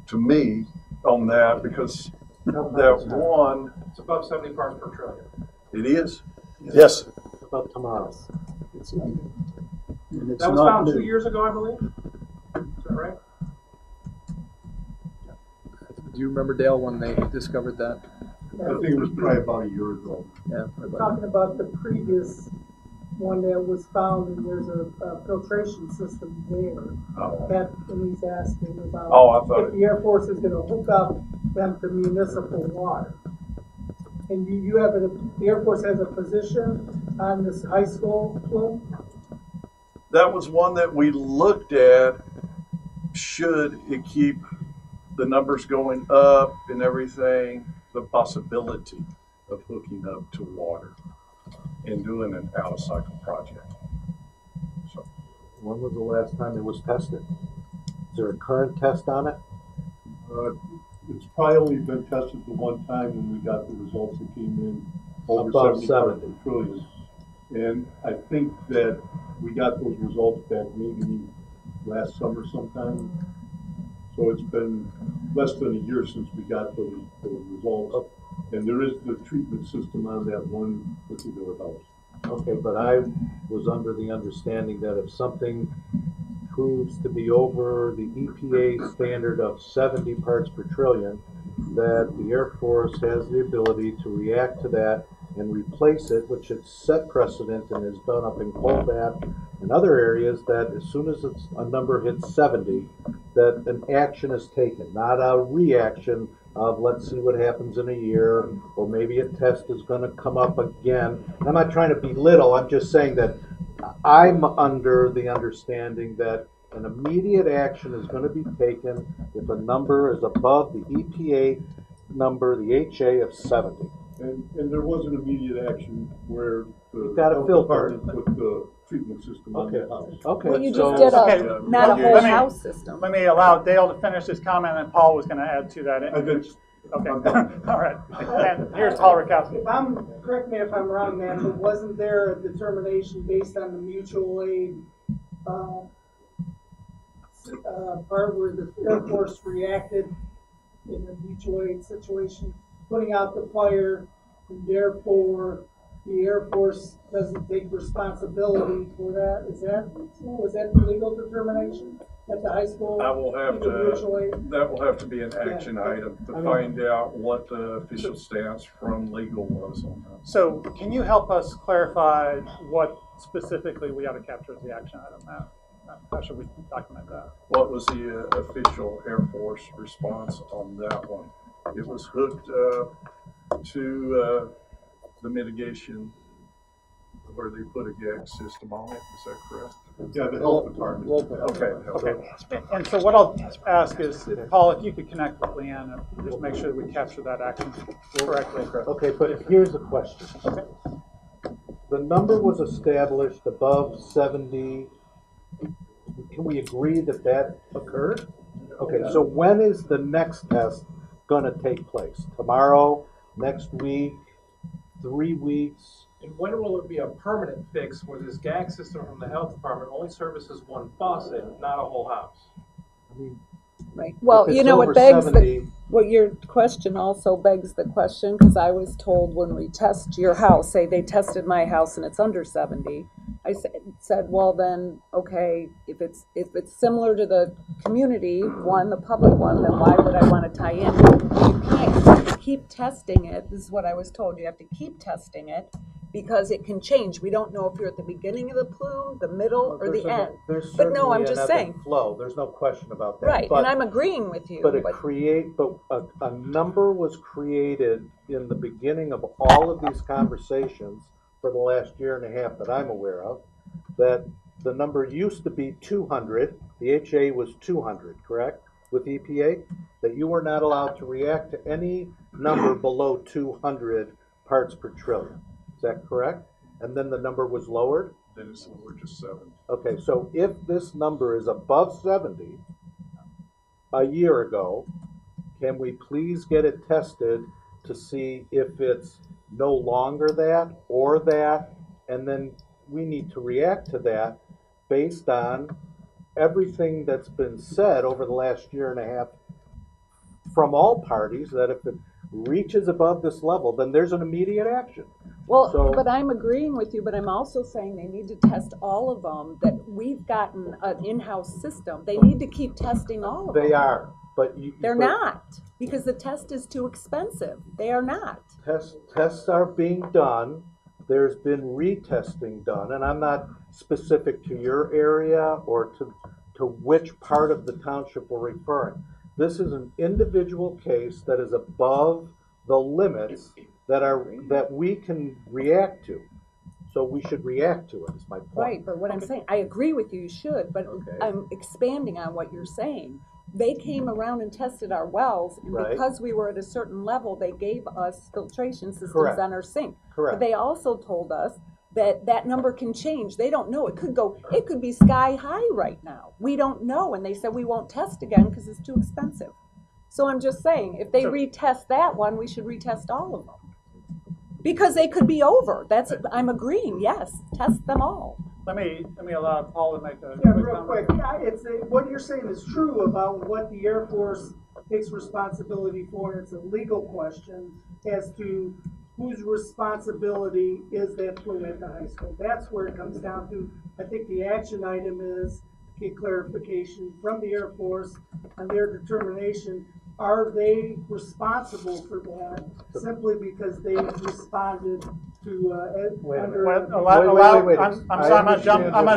to me on that because that one. It's above 70 parts per trillion. It is? Yes. About tomorrow. That was found 2 years ago, I believe. Is that right? Do you remember, Dale, when they discovered that? I think it was probably about a year ago. Yeah. We're talking about the previous one that was found, and there's a filtration system there. That, and he's asking about if the Air Force is going to hook up them to municipal water. And you have the Air Force has a position on this high school plume? That was one that we looked at. Should it keep the numbers going up and everything, the possibility of hooking up to water and doing an out-of-cycle project. So, when was the last time it was tested? Is there a current test on it? It's probably only been tested the one time when we got the results that came in over Above 70 parts per trillion. And I think that we got those results back maybe last summer sometime. So it's been less than a year since we got those results. And there is the treatment system on that one particular house. Okay, but I was under the understanding that if something proves to be over the EPA standard of 70 parts per trillion, that the Air Force has the ability to react to that and replace it, which it's set precedent and is done up in Colbat and other areas, that as soon as a number hits 70, that an action is taken, not a reaction of let's see what happens in a year, or maybe a test is going to come up again. I'm not trying to belittle, I'm just saying that I'm under the understanding that an immediate action is going to be taken if a number is above the EPA number, the HA of 70. And there was an immediate action where the health department put the treatment system on that house. Okay. Well, you just did not a whole house system. Let me allow Dale to finish his comment, and Paul was going to add to that. Okay. All right. And here's Paul Rakowski. Correct me if I'm wrong, man, but wasn't there a determination based on the mutual aid part where the Air Force reacted in the mutual aid situation, putting out the fire, and therefore the Air Force doesn't take responsibility for that? Was that the legal determination at the high school? I will have that will have to be an action item to find out what the official stance from legal was on that. So can you help us clarify what specifically we ought to capture as the action item now? How should we document that? What was the official Air Force response on that one? It was hooked to the mitigation where they put a gag system on it. Is that correct? Yeah, the health department. Okay. And so what I'll ask is, Paul, if you could connect with Leanne and just make sure we capture that action correctly. Okay, but here's the question. Okay. The number was established above 70. Can we agree that that occurred? Okay, so when is the next test going to take place? Tomorrow? Next week? 3 weeks? And when will it be a permanent fix where this gag system from the health department only services one faucet, not a whole house? Right. Well, you know, it begs well, your question also begs the question, because I was told when we test your house, say they tested my house and it's under 70, I said, well then, okay, if it's similar to the community one, the public one, then why would I want to tie in? You can't. You have to keep testing it. This is what I was told. You have to keep testing it because it can change. We don't know if you're at the beginning of the plume, the middle, or the end. But no, I'm just saying. Flow. There's no question about that. Right, and I'm agreeing with you. But a number was created in the beginning of all of these conversations for the last year and a half that I'm aware of, that the number used to be 200, the HA was 200, correct, with EPA? That you were not allowed to react to any number below 200 parts per trillion. Is that correct? And then the number was lowered? Then it's lowered to 70. Okay, so if this number is above 70 a year ago, can we please get it tested to see if it's no longer that or that, and then we need to react to that based on everything that's been said over the last year and a half from all parties, that if it reaches above this level, then there's an immediate action. Well, So- but I'm agreeing with you, but I'm also saying they need to test all of them, that we've gotten an in-house system. They need to keep testing all of them. They are, but They're not, because the test is too expensive. They are not. Tests are being done. There's been retesting done, and I'm not specific to your area or to which part of the township we're referring. This is an individual case that is above the limits that we can react to. So we should react to it, is my point. Right, but what I'm saying, I agree with you, you should, but I'm expanding on what you're saying. They came around and tested our wells, and Right. because we were at a certain level, they gave us filtration systems Correct. on our sink. Correct. But they also told us that that number can change. They don't know. It could be sky high right now. We don't know, and they said we won't test again because it's too expensive. So I'm just saying, if they retest that one, we should retest all of them. Because they could be over. I'm agreeing, yes, test them all. Let me allow Paul to make a Yeah, quick real comment. quick, what you're saying is true about what the Air Force takes responsibility for, and it's a legal question as to whose responsibility is that plume at the high school. That's where it comes down to. I think the action item is to get clarification from the Air Force on their determination. Are they responsible for that simply because they responded to under? I'm sorry, I'm gonna jump in, and I'm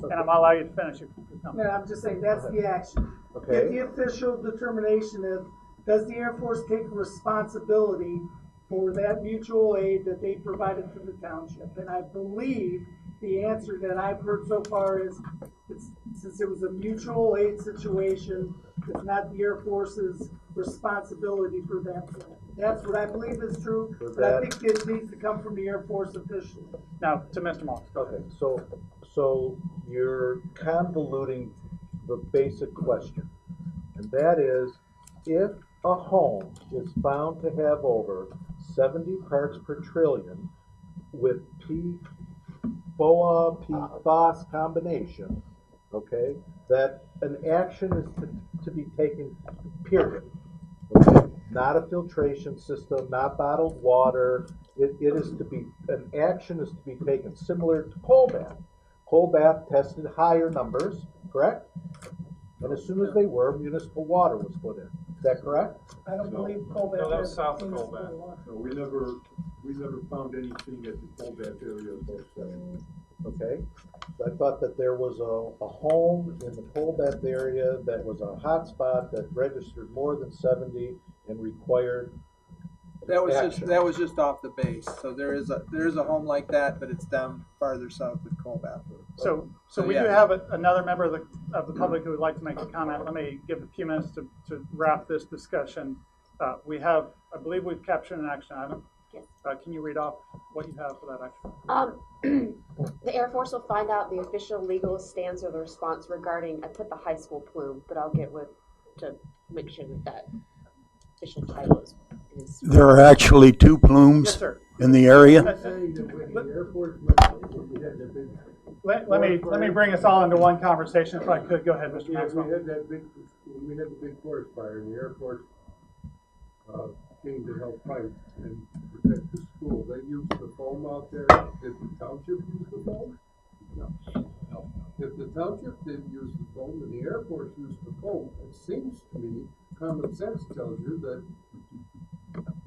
gonna allow you to finish your comment. No, I'm just saying that's the action. Okay. Get the official determination of, does the Air Force take responsibility for that mutual aid that they provided to the township? And I believe the answer that I've heard so far is, since it was a mutual aid situation, it's not the Air Force's responsibility for that. That's what I believe is true, but I think this needs to come from the Air Force officially. Now, to Mr. Moss. Okay, so you're convoluting the basic question, and that is, if a home is found to have over 70 parts per trillion with PFOA-PFOS combination, okay, that an action is to be taken, period. Okay? Not a filtration system, not bottled water. It is to be, an action is to be taken similar to coal bath. Coal bath tested higher numbers, correct? And as soon as they were, municipal water was put in. Is that correct? I don't believe Colbath. No, that was south of municipal Colbath. water. No, we never found anything at the Colbath area above 70. Okay, so I thought that there was a home in the Colbath area that was a hot spot that registered more than 70 and required That was action. just off the base. So there is a home like that, but it's down farther south of Colbath. So we do have another member of the public who would like to make a comment. Let me give a few minutes to wrap this discussion. I believe we've captured an action item. Yes. Can you read off what you have for that action? The Air Force will find out the official legal stance or the response regarding, I put the high school plume, but I'll get to make sure that official title is. There are actually two plumes in the area. Let me bring us all into one conversation if I could. Go ahead, Mr. Maxwell. We had the big forest fire, and the Air Force came to help fight and protect the school. They used the foam out there. Did the township use the foam? No. If the township didn't use the foam and the Air Force used the foam, it seems to me common sense tells you that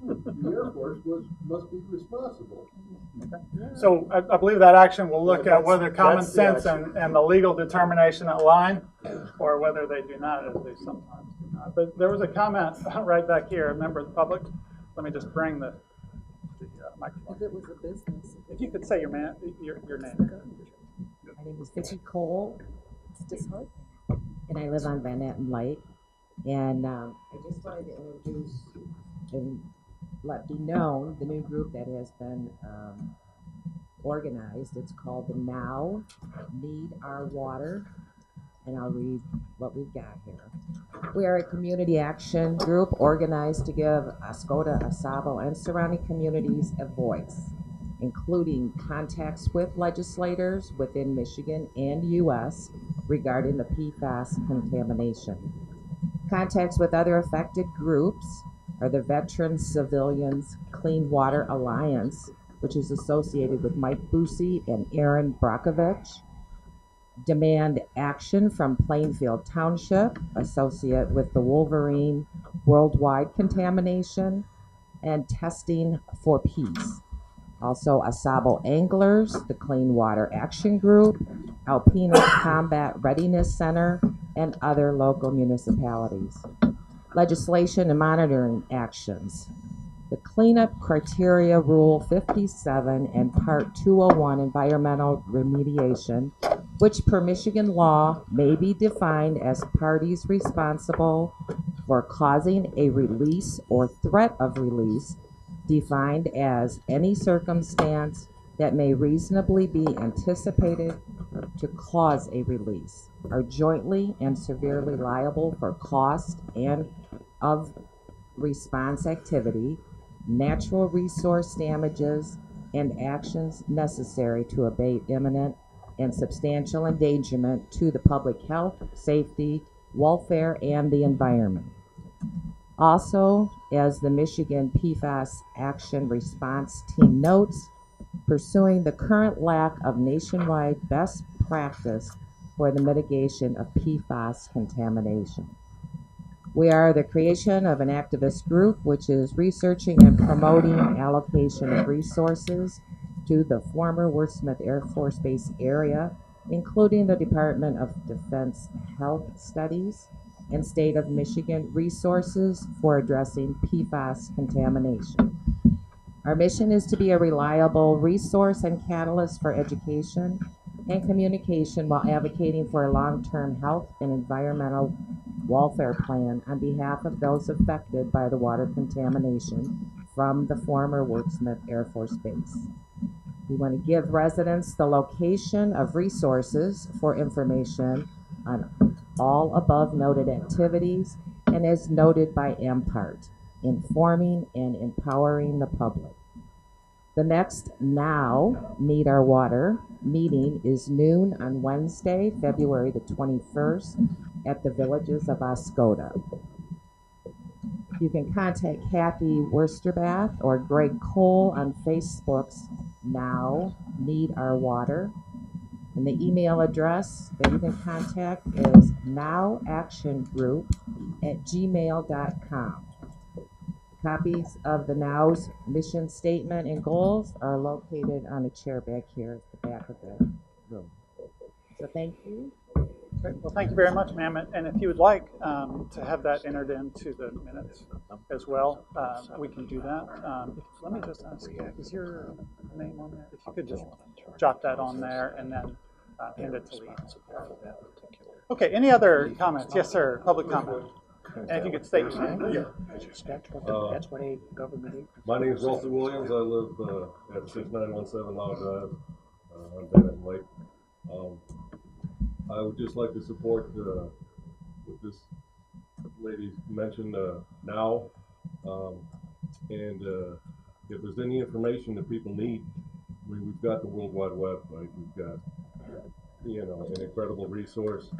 the Air Force must be responsible. So I believe that action will look at whether common that's the sense action. and the legal determination align, or whether they do not, as they sometimes do not. But there was a comment right back here, a member of the public. Let me just bring the microphone. If it was a business. If you could say your name. My name is Vicki Cole. It's disheartening. And I live on Van Etten Lake. And I just wanted to introduce and let be known the new group that has been organized. It's called the Now Need Our Water. And I'll read what we've got here. We are a community action group organized to give Oscoda, Osabo, and surrounding communities a voice, including contacts with legislators within Michigan and U.S. regarding the PFAS contamination. Contacts with other affected groups are the Veterans Civilians Clean Water Alliance, which is associated with Mike Busey and Aaron Brockovich. Demand action from Plainfield Township, associate with the Wolverine Worldwide Contamination, and Testing for Peace. Also, Osabo Anglers, the Clean Water Action Group, Alpena Combat Readiness Center, and other local municipalities. Legislation and monitoring actions. The Cleanup Criteria Rule 57 and Part 201 Environmental Remediation, which per Michigan law may be defined as parties responsible for causing a release or threat of release, defined as any circumstance that may reasonably be anticipated to cause a release, are jointly and severely liable for cost and of response activity, natural resource damages, and actions necessary to abate imminent and substantial endangerment to the public health, safety, welfare, and the environment. Also, as the Michigan PFAS Action Response Team notes, pursuing the current lack of nationwide best practice for the mitigation of PFAS contamination. We are the creation of an activist group which is researching and promoting allocation of resources to the former Wurtsmith Air Force Base area, including the Department of Defense Health Studies and State of Michigan resources for addressing PFAS contamination. Our mission is to be a reliable resource and catalyst for education and communication while advocating for a long-term health and environmental welfare plan on behalf of those affected by the water contamination from the former Wurtsmith Air Force Base. We want to give residents the location of resources for information on all above noted activities and as noted by MPART, informing and empowering the public. The next Now Need Our Water meeting is noon on Wednesday, February the 21st at the Villages of Oscoda. You can contact Kathy Worsterbath or Greg Cole on Facebook's Now Need Our Water. And the email address that you can contact is nowactiongroup@gmail.com. Copies of the Now's mission statement and goals are located on a chair back here at the back of the room. So thank you. Great. Well, thank you very much, ma'am. And if you would like to have that entered into the minutes as well, we can do that. Let me just ask, is your name on there? If you could just jot that on there and then hand it to Lee. Okay, any other comments? Yes, sir, public comment. And if you could state your name. That's what a government. My name is Russell Williams. I live at 6917 Law Drive on Van Etten Lake. I would just like to support what this lady mentioned now. And if there's any information that people need, we've got the World Wide Web, right? We've got, an incredible resource.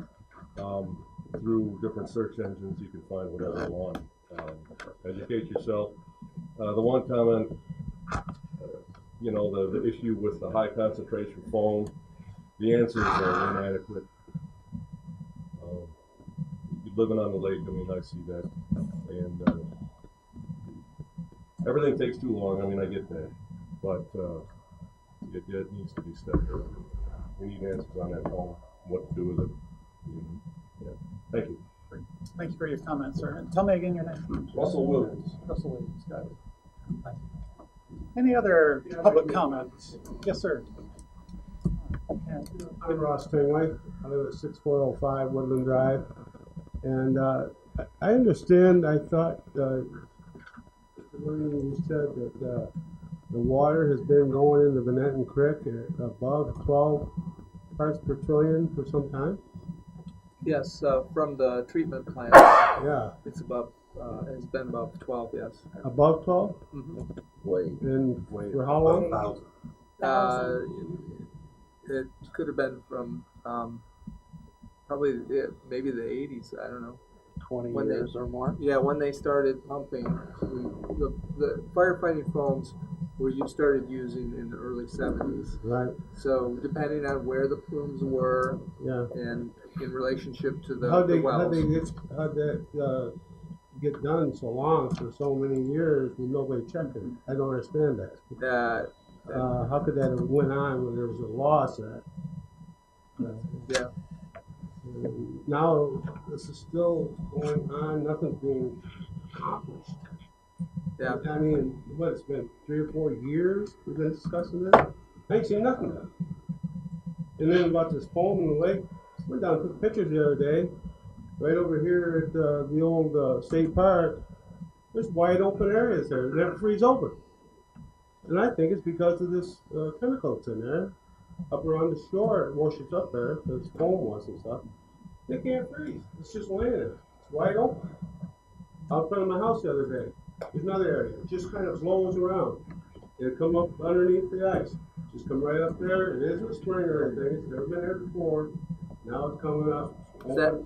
Through different search engines, you can find whatever you want. Educate yourself. The one comment, the issue with the high concentration foam, the answers are inadequate. Living on the lake, I see that. And everything takes too long. I get that. But it needs to be stepped up. We need answers on that foam, what to do with it. Yeah. Thank you. Thank you for your comment, sir. And tell me again your name. Russell Williams. Russell Williams, got it. Any other public comments? Yes, sir. I'm Ross Tingway. I live at 6405 Woodland Drive. And I understand, I thought, you said that the water has been going into Vanetton Creek at above 12 parts per trillion for some time. Yes, from the treatment plant. Yeah. It's above, it's been above 12, yes. Above 12? Mm-hmm. Wait. And for how long? It could have been from probably maybe the 80s, I don't know. 20 years or more? Yeah, when they started pumping, the firefighting foams you started using in the early 70s. Right. So depending on where the plumes were, yeah, and in relationship to the, how'd the wells. how'd that get done so long for so many years with nobody checking? I don't understand that. How could that have went on when there was a law set? Yeah. Now this is still going on. Nothing's being accomplished. Yeah. I mean, what, it's been 3 or 4 years we've been discussing this? I ain't seen nothing done. And then about this foam in the lake, went down and took pictures the other day. Right over here at the old state park, there's wide open areas there. It never freeze over. And I think it's because of this chemical that's in there. Up around the shore, it washes up there, because foam was and stuff. They can't freeze. It's just laying there. It's wide open. Out in front of my house the other day, there's another area. It just kind of blows around. It'll come up underneath the ice. Just come right up there. It isn't a spring or anything. It's never been there before. Now it's coming up.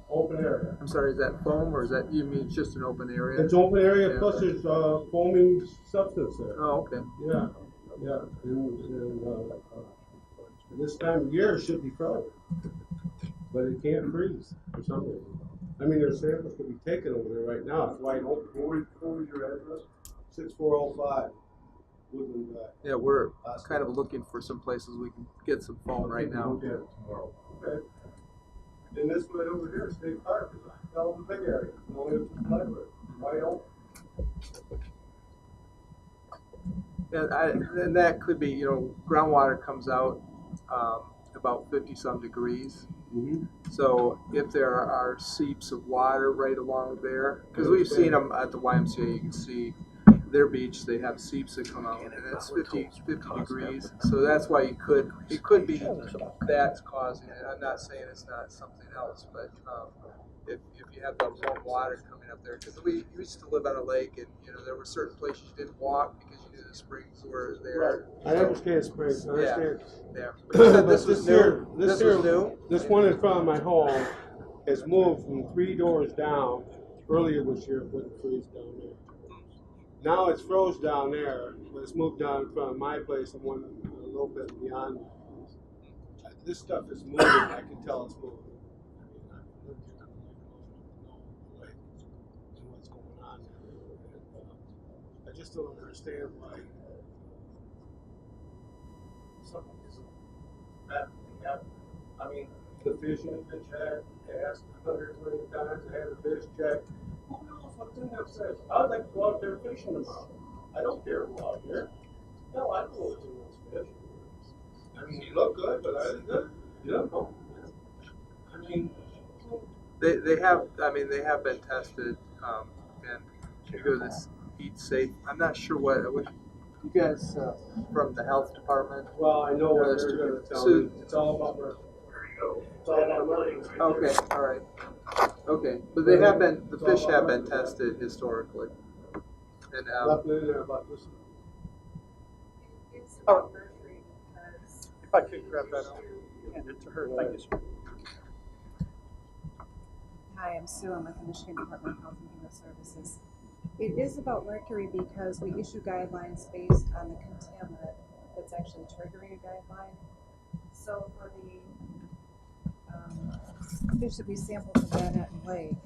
Open area. I'm sorry, is that foam or is that, you mean it's just an open area? It's open area, yeah. plus there's foaming substance there. Oh, okay. Yeah, yeah. And this time of year it should be frozen, but it can't freeze for some reason. I mean, there's samples could be taken over there right now. It's wide open. What was your address? 6405 Woodland Drive. Yeah, we're kind of looking for some places we can get some foam right now. We'll get it tomorrow. Okay. And this right over here, State Park, is a hell of a big area. Only it's a library. Wide open. And that could be, groundwater comes out about 50-some degrees. Mm-hmm. So if there are seeps of water right along there, because we've seen them at the YMCA, you can see their beach, they have seeps that come out, and it's 50 degrees. So that's why it could be that's causing it. I'm not saying it's not something else, but if you have the warm water coming up there, because we used to live on a lake, and there were certain places you didn't walk because you knew the springs were there. Right. I understand springs. I understand. Yeah. But you said this was new. This was new. This one in front of my home has moved from 3 doors down. Earlier this year, it wouldn't freeze down there. Now it's froze down there, but it's moved down in front of my place and one a little bit beyond. This stuff is moving. I can tell it's moving. What's going on there. I just don't understand why something isn't rapidly happening. I mean, the fishing has been checked, asked 120 times. I had the fish checked. Who knows what's in that fish? I'd like to go out there fishing tomorrow. I don't care who out here. Hell, I know what's in those fish. I mean, they look good, but are they good? You don't know. I mean, they have been tested, and you go to this Eat Safe. I'm not sure what you guys from the health department. Well, I know what they're going to tell me. It's all about mercury. It's all about mercury. Okay, all right. Okay, but they have been, the fish have been tested historically. And nothing in there about this. It's about mercury because if I could grab that, I'll hand it to her. Thank you, sir. Hi, I'm Sue. I'm with the Michigan Department of Health and Human Services. It is about mercury because we issue guidelines based on the contaminant that's actually triggering a guideline. So for the fish that we sampled from Vanetton Lake,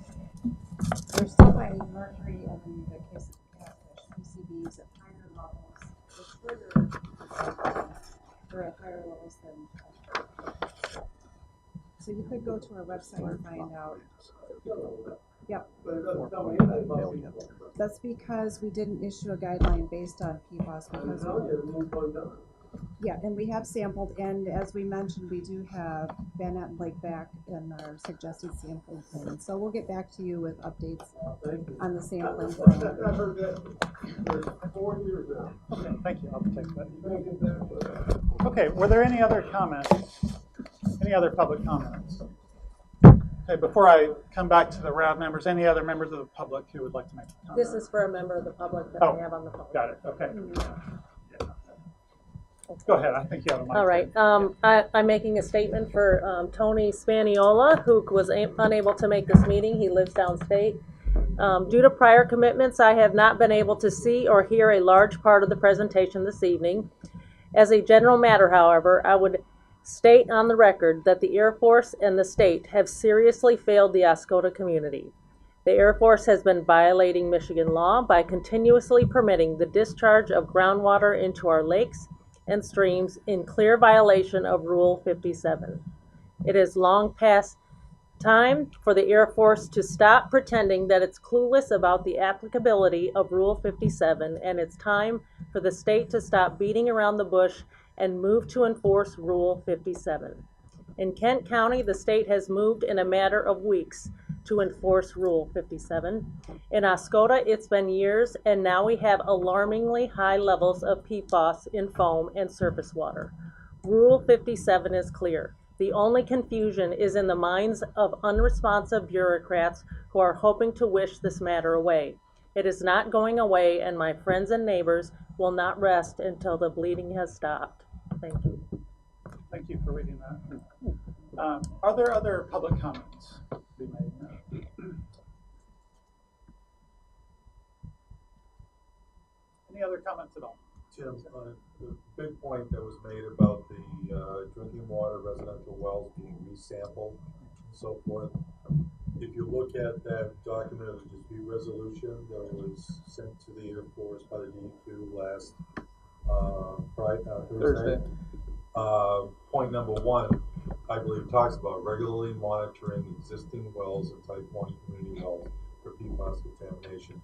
they're still finding mercury, and in the case of catfish, PCBs at higher levels. The trigger are at higher levels than. So you could go to our website and find out. Yep. But it doesn't tell me anything about That's because we didn't issue a guideline based on PFAS because yeah, and we have sampled, and as we mentioned, we do have Van Etten Lake back in our suggested sampling plan. So we'll get back to you with updates on the sampling plan. I've heard that for 4 years now. Okay, thank you. I'll take that. Okay, were there any other comments? Any other public comments? Okay, before I come back to the RAB members, any other members of the public who would like to make a comment? This is for a member of the public that we have on the phone. Got it. Okay. Go ahead. I think you have a mic. All right. I'm making a statement for Tony Spaniola, who was unable to make this meeting. He lives downstate. Due to prior commitments, I have not been able to see or hear a large part of the presentation this evening. As a general matter, however, I would state on the record that the Air Force and the state have seriously failed the Oscoda community. The Air Force has been violating Michigan law by continuously permitting the discharge of groundwater into our lakes and streams in clear violation of Rule 57. It is long past time for the Air Force to stop pretending that it's clueless about the applicability of Rule 57, and it's time for the state to stop beating around the bush and move to enforce Rule 57. In Kent County, the state has moved in a matter of weeks to enforce Rule 57. In Oscoda, it's been years, and now we have alarmingly high levels of PFAS in foam and surface water. Rule 57 is clear. The only confusion is in the minds of unresponsive bureaucrats who are hoping to wish this matter away. It is not going away, and my friends and neighbors will not rest until the bleeding has stopped. Thank you. Thank you for reading that. Are there other public comments to be made? Any other comments at all? Tim, the big point that was made about the drinking water, residential wells being resampled and so forth. If you look at that document of the dispute resolution that was sent to the Air Force by the DEQ last Thursday. Point number 1, I believe, talks about regularly monitoring existing wells and type 1 community wells for PFAS contamination.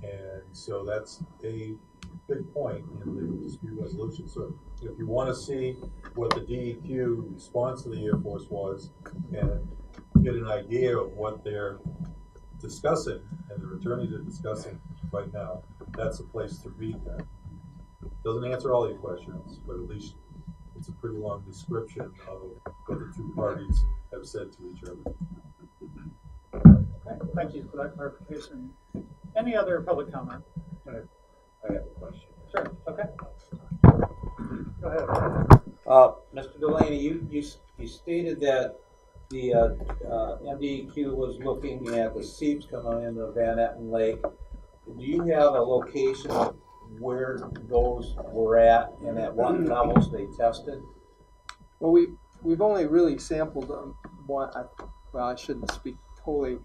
And so that's a big point in the dispute resolution. So if you want to see what the DEQ response to the Air Force was and get an idea of what they're discussing and their attorneys are discussing right now, that's a place to read that. Doesn't answer all your questions, but at least it's a pretty long description of what the two parties have said to each other. Okay, thank you for that clarification. Any other public comment? I have a question. Sure, okay. Go ahead. Mr. Delaney, you stated that the MDEQ was looking at the seeps coming into Van Etten Lake. Do you have a location of where those were at and at what levels they tested? Well, we've only really sampled one. Well, I shouldn't speak totally.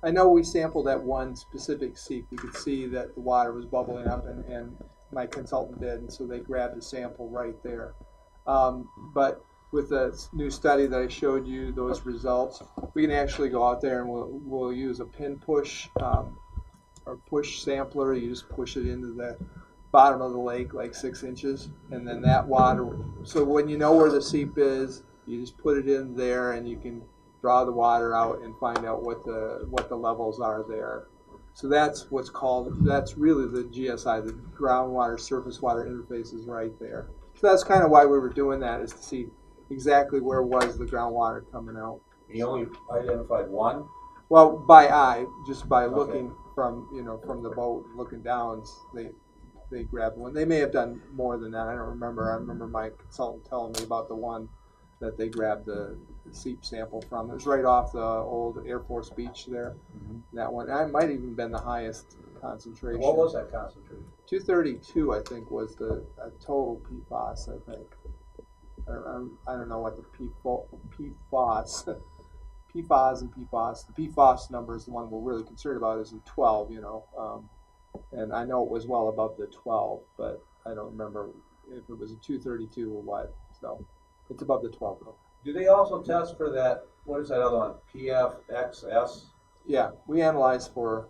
I know we sampled at one specific seep. We could see that the water was bubbling up, and my consultant did, and so they grabbed a sample right there. But with the new study that I showed you, those results, we can actually go out there and we'll use a pin push or push sampler. You just push it into the bottom of the lake like 6 inches, and then that water, so when you know where the seep is, you just put it in there and you can draw the water out and find out what the levels are there. So that's what's called, that's really the GSI, the groundwater surface water interface is right there. So that's kind of why we were doing that, is to see exactly where was the groundwater coming out. You only identified one? Well, by eye, just by looking from, from the boat, looking down, they grabbed one. They may have done more than that. I don't remember. I remember my consultant telling me about the one that they grabbed the seep sample from. It was right off the old Air Force beach there. That one. That might have even been the highest concentration. What was that concentration? 232, I think, was the total PFAS, I think. I don't know what the PFAS, PFAS and PFAS. The PFAS number is the one we're really concerned about, is the 12, and I know it was well above the 12, but I don't remember if it was a 232 or what. So it's above the 12 though. Do they also test for that, what is that other one, PFXS? Yeah, we analyze for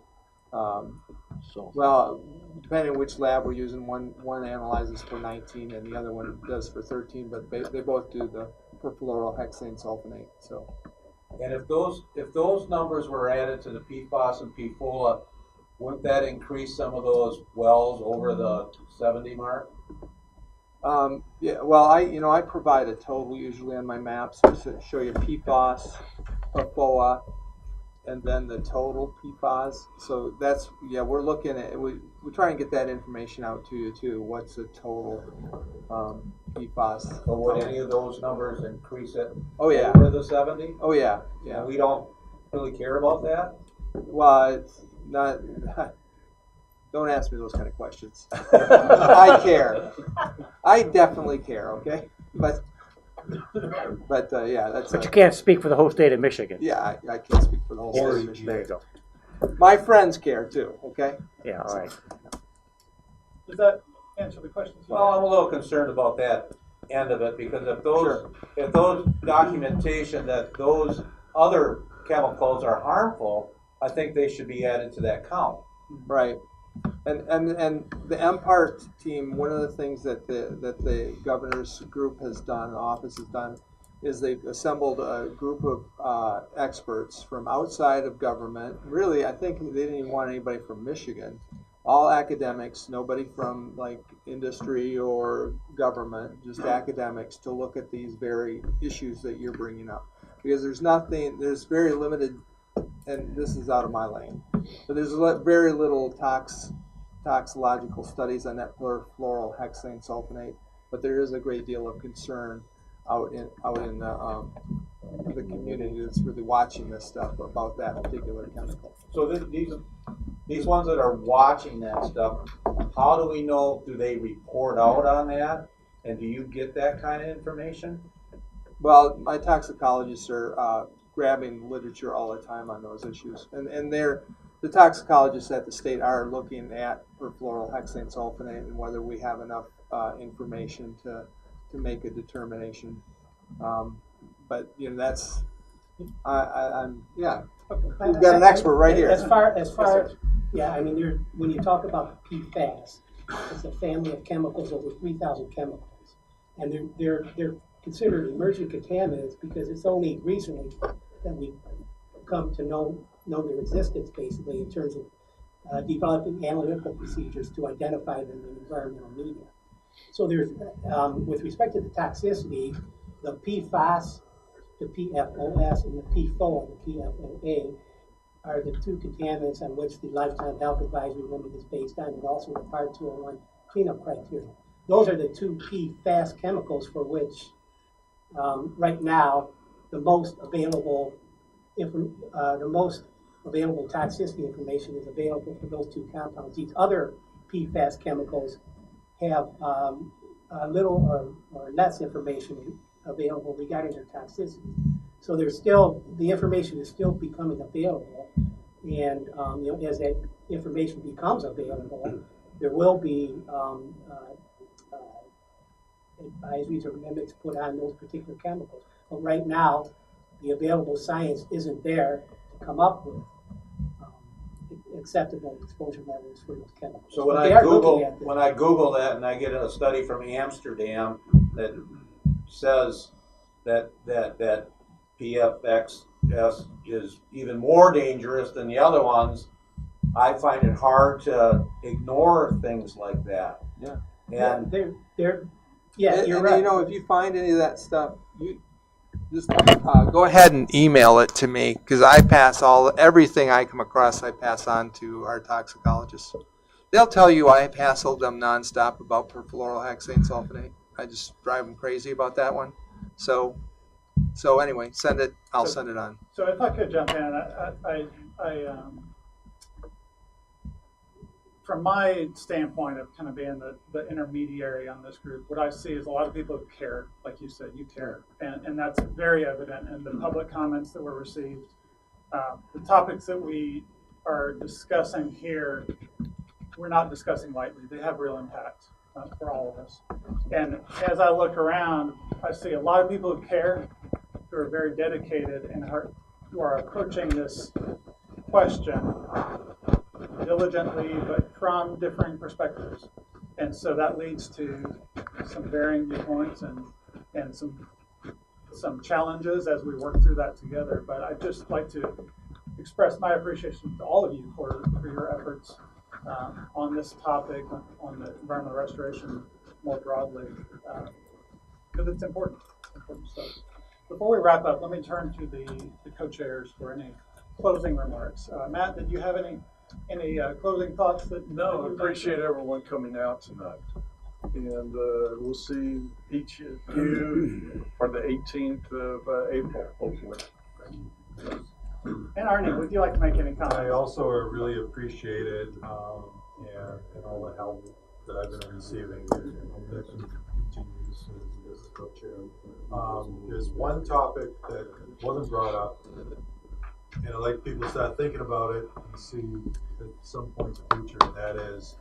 Well, depending on which lab we're using, one analyzes for 19 and the other one does for 13, but they both do the perfluorohexane sulfonate. So, and if those numbers were added to the PFAS and PFOA, wouldn't that increase some of those wells over the 70 mark? Yeah. Well, I provide a total usually on my maps to show you PFAS, PFOA, and then the total PFAS. So that's, yeah, we're looking at, we try and get that information out to you too. What's the total PFAS? But would any of those numbers increase it? Oh yeah. Over the 70? Oh yeah, yeah. And we don't really care about that? Well, it's not, don't ask me those kind of questions. I care. I definitely care, okay? But yeah, that's. But you can't speak for the whole state of Michigan. Yeah, I can't speak for the whole state of Michigan. There you go. My friends care too, okay? Yeah, all right. Does that answer the question? Well, I'm a little concerned about that end of it, because if those documentation that those other chemicals are harmful, I think they should be added to that count. Right. And the MPART team, one of the things that the governor's group has done, the office has done, is they've assembled a group of experts from outside of government. Really, I think they didn't even want anybody from Michigan. All academics, nobody from like industry or government, just academics, to look at these very issues that you're bringing up. Because there's very limited, and this is out of my lane, but there's very little toxicological studies on that perfluorohexane sulfonate, but there is a great deal of concern out in the community that's really watching this stuff about that particular chemical. So these ones that are watching that stuff, how do we know? Do they report out on that? And do you get that kind of information? Well, my toxicologists are grabbing literature all the time on those issues, and the toxicologists at the state are looking at perfluorohexane sulfonate and whether we have enough information to make a determination. But that's I'm yeah. We've got an expert right here. As far yeah, I mean, when you talk about PFAS, it's a family of chemicals, over 3,000 chemicals, and they're considered emerging contaminants because it's only recently that we've come to know their existence, basically, in terms of developing analytical procedures to identify them in environmental media. So there's, with respect to the toxicity, the PFAS, the PFOS, and the PFOA, the PFOA, are the two contaminants on which the Lifetime Health Advisory Limit is based on, and also the Part 201 cleanup criteria. Those are the two PFAS chemicals for which, right now, the most available toxicity information is available for those two compounds. These other PFAS chemicals have little or less information available regarding their toxicity. So the information is still becoming available, and as that information becomes available, there will be advisories or limits put on those particular chemicals. But right now, the available science isn't there to come up with acceptable exposure levels for those chemicals. So when I Google that and I get a study from Amsterdam that says that PFXS is even more dangerous than the other ones, I find it hard to ignore things like that. Yeah. And you're right. If you find any of that stuff, you just go ahead and email it to me, because I pass everything I come across, I pass on to our toxicologists. They'll tell you I hassle them nonstop about perfluorohexane sulfonate. I just drive them crazy about that one. So anyway, send it. I'll send it on. So if I could jump in, I from my standpoint of kind of being the intermediary on this group, what I see is a lot of people who care, like you said, you care, and that's very evident in the public comments that were received. The topics that we are discussing here, we're not discussing lightly. They have real impact for all of us. And as I look around, I see a lot of people who care, who are very dedicated, and who are approaching this question diligently, but from differing perspectives. And so that leads to some varying viewpoints and some challenges as we work through that together. But I'd just like to express my appreciation to all of you for your efforts on this topic, on the environmental restoration more broadly, because it's important stuff. Before we wrap up, let me turn to the co-chairs for any closing remarks. Matt, did you have any closing thoughts? No, I appreciate everyone coming out tonight. And we'll see each of you for the 18th of April, hopefully. And Arnie, would you like to make any comments? I also really appreciate it and all the help that I've been receiving. And hope that continues as co-chair. There's one topic that wasn't brought up, and I'd like people to start thinking about it and see at some point in the future, and that is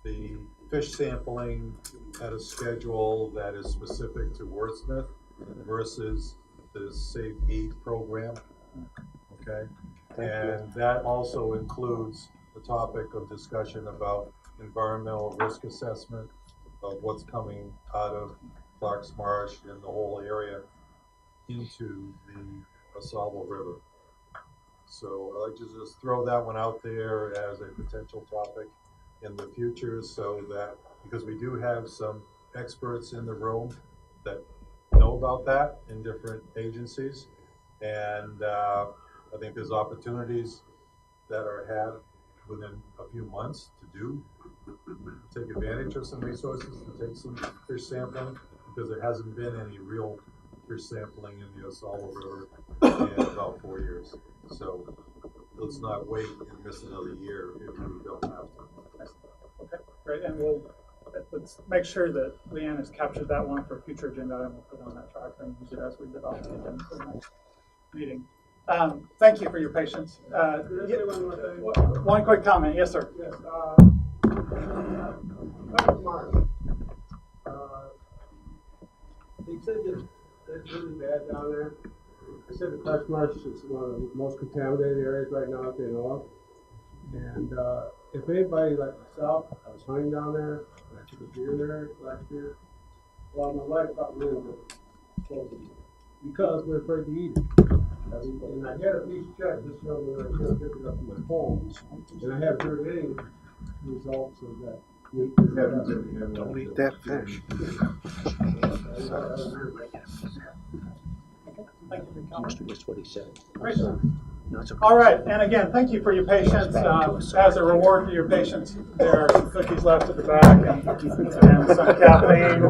the fish sampling at a schedule that is specific to Wurtsmith versus the Safe Eat program. Okay, and that also includes the topic of discussion about environmental risk assessment of what's coming out of Clark's Marsh and the whole area into the Oscoda River. So I'd like to just throw that one out there as a potential topic in the future, so that, because we do have some experts in the room that know about that in different agencies, and I think there's opportunities that are had within a few months to take advantage of some resources, to take some fish sampling, because there hasn't been any real fish sampling in the Oscoda River in about 4 years. So let's not wait and miss another year if we don't have to. Okay, great, and let's make sure that Leanne has captured that one for a future agenda item. We'll put on that tracker and use it as we develop the agenda for the next meeting. Thank you for your patience. One quick comment, yes, sir. Yes, Mark. They said that it's really bad down there. They said the Clark's Marsh is one of the most contaminated areas right now that they know of. And if anybody like myself, I was hunting down there, I took a deer there last year. Well, my wife got rid of it because we're afraid to eat it. And I had a piece check this show when I just picked it up in my phone, and I haven't heard any results of that. Don't eat that fish. Thank you for your comment. Just what he said. Great. All right, and again, thank you for your patience. As a reward for your patience, there are some cookies left at the back and some caffeine.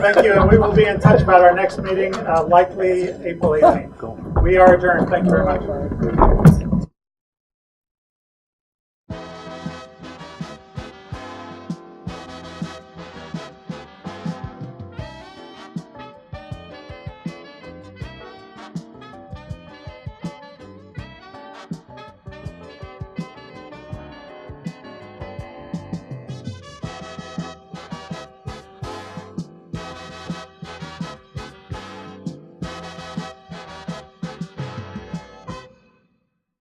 Thank you, and we will be in touch about our next meeting, likely April 18th. We are adjourned. Thank you very much.